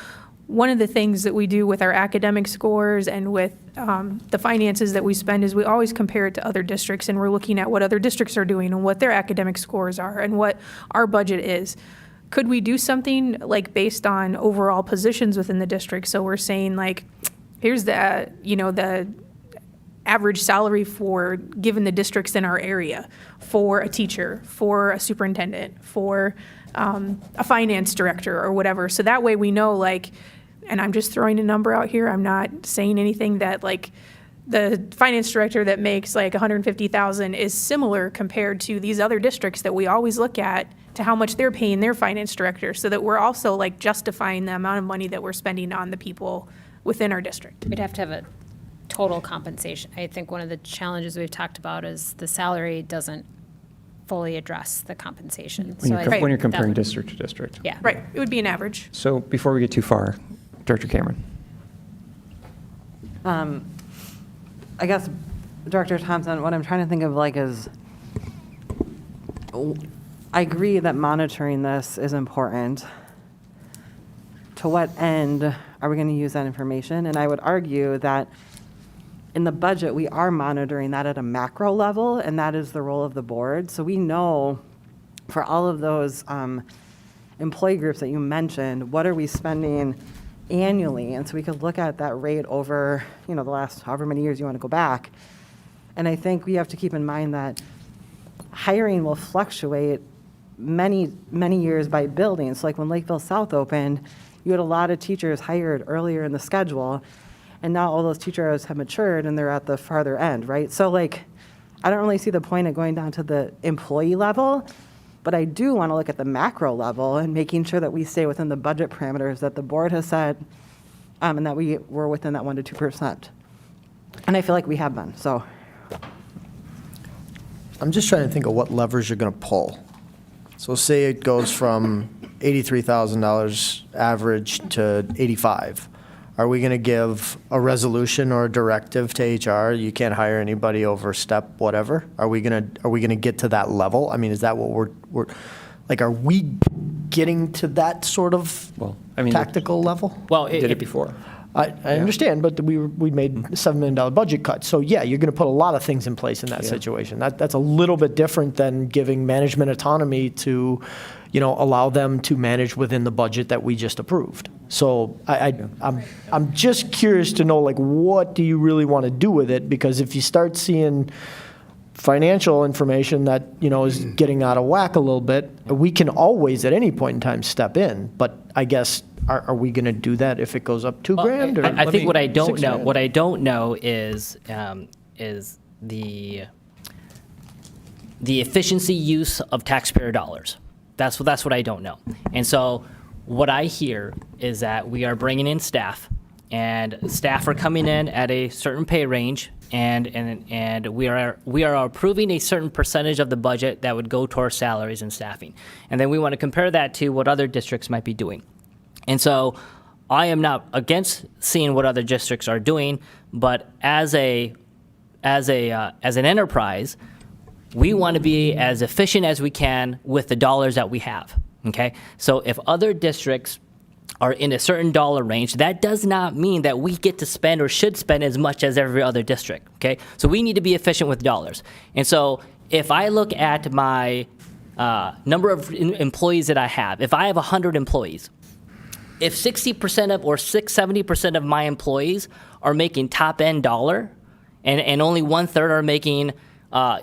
one of the things that we do with our academic scores and with the finances that we spend is we always compare it to other districts, and we're looking at what other districts are doing and what their academic scores are and what our budget is. Could we do something based on overall positions within the district? So we're saying here's the average salary for given the districts in our area for a teacher, for a superintendent, for a finance director or whatever. So that way we know, like, and I'm just throwing a number out here, I'm not saying anything that, like, the finance director that makes like 150,000 is similar compared to these other districts that we always look at to how much they're paying their finance director, so that we're also like justifying the amount of money that we're spending on the people within our district. We'd have to have a total compensation. I think one of the challenges we've talked about is the salary doesn't fully address the compensation. When you're, I think when you're that comparing would- district to district. Yeah. Right, it would be an average. So before we get too far, Director Cameron. I guess, Director Thompson, what I'm trying to think of like is, I agree that monitoring this is important. To what end are we going to use that information? And I would argue that in the budget, we are monitoring that at a macro level, and that is the role of the board. So we know for all of those employee groups that you mentioned, what are we spending annually? And so we could look at that rate over, the last however many years you want to go back. And I think we have to keep in mind that hiring will fluctuate many, many years by building. So like when Lakeville South opened, you had a lot of teachers hired earlier in the schedule, and now all those teachers have matured and they're at the farther end, right? So like, I don't really see the point of going down to the employee level, but I do want to look at the macro level and making sure that we stay within the budget parameters that the board has set, and that we're within that 1% to 2%. And I feel like we have been, so. I'm just trying to think of what levers you're going to pull. So say it goes from $83,000 average to 85. Are we going to give a resolution or a directive to HR? You can't hire anybody over step whatever. Are we going to get to that level? I mean, is that what we're like? Are we getting to that sort of tactical level? Well, Did it before. I understand, but we made a $7 million budget cut. So yeah, you're going to put a lot of things in place in that situation. That's a little bit different than giving management autonomy to, allow them to manage within the budget that we just approved. So I'm just curious to know, like, what do you really want to do with it? Because if you start seeing financial information that, is getting out of whack a little bit, we can always at any point in time step in. But I guess, are we going to do that if it goes up $2,000? Or I think what I don't know, $6,000? what I don't know is the efficiency use of taxpayer dollars. That's what I don't know. And so what I hear is that we are bringing in staff, and staff are coming in at a certain pay range, and we are approving a certain percentage of the budget that would go towards salaries and staffing. And then we want to compare that to what other districts might be doing. And so I am not against seeing what other districts are doing, but as an enterprise, we want to be as efficient as we can with the dollars that we have, okay? So if other districts are in a certain dollar range, that does not mean that we get to spend or should spend as much as every other district, okay? So we need to be efficient with dollars. And so if I look at my number of employees that I have, if I have 100 employees, if 60% of or 70% of my employees are making top-end dollar and only 1/3 are making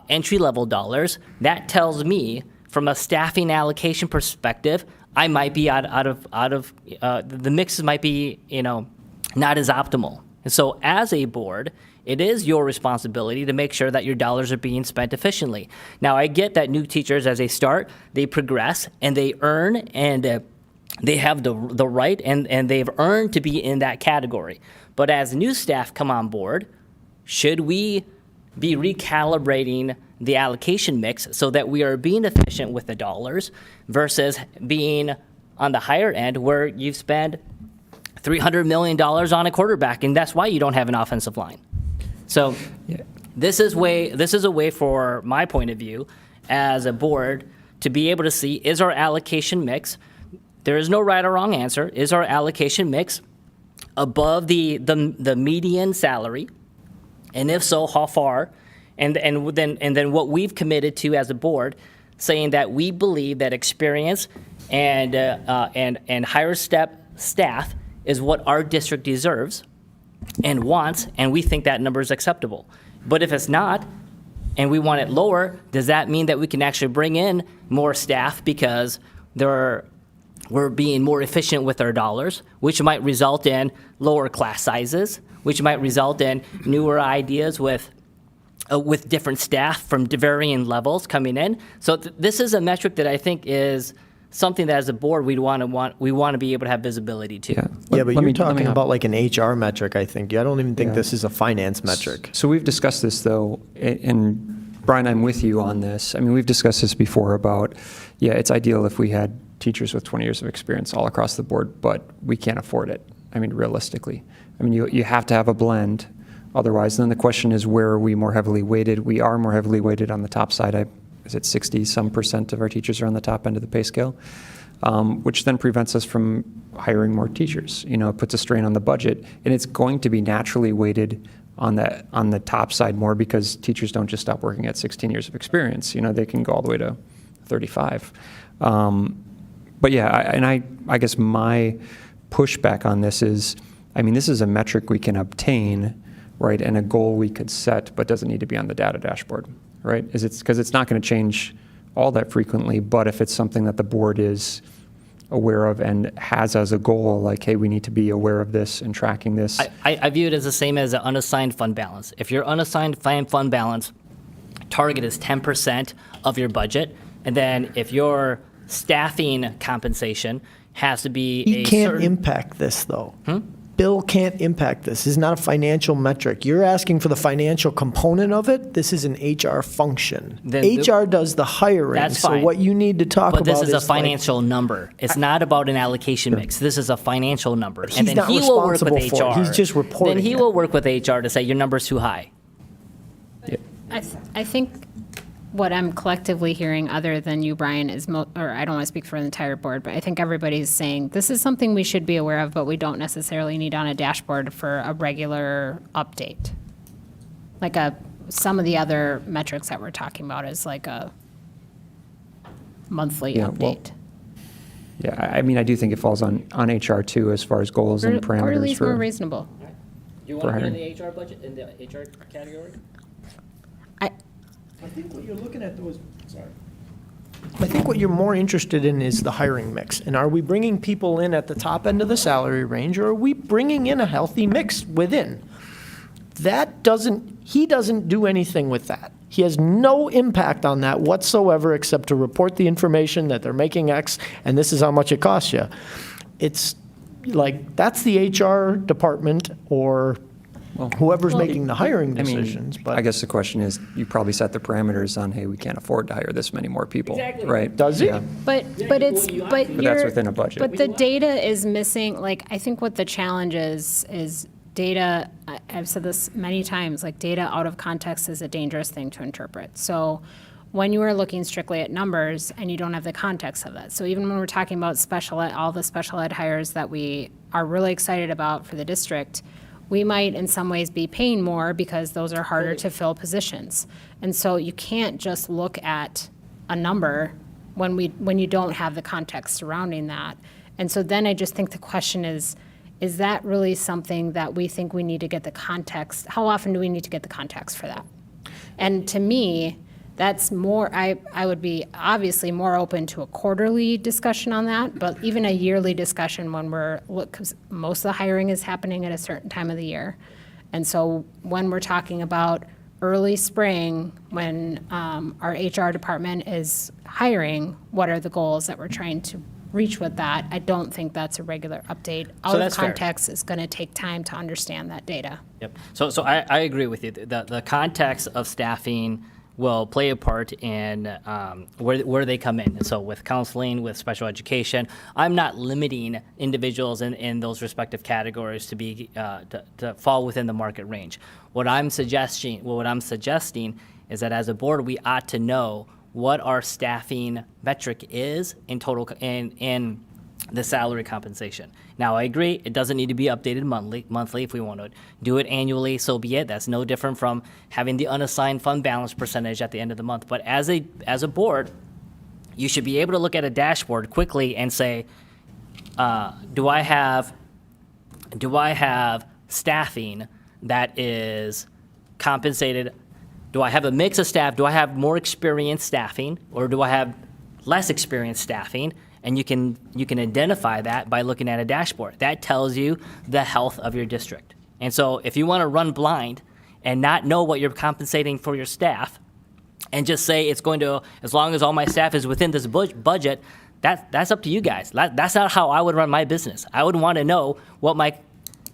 entry-level dollars, that tells me from a staffing allocation perspective, I might be out of the mix might be, not as optimal. And so as a board, it is your responsibility to make sure that your dollars are being spent efficiently. Now, I get that new teachers, as they start, they progress and they earn and they have the right and they've earned to be in that category. But as new staff come on board, should we be recalibrating the allocation mix so that we are being efficient with the dollars versus being on the higher end where you've spent $300 million on a quarterback, and that's why you don't have an offensive line. So this is a way for my point of view as a board to be able to see, is our allocation mix, there is no right or wrong answer, is our allocation mix above the median salary? And if so, how far? And then what we've committed to as a board, saying that we believe that experience and higher step staff is what our district deserves and wants, and we think that number is acceptable. But if it's not, and we want it lower, does that mean that we can actually bring in more staff because we're being more efficient with our dollars, which might result in lower class sizes, which might result in newer ideas with different staff from varying levels coming in. So this is a metric that I think is something that as a board we want to be able to have visibility to. Yeah, Yeah, but let you're me talking hop- about like an HR metric, I think. I don't even think Yeah. this is a finance metric. So we've discussed this, though, and Brian, I'm with you on this. I mean, we've discussed this before about, yeah, it's ideal if we had teachers with 20 years of experience all across the board, but we can't afford it. I mean, realistically. I mean, you have to have a blend. Otherwise, then the question is, where are we more heavily weighted? We are more heavily weighted on the top side. Is it 60-some% of our teachers are on the top end of the pay scale? Which then prevents us from hiring more teachers. You know, it puts a strain on the budget, and it's going to be naturally weighted on the top side more because teachers don't just stop working at 16 years of experience. You know, they can go all the way to 35. But yeah, I guess my pushback on this is, I mean, this is a metric we can obtain, right, and a goal we could set, but doesn't need to be on the data dashboard, right? Because it's not going to change all that frequently, but if it's something that the board is aware of and has as a goal, like, hey, we need to be aware of this and tracking this. I view it as the same as an unassigned fund balance. If your unassigned fund balance target is 10% of your budget, and then if your staffing compensation has to be He a can't certain... impact this, though. Bill can't impact this. This is not a financial metric. You're asking for the financial component of it. This is an HR function. Then HR does the hiring. That's so fine. what you need to talk But about this is a like- financial number. It's not about an allocation mix. This is a financial number. He's And then not he will work with responsible for it. HR. He's just reporting Then he it. will work with HR to say your number's too high. I think what I'm collectively hearing, other than you, Brian, is, or I don't want to speak for the entire board, but I think everybody's saying this is something we should be aware of, but we don't necessarily need on a dashboard for a regular update. Like some of the other metrics that we're talking about is like a monthly Yeah, well, update. Yeah, I mean, I do think it falls on HR too, as far as goals and parameters Quarterly's more for. reasonable. You want to put in the HR budget, in the HR category? I think what you're looking at, though, is, sorry. I think what you're more interested in is the hiring mix. And are we bringing people in at the top end of the salary range, or are we bringing in a healthy mix within? He doesn't do anything with that. He has no impact on that whatsoever except to report the information that they're making X and this is how much it costs you. It's like, that's the HR department or whoever's making the hiring I mean, decisions. But I guess the question is, you probably set the parameters on, hey, we can't afford to hire this many more people, Exactly. right? Does he? Yeah. But it's, but But that's you're, within a budget. but the data is missing, like, I think what the challenge is data, I've said this many times, like, data out of context is a dangerous thing to interpret. So when you are looking strictly at numbers and you don't have the context of that. So even when we're talking about special ed, all the special ed hires that we are really excited about for the district, we might in some ways be paying more because those are harder to fill positions. And so you can't just look at a number when you don't have the context surrounding that. And so then I just think the question is that really something that we think we need to get the context? How often do we need to get the context for that? And to me, that's more, I would be obviously more open to a quarterly discussion on that, but even a yearly discussion when because most of the hiring is happening at a certain time of the year. And so when we're talking about early spring, when our HR department is hiring, what are the goals that we're trying to reach with that? I don't think that's a regular update. Out of that's fair. context, it's going to take time to understand that data. Yep. So I agree with you. The context of staffing will play a part in where they come in. So with counseling, with special education, I'm not limiting individuals in those respective categories to be to fall within the market range. What I'm suggesting is that as a board, we ought to know what our staffing metric is in total in the salary compensation. Now, I agree, it doesn't need to be updated monthly. If we want to do it annually, so be it. That's no different from having the unassigned fund balance percentage at the end of the month. But as a board, you should be able to look at a dashboard quickly and say, do I have staffing that is compensated? Do I have a mix of staff? Do I have more experienced staffing, or do I have less experienced staffing? And you can identify that by looking at a dashboard. That tells you the health of your district. And so if you want to run blind and not know what you're compensating for your staff, and just say it's going to, as long as all my staff is within this budget, that's up to you guys. That's not how I would run my business. I would want to know what my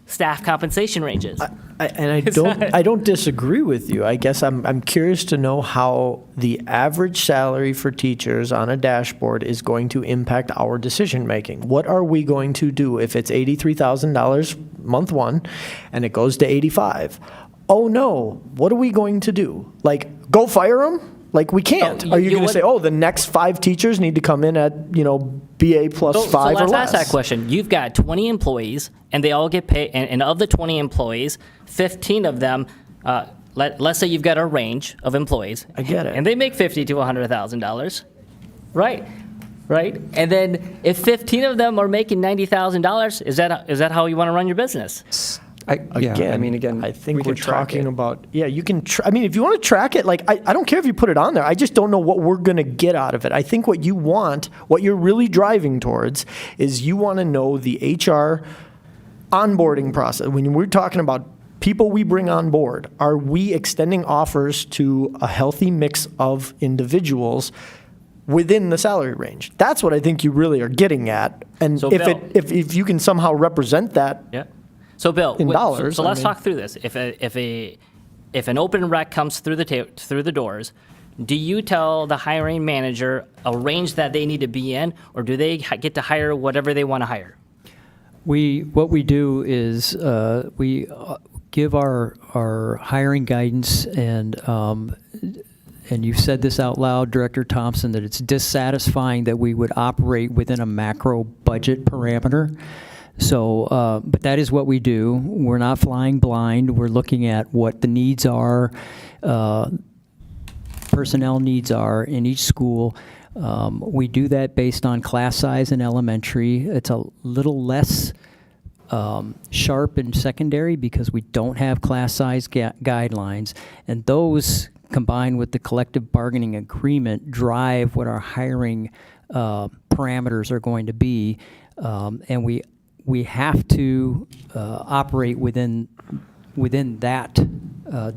staff compensation range is. I don't disagree with you. I guess I'm curious to know how the average salary for teachers on a dashboard is going to impact our decision making. What are we going to do if it's $83,000 month one and it goes to 85? Oh no, what are we going to do? Like, go fire them? Like, we can't. No, Are you going to would- say, oh, the next 5 teachers need to come in at, BA plus 5 so or let's less? ask that question. You've got 20 employees, and they all get paid. And of the 20 employees, 15 of them, let's say you've got a range of employees. I get it. And they make $50,000 to $100,000, right? Right. And then if 15 of them are making $90,000, is that how you want to run your business? Again, I think we we're can track talking it. about, you can, if you want to track it, like, I don't care if you put it on there. I just don't know what we're going to get out of it. I think what you're really driving towards is you want to know the HR onboarding process. When we're talking about people we bring on board, are we extending offers to a healthy mix of individuals within the salary range? That's what I think you really are getting at. And So, if Bill- if you can somehow represent that, Yeah. So Bill, In dollars, so I let's mean- talk through this. If an open rec comes through the doors, do you tell the hiring manager a range that they need to be in, or do they get to hire whatever they want to hire? What we do is we give our hiring guidance, and you've said this out loud, Director Thompson, that it's dissatisfying that we would operate within a macro budget parameter. So, but that is what we do. We're not flying blind. We're looking at what the needs are, personnel needs are in each school. We do that based on class size in elementary. It's a little less sharp in secondary because we don't have class size guidelines, and those combined with the collective bargaining agreement drive what our hiring parameters are going to be, and we have to operate within that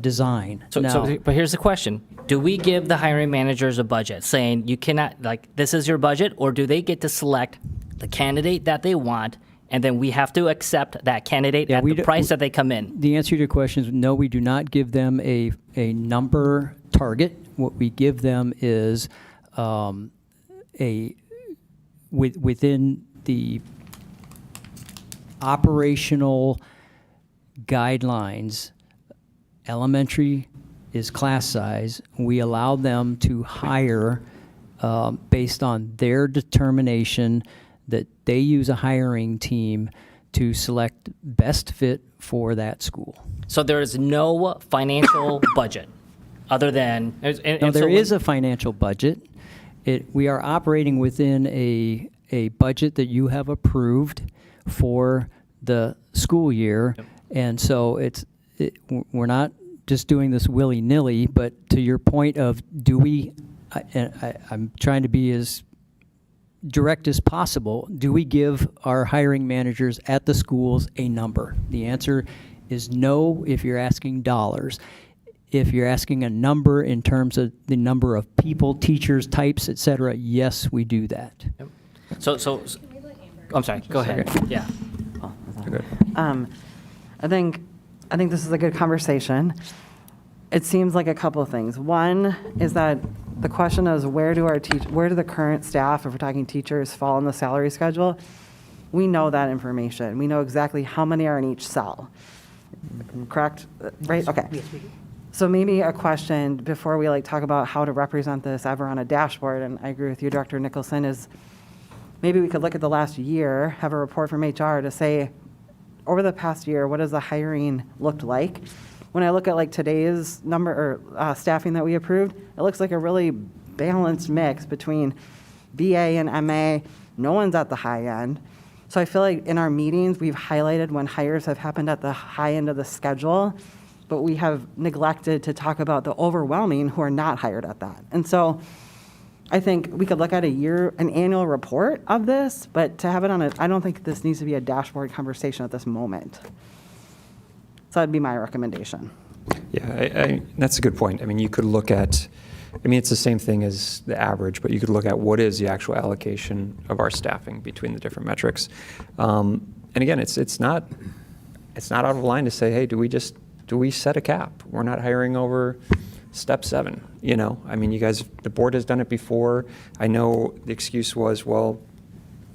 design. But here's the question. Do we give the hiring managers a budget saying you cannot, like, this is your budget, or do they get to select the candidate that they want, and then we have to accept that candidate at the price that they come in? The answer to your question is no, we do not give them a number target. What we give them is within the operational guidelines. Elementary is class size. We allow them to hire based on their determination that they use a hiring team to select best fit for that school. So there is no financial budget other than... No, there is a financial budget. We are operating within a budget that you have approved for the school year, and so we're not just doing this willy-nilly, but to your point of I'm trying to be as direct as possible, do we give our hiring managers at the schools a number? The answer is no if you're asking dollars. If you're asking a number in terms of the number of people, teachers, types, et cetera, yes, we do that. So I'm sorry, go ahead. Yeah. I think this is a good conversation. It seems like a couple of things. One is that the question is where do the current staff, if we're talking teachers, fall on the salary schedule? We know that information. We know exactly how many are in each cell. Correct? Right? Okay. So maybe a question before we talk about how to represent this ever on a dashboard, and I agree with you, Director Nicholson, is maybe we could look at the last year, have a report from HR to say, over the past year, what has the hiring looked like? When I look at today's number or staffing that we approved, it looks like a really balanced mix between BA and MA. No one's at the high end. So I feel like in our meetings, we've highlighted when hires have happened at the high end of the schedule, but we have neglected to talk about the overwhelming who are not hired at that. And so I think we could look at an annual report of this, but to have it I don't think this needs to be a dashboard conversation at this moment. So that'd be my recommendation. Yeah, that's a good point. I mean, you could look at, it's the same thing as the average, but you could look at what is the actual allocation of our staffing between the different metrics. And again, it's not out of line to say, hey, do we set a cap? We're not hiring over step 7, you guys, the board has done it before. I know the excuse was, well,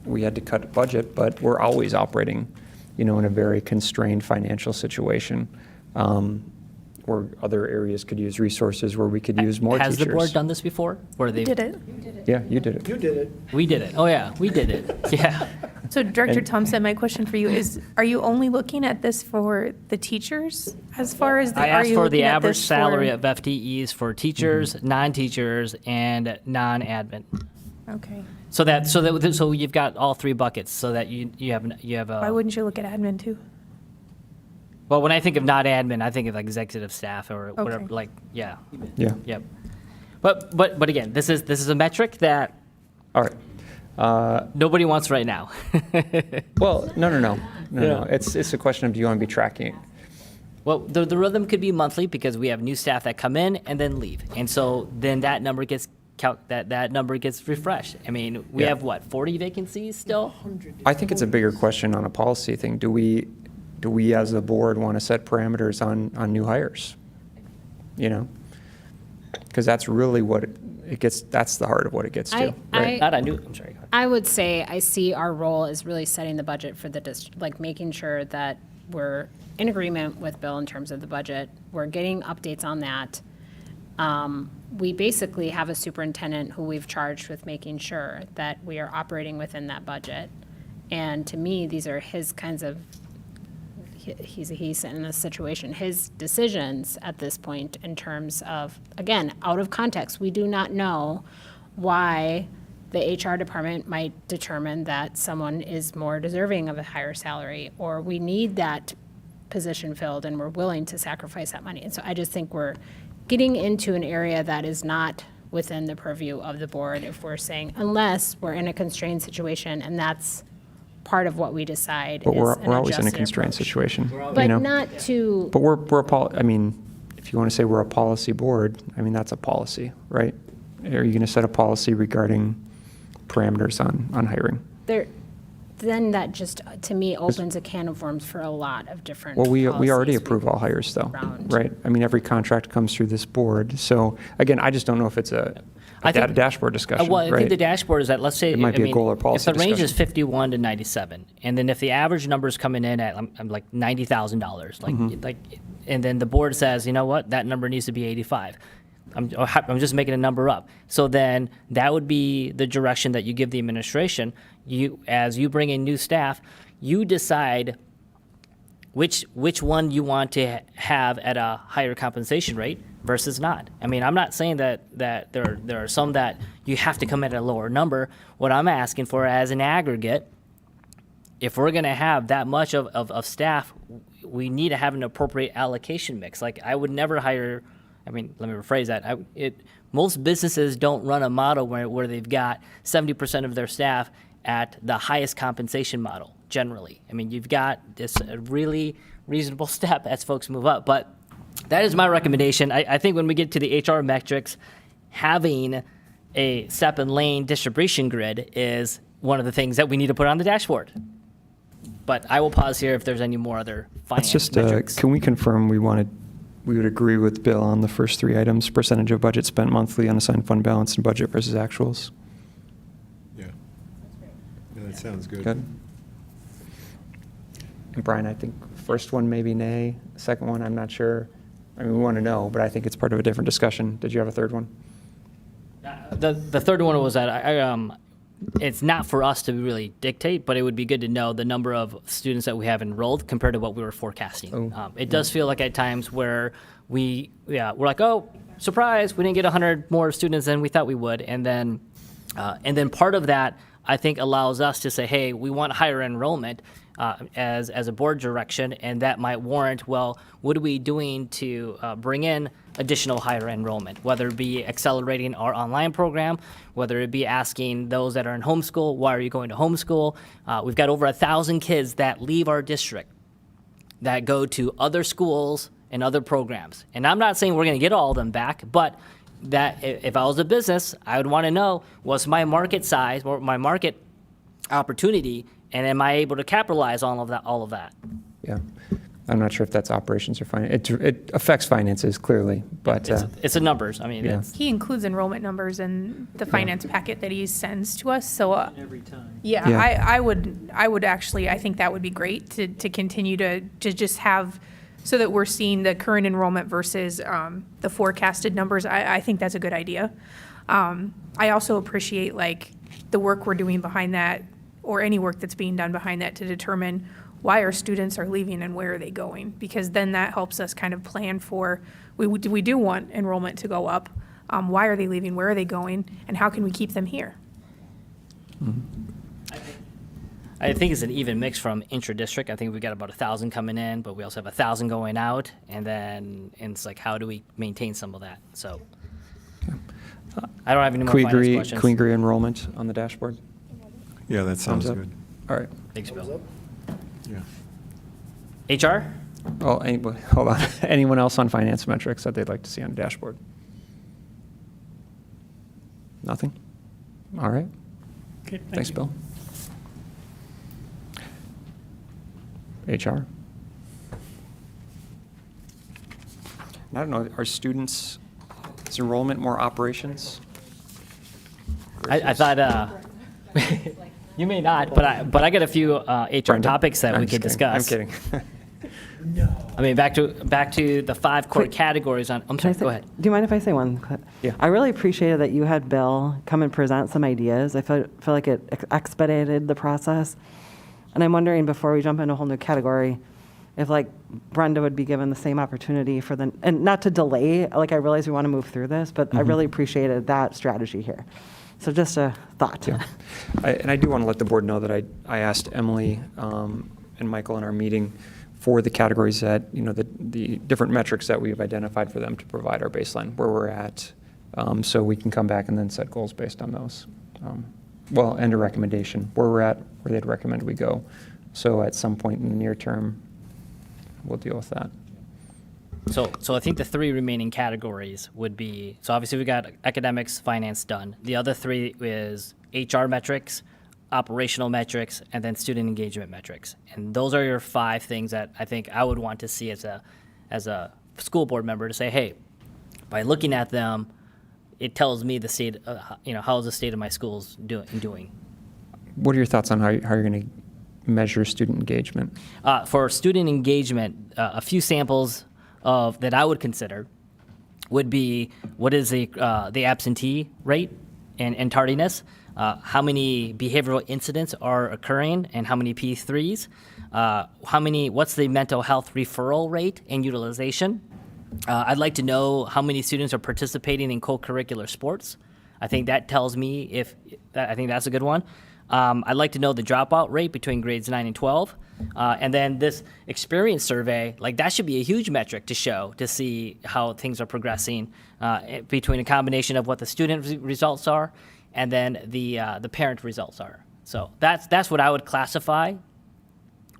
we had to cut budget, but we're always operating, in a very constrained financial situation. Where other areas could use resources, where we could use more Has teachers. the board done this before? Where they Did it? Yeah, you did it. You did it. We did it. Oh yeah, we did it. Yeah. So Director And- Thompson, my question for you is, are you only looking at this for the teachers as far as I are asked you for the looking at average this salary for- of FTEs for teachers, non-teachers, and non-admin. Okay. So you've got all 3 buckets, so that you have a. Why wouldn't you look at admin too? Well, when I think of non-admin, I think of executive staff or whatever. Okay. Like, yeah, Yeah. yep. But again, this is a metric that All right. nobody wants right now. Well, no. Yeah. It's a question of, do you want to be tracking it? Well, the rhythm could be monthly because we have new staff that come in and then leave, and so then that number gets that number gets refreshed. I mean, we Yeah. have what, 40 vacancies still? I think it's a bigger question on a policy thing. Do we as a board want to set parameters on new hires? Because that's really what it gets, that's the heart of what it gets to. right? Not a new. I'm sorry. Go ahead. I would say I see our role as really setting the budget for the district, like making sure that we're in agreement with Bill in terms of the budget. We're getting updates on that. We basically have a superintendent who we've charged with making sure that we are operating within that budget. And to me, these are his kinds of, he's in this situation, his decisions at this point in terms of, again, out of context. We do not know why the HR department might determine that someone is more deserving of a higher salary, or we need that position filled and we're willing to sacrifice that money. And so I just think we're getting into an area that is not within the purview of the board if we're saying, unless we're in a constrained situation, and that's part of what we decide. But we're is an always in a adjusted constrained approach. situation. But you know? not to, But if you want to say we're a policy board, that's a policy, right? Are you going to set a policy regarding parameters on hiring? then that just, to me, opens a can of worms for a lot of different Well, we already policies approve all hires, though, around. right? Every contract comes through this board. So, again, I just don't know if it's a I think- dashboard discussion, Well, I right? think the dashboard is that, let's say, It might be a goal or policy if the range is discussion. 51 to 97, and then if the average number is coming in at like $90,000, like, and then the board says, you know what, that number needs to be 85. I'm just making a number up. So then that would be the direction that you give the administration. As you bring in new staff, you decide which one you want to have at a higher compensation rate versus not. I'm not saying that there are some that you have to come at a lower number. What I'm asking for as an aggregate, if we're going to have that much of staff, we need to have an appropriate allocation mix. Like, I would never hire, let me rephrase that. Most businesses don't run a model where they've got 70% of their staff at the highest compensation model, generally. You've got this really reasonable step as folks move up. But that is my recommendation. I think when we get to the HR metrics, having a step and lane distribution grid is one of the things that we need to put on the dashboard. But I will pause here if there's any more other finance That's just, metrics. can we confirm we would agree with Bill on the first three items, percentage of budget spent monthly, unassigned fund balance, and budget versus actuals? Yeah. Yeah, that sounds good. Good. And Brian, I think first one maybe nay, second one I'm not sure. We want to know, but I think it's part of a different discussion. Did you have a third one? The third one was that it's not for us to really dictate, but it would be good to know the number of students that we have enrolled compared to what we were forecasting. It does feel like at times where we're like, oh, surprise, we didn't get 100 more students than we thought we would, and then part of that I think allows us to say, hey, we want higher enrollment. as a board direction, and that might warrant, well, what are we doing to bring in additional higher enrollment, whether it be accelerating our online program, whether it be asking those that are in homeschool, why are you going to homeschool? We've got over 1,000 kids that leave our district that go to other schools and other programs. And I'm not saying we're going to get all of them back, but that if I was a business, I would want to know, what's my market size or my market opportunity, and am I able to capitalize on all of that? Yeah. I'm not sure if that's operations or finance. It affects finances, clearly, but. It's the numbers. I mean, Yeah. He includes enrollment numbers in the finance packet that he sends to us, so. Every time. Yeah, Yeah. I would actually, I think that would be great to continue to just have, so that we're seeing the current enrollment versus the forecasted numbers. I think that's a good idea. I also appreciate like the work we're doing behind that, or any work that's being done behind that to determine why our students are leaving and where are they going, because then that helps us kind of plan for, we do want enrollment to go up. Why are they leaving? Where are they going? And how can we keep them here? I think it's an even mix from intra-district. I think we've got about 1,000 coming in, but we also have 1,000 going out, and then it's like, how do we maintain some of that? So I don't have any more finance questions. Can we agree enrollment on the dashboard? Yeah, that sounds Thumbs up? good. All right. Thanks, Bill. Yeah. HR? Oh, hold on. Anyone else on finance metrics that they'd like to see on the dashboard? Nothing? All right. Okay, Thanks, Bill. HR? I don't know, are students, is enrollment more operations? I thought, you may not, but I got a few HR Brenda? topics that I'm we just could kidding. discuss. I'm kidding. I mean, back to the 5 core categories on, I'm Can I sorry, say- go ahead. Do you mind if I say one? Yeah. I really appreciated that you had Bill come and present some ideas. I feel like it expedited the process. And I'm wondering, before we jump into a whole new category, if like Brenda would be given the same opportunity for the, and not to delay, like I realize we want to move through this, but I really appreciated that strategy here. So just a thought. Yeah. And I do want to let the board know that I asked Emily and Michael in our meeting for the categories that, you know, the different metrics that we've identified for them to provide our baseline, where we're at, so we can come back and then set goals based on those. Well, and a recommendation, where we're at, where they'd recommend we go. So at some point in the near term, we'll deal with that. So I think the 3 remaining categories would be, so obviously we got academics, finance done. The other 3 is HR metrics, operational metrics, and then student engagement metrics. And those are your 5 things that I think I would want to see as a school board member to say, hey, by looking at them, it tells me the state, how is the state of my schools doing. What are your thoughts on how you're going to measure student engagement? For student engagement, a few samples of that I would consider would be, what is the absentee rate and tardiness? How many behavioral incidents are occurring and how many P3s? What's the mental health referral rate and utilization? I'd like to know how many students are participating in co-curricular sports. I think that tells me I think that's a good one. I'd like to know the dropout rate between grades 9 and 12. And then this experience survey, like that should be a huge metric to show, to see how things are progressing between a combination of what the student results are and then the parent results are. So that's what I would classify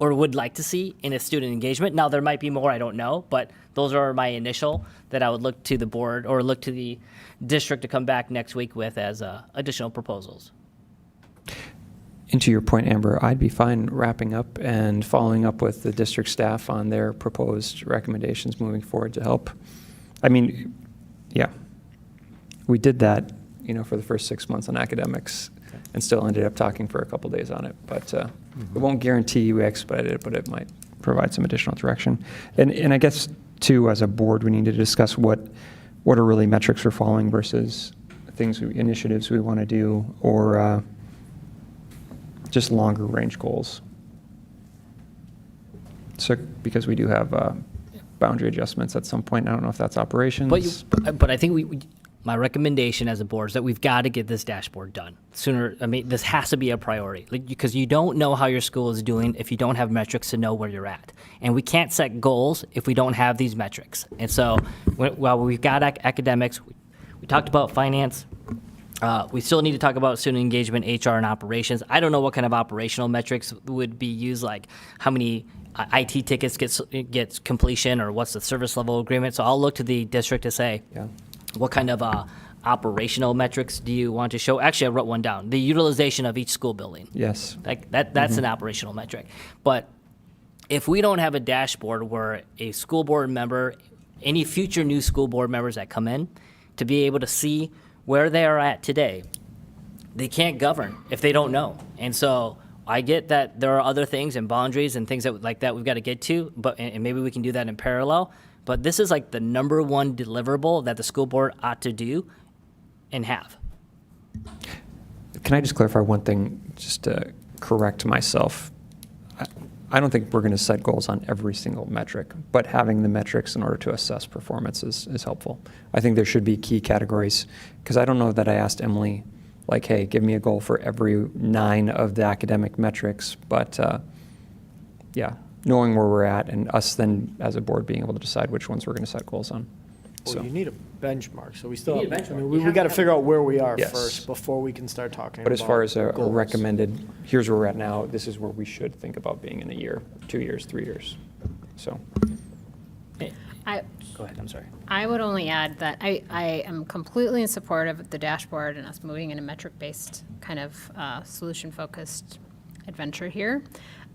or would like to see in a student engagement. Now, there might be more, I don't know, but those are my initial that I would look to the board or look to the district to come back next week with as additional proposals. And to your point, Amber, I'd be fine wrapping up and following up with the district staff on their proposed recommendations moving forward to help. I mean, yeah, we did that, for the first 6 months on academics and still ended up talking for a couple days on it. But it won't guarantee we expedite it, but it might provide some additional direction. And I guess, too, as a board, we need to discuss what are really metrics we're following versus initiatives we want to do, or just longer range goals. So, because we do have boundary adjustments at some point. I don't know if that's operations. But I think my recommendation as a board is that we've got to get this dashboard done sooner. I mean, this has to be a priority, because you don't know how your school is doing if you don't have metrics to know where you're at. And we can't set goals if we don't have these metrics. And so while we've got academics, we talked about finance, we still need to talk about student engagement, HR, and operations. I don't know what kind of operational metrics would be used, like how many IT tickets gets completion, or what's the service level agreement. So I'll look to the district to say, what kind of operational metrics do you want to show? Actually, I wrote one down: the utilization of each school building. Yes. Like that's an operational metric. But if we don't have a dashboard where a school board member, any future new school board members that come in, to be able to see where they are at today, they can't govern if they don't know. And so I get that there are other things and boundaries and things like that we've got to get to, and maybe we can do that in parallel. But this is like the number one deliverable that the school board ought to do and have. Can I just clarify one thing, just to correct myself? I don't think we're going to set goals on every single metric, but having the metrics in order to assess performance is helpful. I think there should be key categories, because I don't know that I asked Emily, like, hey, give me a goal for every 9 of the academic metrics, but yeah, knowing where we're at, and us then as a board being able to decide which ones we're going to set goals on. Well, you need a benchmark, so we still You need a have, I benchmark. mean, You we have got to to figure out where we are Yes. first before we can start talking But about as far as a goals. recommended, here's where we're at now, this is where we should think about being in a year, 2 years, 3 years. So, Go ahead, I'm sorry. I would only add that I am completely in support of the dashboard and us moving in a metric-based kind of solution-focused adventure here.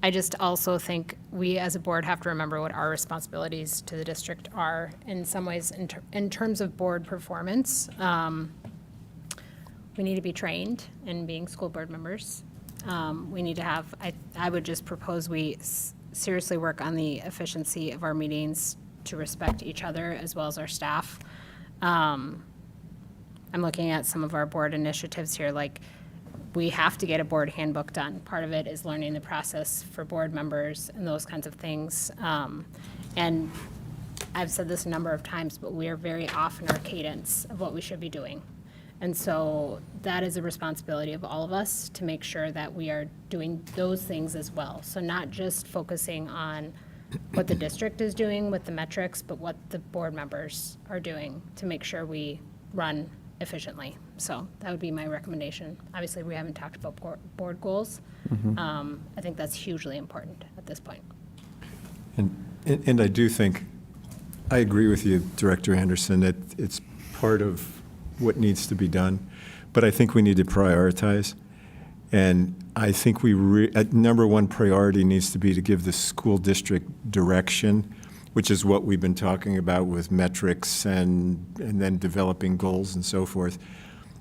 I just also think we as a board have to remember what our responsibilities to the district are in some ways in terms of board performance. We need to be trained in being school board members. We need to have, I would just propose we seriously work on the efficiency of our meetings to respect each other as well as our staff. I'm looking at some of our board initiatives here, like we have to get a board handbook done. Part of it is learning the process for board members and those kinds of things. And I've said this a number of times, but we are very off in our cadence of what we should be doing. And so that is a responsibility of all of us to make sure that we are doing those things as well. So not just focusing on what the district is doing with the metrics, but what the board members are doing to make sure we run efficiently. So that would be my recommendation. Obviously, we haven't talked about board goals. I think that's hugely important at this point. And I do think, I agree with you, Director Anderson, that it's part of what needs to be done, but I think we need to prioritize. And I think number one priority needs to be to give the school district direction, which is what we've been talking about with metrics and then developing goals and so forth.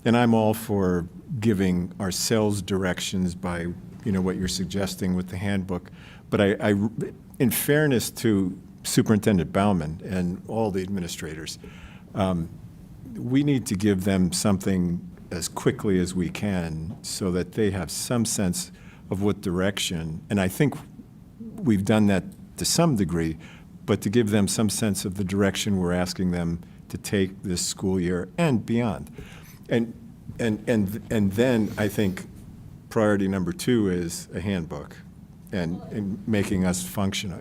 And I'm all for giving ourselves directions by, what you're suggesting with the handbook. But I in fairness to Superintendent Baumann and all the administrators, we need to give them something as quickly as we can so that they have some sense of what direction, and I think we've done that to some degree, but to give them some sense of the direction we're asking them to take this school year and beyond. And then I think priority number 2 is a handbook and making us functional.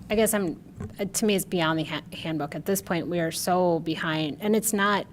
I guess to me, it's beyond the handbook. At this point, we are so behind, and it's not,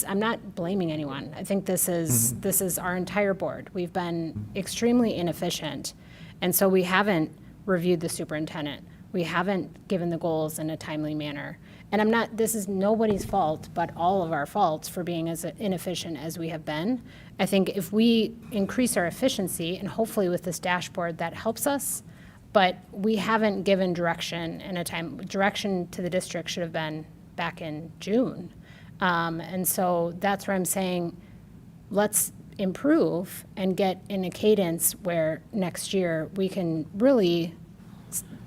I'm not blaming anyone. I think this is our entire board. We've been extremely inefficient, and so we haven't reviewed the superintendent. We haven't given the goals in a timely manner. And this is nobody's fault, but all of our faults for being as inefficient as we have been. I think if we increase our efficiency, and hopefully with this dashboard that helps us, but we haven't given direction in a time. Direction to the district should have been back in June. And so that's where I'm saying, let's improve and get in a cadence where next year we can really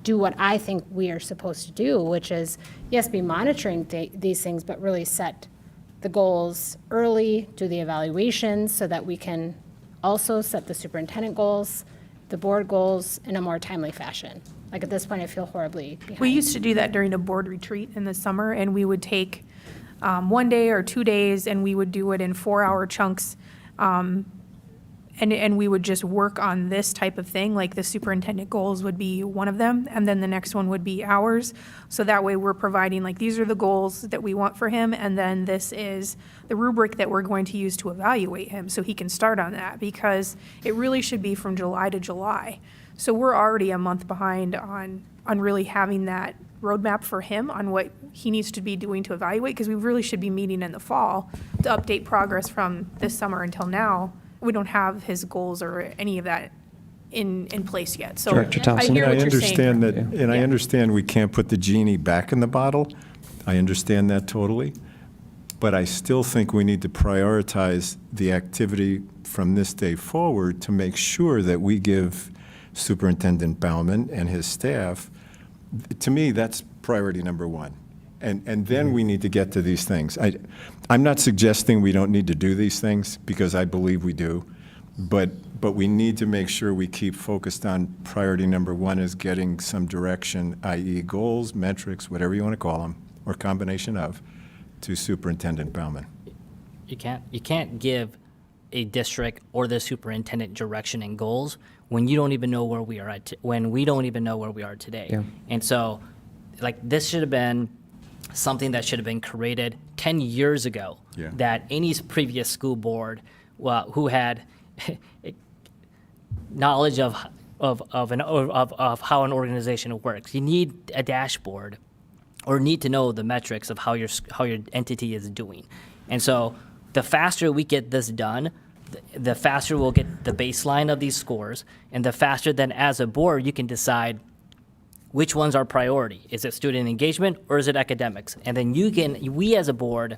do what I think we are supposed to do, which is, yes, be monitoring these things, but really set the goals early, do the evaluations so that we can also set the superintendent goals, the board goals in a more timely fashion. Like at this point, I feel horribly behind. We used to do that during a board retreat in the summer, and we would take one day or 2 days, and we would do it in 4-hour chunks. And we would just work on this type of thing, like the superintendent goals would be one of them, and then the next one would be ours. So that way we're providing, like, these are the goals that we want for him, and then this is the rubric that we're going to use to evaluate him, so he can start on that, because it really should be from July to July. So we're already a month behind on really having that roadmap for him on what he needs to be doing to evaluate, because we really should be meeting in the fall to update progress from this summer until now. We don't have his goals or any of that in place yet. So Director I Thompson? hear I what you're saying. understand that, and I understand we can't put the genie back in the bottle. I understand that totally. But I still think we need to prioritize the activity from this day forward to make sure that we give Superintendent Bauman and his staff, to me, that's priority number one. And then we need to get to these things. I'm not suggesting we don't need to do these things, because I believe we do, but we need to make sure we keep focused on priority number one is getting some direction, i.e. goals, metrics, whatever you want to call them, or combination of, to Superintendent Bauman. You can't give a district or the superintendent direction and goals when you don't even know where we are at, when we don't even know where we are today. Yeah. And so, like, this should have been something that should have been created 10 years ago, Yeah. that any previous school board who had knowledge of how an organization works. You need a dashboard, or need to know the metrics of how your entity is doing. And so the faster we get this done, the faster we'll get the baseline of these scores, and the faster then as a board you can decide which one's our priority. Is it student engagement or is it academics? And then we as a board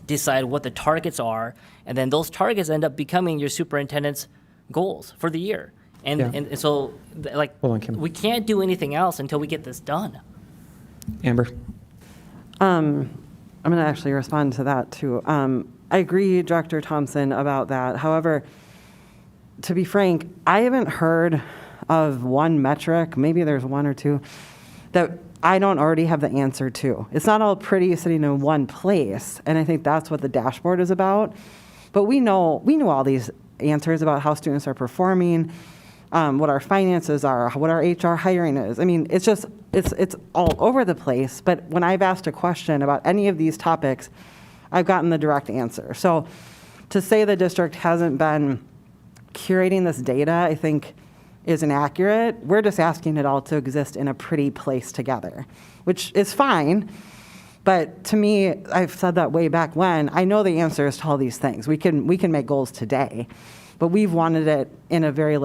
decide what the targets are, and then those targets end up becoming your superintendent's goals for the year. And, Yeah. and so, like, Hold on, Kim. we can't do anything else until we get this done. Amber? I'm going to actually respond to that, too. I agree, Director Thompson, about that. However, to be frank, I haven't heard of one metric, maybe there's one or two, that I don't already have the answer to. It's not all pretty sitting in one place, and I think that's what the dashboard is about. But we know all these answers about how students are performing, what our finances are, what our HR hiring is. I mean, it's all over the place. But when I've asked a question about any of these topics, I've gotten the direct answer. So to say the district hasn't been curating this data, I think is inaccurate. We're just asking it all to exist in a pretty place together, which is fine. But to me, I've said that way back when, I know the answers to all these things. We can make goals today, but we've wanted it in a very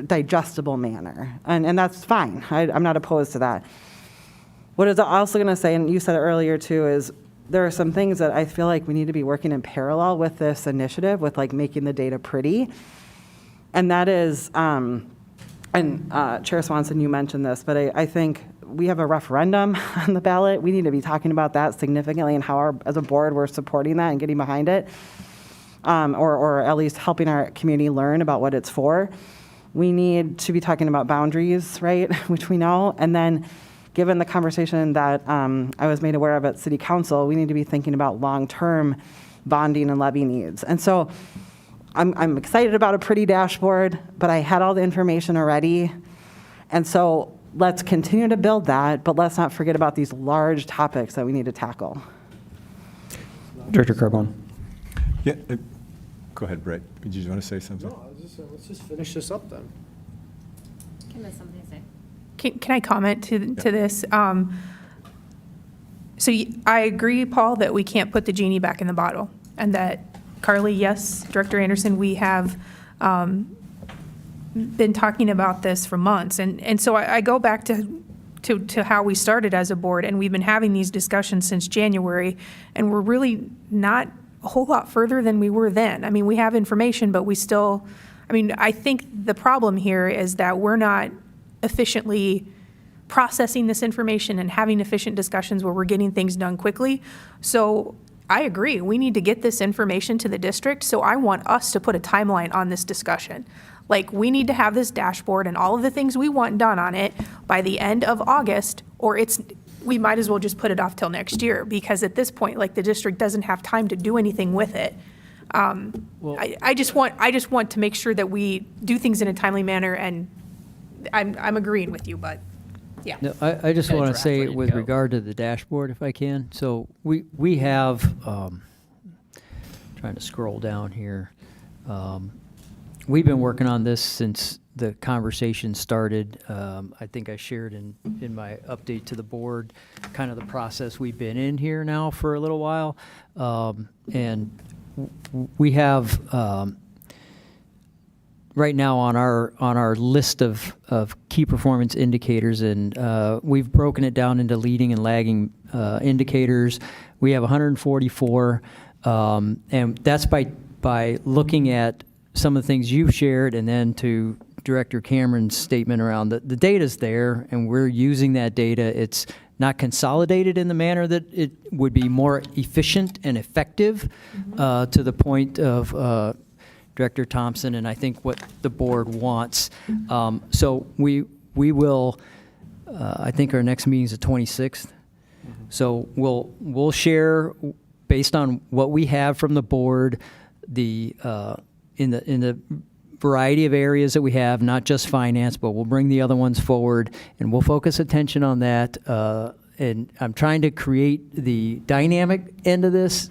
digestible manner. And that's fine. I'm not opposed to that. What is also going to say, and you said it earlier too, is there are some things that I feel like we need to be working in parallel with this initiative, with making the data pretty. And that is, Chair Swanson, you mentioned this, but I think we have a referendum on the ballot. We need to be talking about that significantly, and how as a board we're supporting that and getting behind it, or at least helping our community learn about what it's for. We need to be talking about boundaries, right, which we know. And then given the conversation that I was made aware of at City Council, we need to be thinking about long-term bonding and levy needs. And so I'm excited about a pretty dashboard, but I had all the information already. And so let's continue to build that, but let's not forget about these large topics that we need to tackle. Director Carbone? Yeah, go ahead, Brett. Did you want to say something? No, let's just finish this up then. Kim has something to say. Can I comment to this? So I agree, Paul, that we can't put the genie back in the bottle, and that Carly, yes, Director Anderson, we have been talking about this for months. And so I go back to how we started as a board, and we've been having these discussions since January, and we're really not a whole lot further than we were then. I mean, we have information, but we still, I think the problem here is that we're not efficiently processing this information and having efficient discussions where we're getting things done quickly. So I agree, we need to get this information to the district, so I want us to put a timeline on this discussion. We need to have this dashboard and all of the things we want done on it by the end of August, or it's we might as well just put it off till next year, because at this point, like, the district doesn't have time to do anything with it. I just want to make sure that we do things in a timely manner, and I'm agreeing with you, but, yeah. No, I just Got a want to draft say ready to with go. regard to the dashboard, if I can, so we have, trying to scroll down here. We've been working on this since the conversation started. I think I shared in my update to the board, kind of the process we've been in here now for a little while. And we have, right now on our list of key performance indicators, and we've broken it down into leading and lagging indicators. We have 144, and that's by looking at some of the things you've shared, and then to Director Cameron's statement around the data's there, and we're using that data. It's not consolidated in the manner that it would be more efficient and effective, to the point of Director Thompson, and I think what the board wants. So we will, I think our next meeting is the 26th. So we'll share, based on what we have from the board, in the variety of areas that we have, not just finance, but we'll bring the other ones forward, and we'll focus attention on that. And I'm trying to create the dynamic end of this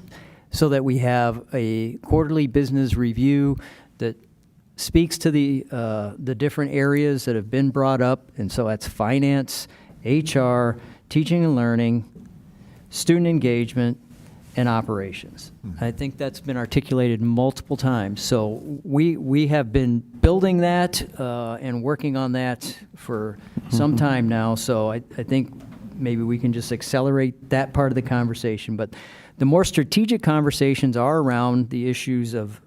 so that we have a quarterly business review that speaks to the different areas that have been brought up. And so that's finance, HR, teaching and learning, student engagement, and operations. I think that's been articulated multiple times. So we have been building that and working on that for some time now. So I think maybe we can just accelerate that part of the conversation. But the more strategic conversations are around the issues of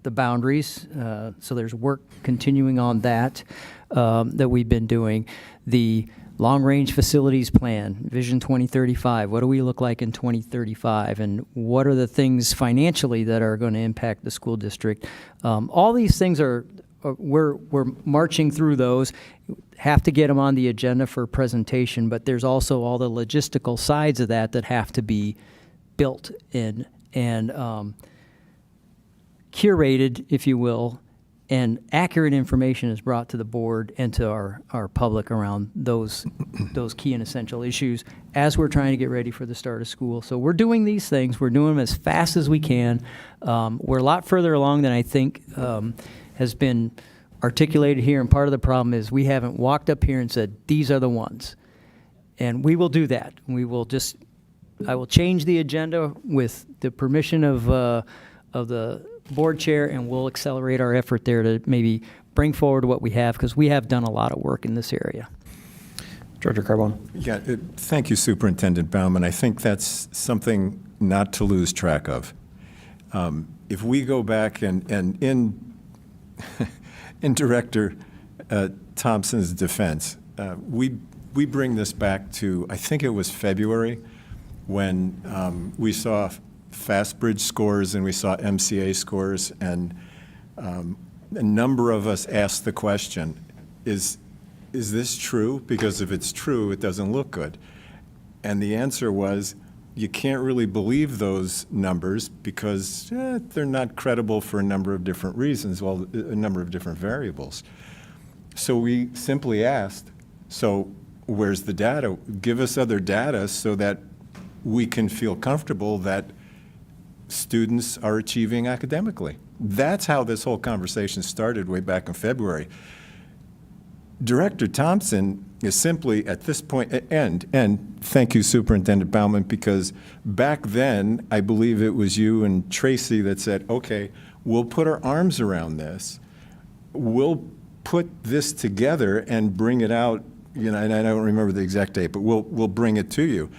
the boundaries. So there's work continuing on that that we've been doing. The long-range facilities plan, Vision 2035. What do we look like in 2035? And what are the things financially that are going to impact the school district? All these things we're marching through those. Have to get them on the agenda for presentation, but there's also all the logistical sides of that have to be built in and curated, if you will, and accurate information is brought to the board and to our public around those key and essential issues as we're trying to get ready for the start of school. So we're doing these things. We're doing them as fast as we can. We're a lot further along than I think has been articulated here, and part of the problem is we haven't walked up here and said, these are the ones. And we will do that. I will change the agenda with the permission of the board chair, and we'll accelerate our effort there to maybe bring forward what we have, because we have done a lot of work in this area. Director Carbone. Yeah, thank you, Superintendent Bauman. I think that's something not to lose track of. If we go back and in Director Thompson's defense, we bring this back to, I think it was February, when we saw FastBridge scores and we saw MCA scores, and a number of us asked the question, is this true? Because if it's true, it doesn't look good. And the answer was, you can't really believe those numbers because they're not credible for a number of different reasons, well, a number of different variables. So we simply asked, so where's the data? Give us other data so that we can feel comfortable that students are achieving academically. That's how this whole conversation started way back in February. Director Thompson is simply at this point, and thank you, Superintendent Bauman, because back then, I believe it was you and Tracy that said, okay, we'll put our arms around this. We'll put this together and bring it out, and I don't remember the exact date, but we'll bring it to you.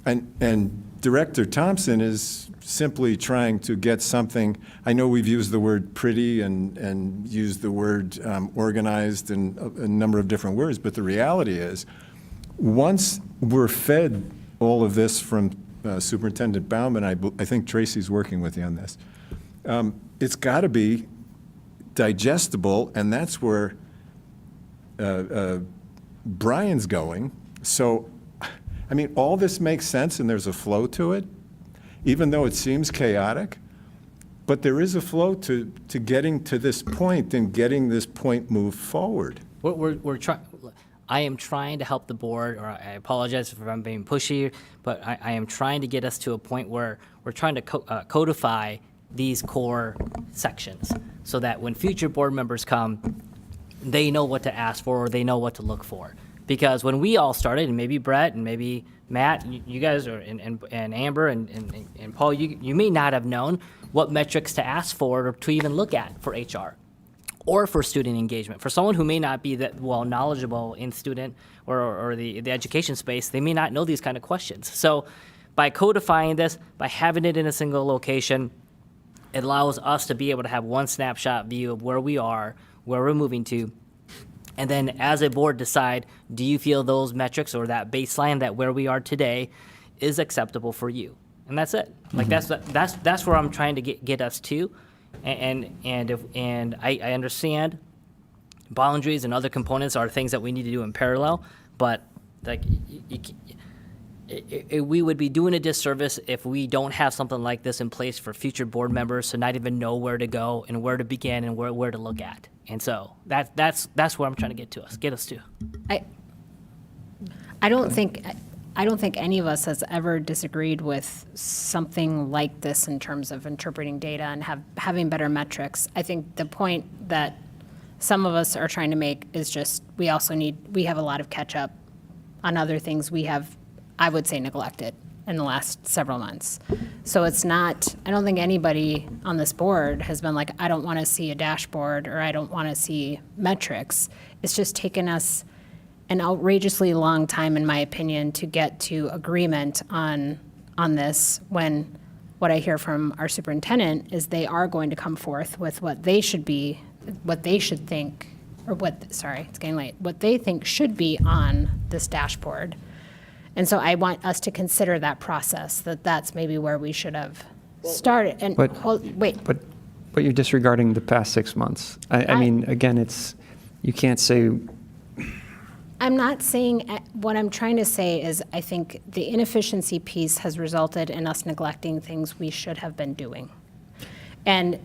And Director Thompson is simply trying to get something. I know we've used the word pretty and used the word organized and a number of different words, but the reality is, once we're fed all of this from Superintendent Bauman, I think Tracy's working with you on this, it's got to be digestible, and that's where Brian's going. So I mean, all this makes sense and there's a flow to it, even though it seems chaotic. But there is a flow to getting to this point and getting this point moved forward. We're trying. I am trying to help the board, or I apologize if I'm being pushy, but I am trying to get us to a point where we're trying to codify these core sections so that when future board members come, they know what to ask for or they know what to look for. Because when we all started, and maybe Brett and maybe Matt, you guys are, and Amber and Paul, you may not have known what metrics to ask for or to even look at for HR or for student engagement. For someone who may not be that well knowledgeable in student or the education space, they may not know these kind of questions. So by codifying this, by having it in a single location, it allows us to be able to have one snapshot view of where we are, where we're moving to, and then as a board decide, do you feel those metrics or that baseline, that where we are today is acceptable for you? And that's it. Like that's where I'm trying to get us to. And I understand boundaries and other components are things that we need to do in parallel, but like we would be doing a disservice if we don't have something like this in place for future board members to not even know where to go and where to begin and where to look at. And so that's where I'm trying to get us to. I don't think any of us has ever disagreed with something like this in terms of interpreting data and having better metrics. I think the point that some of us are trying to make is just we have a lot of catch up on other things we have, I would say, neglected in the last several months. So it's not, I don't think anybody on this board has been like, I don't want to see a dashboard or I don't want to see metrics. It's just taken us an outrageously long time, in my opinion, to get to agreement on this, when what I hear from our superintendent is they are going to come forth with what they should think, or it's getting late, what they think should be on this dashboard. And so I want us to consider that process, that's maybe where we should have started. And But you're disregarding the past 6 months. I mean, again, you can't say. I'm not saying, what I'm trying to say is I think the inefficiency piece has resulted in us neglecting things we should have been doing. And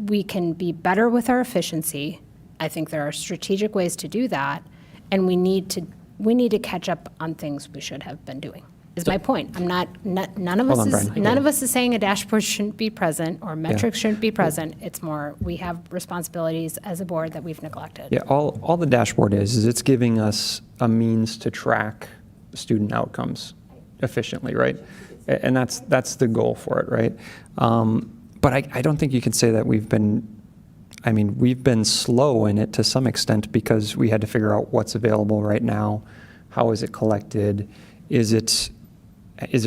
we can be better with our efficiency. I think there are strategic ways to do that, and we need to catch up on things we should have been doing, is my point. None of us is saying a dashboard shouldn't be present or metrics shouldn't be present. It's more, we have responsibilities as a board that we've neglected. Yeah, all the dashboard is it's giving us a means to track student outcomes efficiently, right? And that's the goal for it, right? But I don't think you can say that we've been slow in it to some extent because we had to figure out what's available right now, how is it collected, is it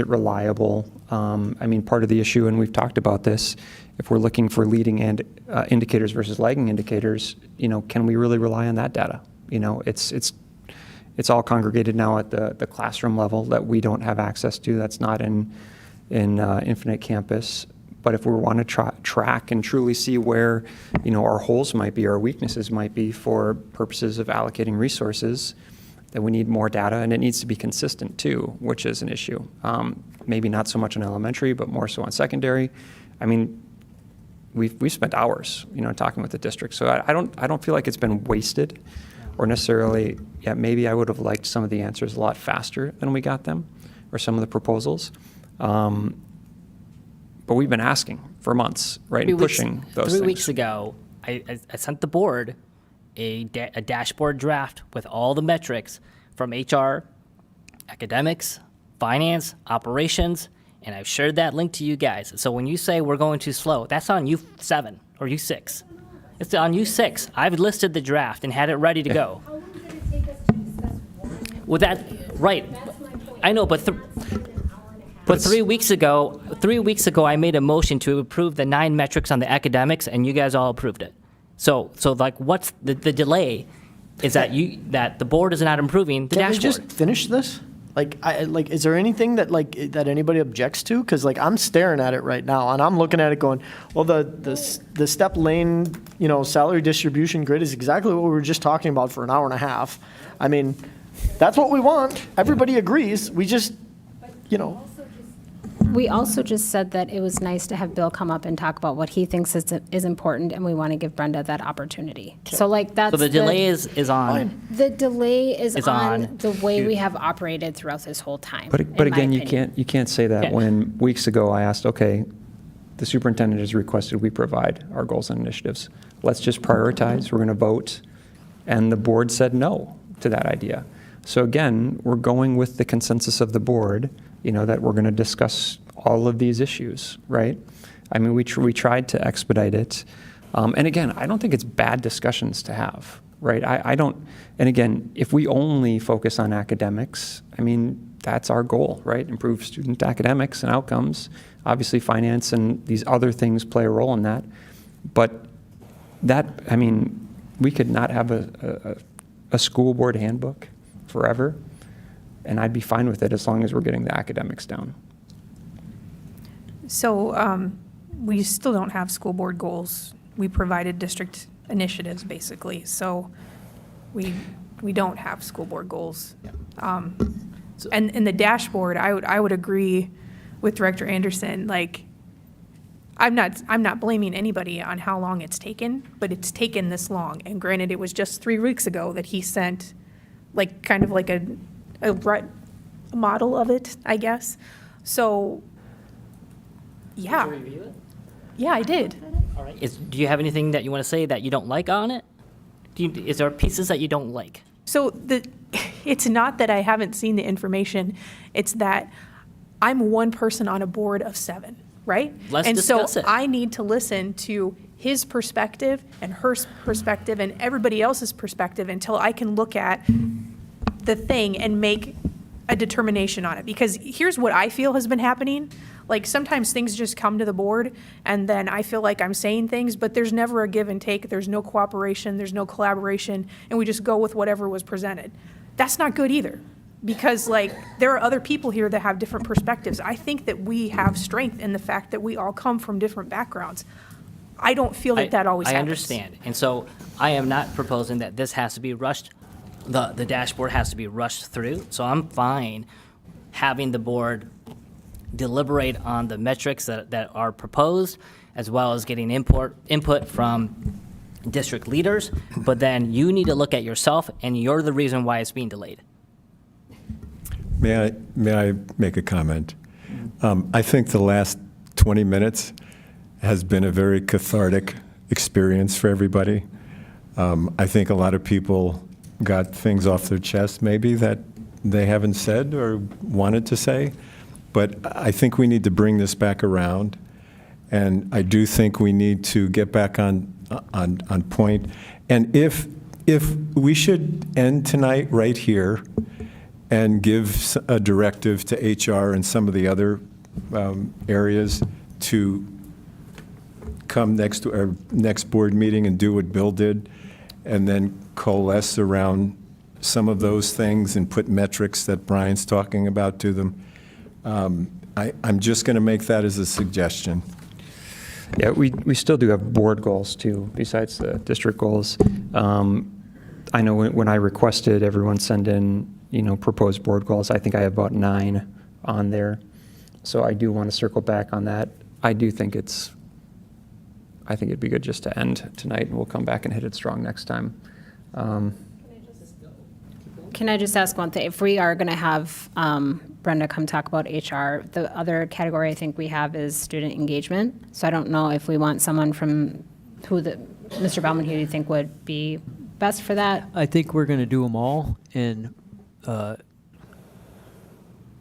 reliable? Part of the issue, and we've talked about this, if we're looking for leading indicators versus lagging indicators, can we really rely on that data? It's all congregated now at the classroom level that we don't have access to. That's not in Infinite Campus. But if we want to track and truly see where, our holes might be, our weaknesses might be for purposes of allocating resources, then we need more data, and it needs to be consistent too, which is an issue. Maybe not so much in elementary, but more so on secondary. We've spent hours, talking with the district. So I don't feel like it's been wasted, or necessarily. Yeah, maybe I would have liked some of the answers a lot faster than we got them, or some of the proposals. But we've been asking for months, right, and pushing those things. 3 weeks ago, I sent the board a dashboard draft with all the metrics from HR, academics, finance, operations, and I've shared that link to you guys. So when you say we're going too slow, that's on you 7 or you 6. It's on you 6. I've listed the draft and had it ready to go. How long did it take us to discuss one? With that, right. That's my point. I know, but 3 weeks ago, I made a motion to approve the 9 metrics on the academics, and you guys all approved it. So like, what's the delay? Is that the board is not improving the Can we dashboard? just finish this? Is there anything that anybody objects to? Because I'm staring at it right now, and I'm looking at it going, well, the step lane, salary distribution grid is exactly what we were just talking about for an hour and a half. That's what we want. Everybody agrees. We just, you know. We also just said that it was nice to have Bill come up and talk about what he thinks is important, and we want to give Brenda that opportunity. So like that's. So the delay is on. The delay is It's on on. the way we have operated throughout this whole time. But in my again, opinion. you can't say that Okay. when weeks ago I asked, okay, the superintendent has requested we provide our goals and initiatives. Let's just prioritize, we're going to vote. And the board said no to that idea. So again, we're going with the consensus of the board, that we're going to discuss all of these issues, right? I mean, we tried to expedite it. And again, I don't think it's bad discussions to have, right? I don't, and again, if we only focus on academics, I mean, that's our goal, right? Improve student academics and outcomes. Obviously, finance and these other things play a role in that. But that, I mean, we could not have a school board handbook forever, and I'd be fine with it as long as we're getting the academics down. So we still don't have school board goals. We provided district initiatives, basically. So we don't have school board goals. And in the dashboard, I would agree with Director Anderson. Like, I'm not blaming anybody on how long it's taken, but it's taken this long. And granted, it was just 3 weeks ago that he sent, like, kind of like a model of it, I guess. So, yeah. Did you review it? Yeah, I did. All right. Do you have anything that you want to say that you don't like on it? Is there pieces that you don't like? So it's not that I haven't seen the information. It's that I'm one person on a board of 7, right? Let's and discuss so it. I need to listen to his perspective and her perspective and everybody else's perspective until I can look at the thing and make a determination on it. Because here's what I feel has been happening. Like, sometimes things just come to the board and then I feel like I'm saying things, but there's never a give and take. There's no cooperation, there's no collaboration, and we just go with whatever was presented. That's not good either, because like there are other people here that have different perspectives. I think that we have strength in the fact that we all come from different backgrounds. I don't feel that always I happens. understand. And so I am not proposing that this has to be rushed. The dashboard has to be rushed through. So I'm fine having the board deliberate on the metrics that are proposed, as well as getting input from district leaders. But then you need to look at yourself, and you're the reason why it's being delayed. May I make a comment? I think the last 20 minutes has been a very cathartic experience for everybody. I think a lot of people got things off their chest maybe that they haven't said or wanted to say. But I think we need to bring this back around. And I do think we need to get back on point. And if we should end tonight right here and give a directive to HR and some of the other areas to come next to our next board meeting and do what Bill did, and then coalesce around some of those things and put metrics that Brian's talking about to them. I'm just going to make that as a suggestion. Yeah, we still do have board goals too, besides the district goals. I know when I requested everyone send in, proposed board goals, I think I have about 9 on there. So I do want to circle back on that. I think it'd be good just to end tonight, and we'll come back and hit it strong next time. Can I just ask one thing? If we are going to have Brenda come talk about HR, the other category I think we have is student engagement. So I don't know if we want someone from Mr. Baumann, who do you think would be best for that? I think we're going to do them all, and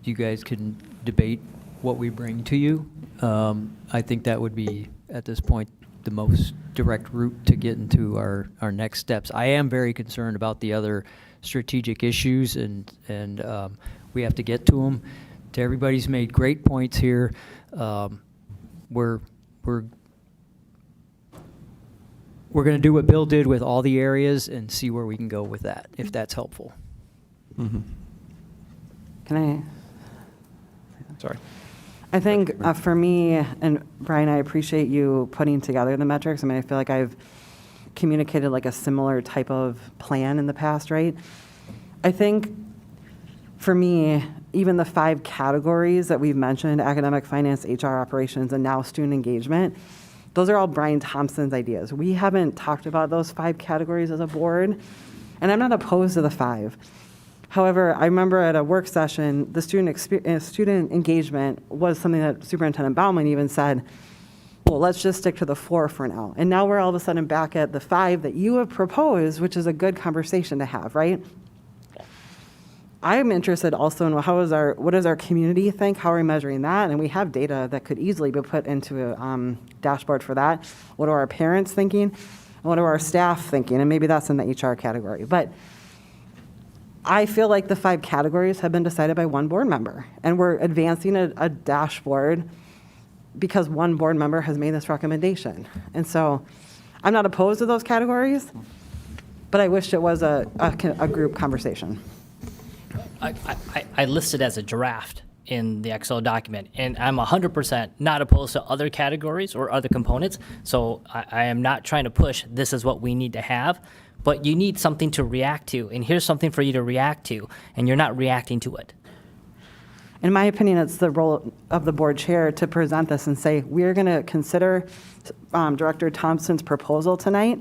you guys can debate what we bring to you. I think that would be, at this point, the most direct route to get into our next steps. I am very concerned about the other strategic issues, and we have to get to them. To everybody's made great points here. We're going to do what Bill did with all the areas and see where we can go with that, if that's helpful. Mm-hmm. Can I? Sorry. I think for me, and Brian, I appreciate you putting together the metrics. I mean, I feel like I've communicated like a similar type of plan in the past, right? I think for me, even the 5 categories that we've mentioned, academic, finance, HR, operations, and now student engagement, those are all Brian Thompson's ideas. We haven't talked about those 5 categories as a board, and I'm not opposed to the 5. However, I remember at a work session, the student engagement was something that Superintendent Baumann even said, well, let's just stick to the 4 for now. And now we're all of a sudden back at the 5 that you have proposed, which is a good conversation to have, right? I'm interested also in what does our community think? How are we measuring that? And we have data that could easily be put into a dashboard for that. What are our parents thinking? And what are our staff thinking? And maybe that's in the HR category. But I feel like the 5 categories have been decided by one board member. And we're advancing a dashboard because one board member has made this recommendation. And so I'm not opposed to those categories, but I wish it was a group conversation. I listed as a draft in the Excel document, and I'm 100% not opposed to other categories or other components. So I am not trying to push this is what we need to have, but you need something to react to, and here's something for you to react to, and you're not reacting to it. In my opinion, it's the role of the board chair to present this and say, we're going to consider Director Thompson's proposal tonight.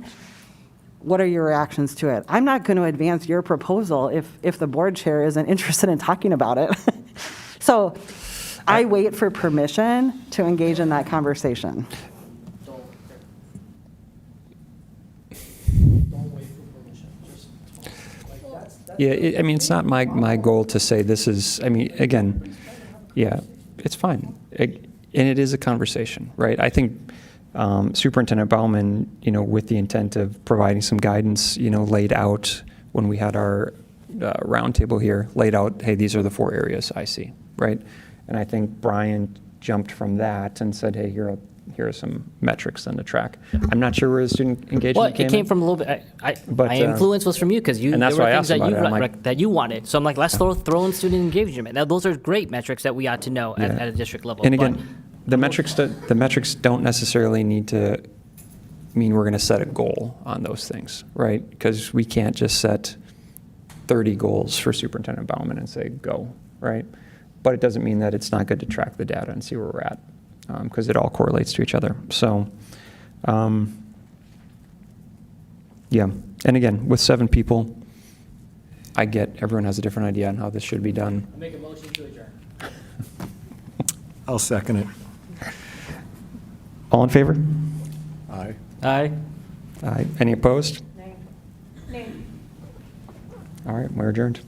What are your reactions to it? I'm not going to advance your proposal if the board chair isn't interested in talking about it. So I wait for permission to engage in that conversation. Yeah, I mean, it's not my goal to say this is, I mean, again, yeah, it's fine. And it is a conversation, right? I think Superintendent Baumann, with the intent of providing some guidance, laid out when we had our roundtable here, laid out, hey, these are the 4 areas I see, right? And I think Brian jumped from that and said, hey, here are some metrics then to track. I'm not sure where the student engagement came It came in. from a little bit. But, my influence was from you because and that's there were why I things asked that about it. I'm like- that you wanted. So I'm like, let's throw in student engagement. Now, those are great metrics that we ought to know at a district level. And But again, the metrics don't necessarily need to mean we're going to set a goal on those things, right? Because we can't just set 30 goals for Superintendent Baumann and say, go, right? But it doesn't mean that it's not good to track the data and see where we're at, because it all correlates to each other. So, yeah. And again, with 7 people, I get everyone has a different idea on how this should be done. I'll make a motion to adjourn. I'll second it. All in favor? Aye. Aye. Aye. Any opposed? Nay. All right, we're adjourned.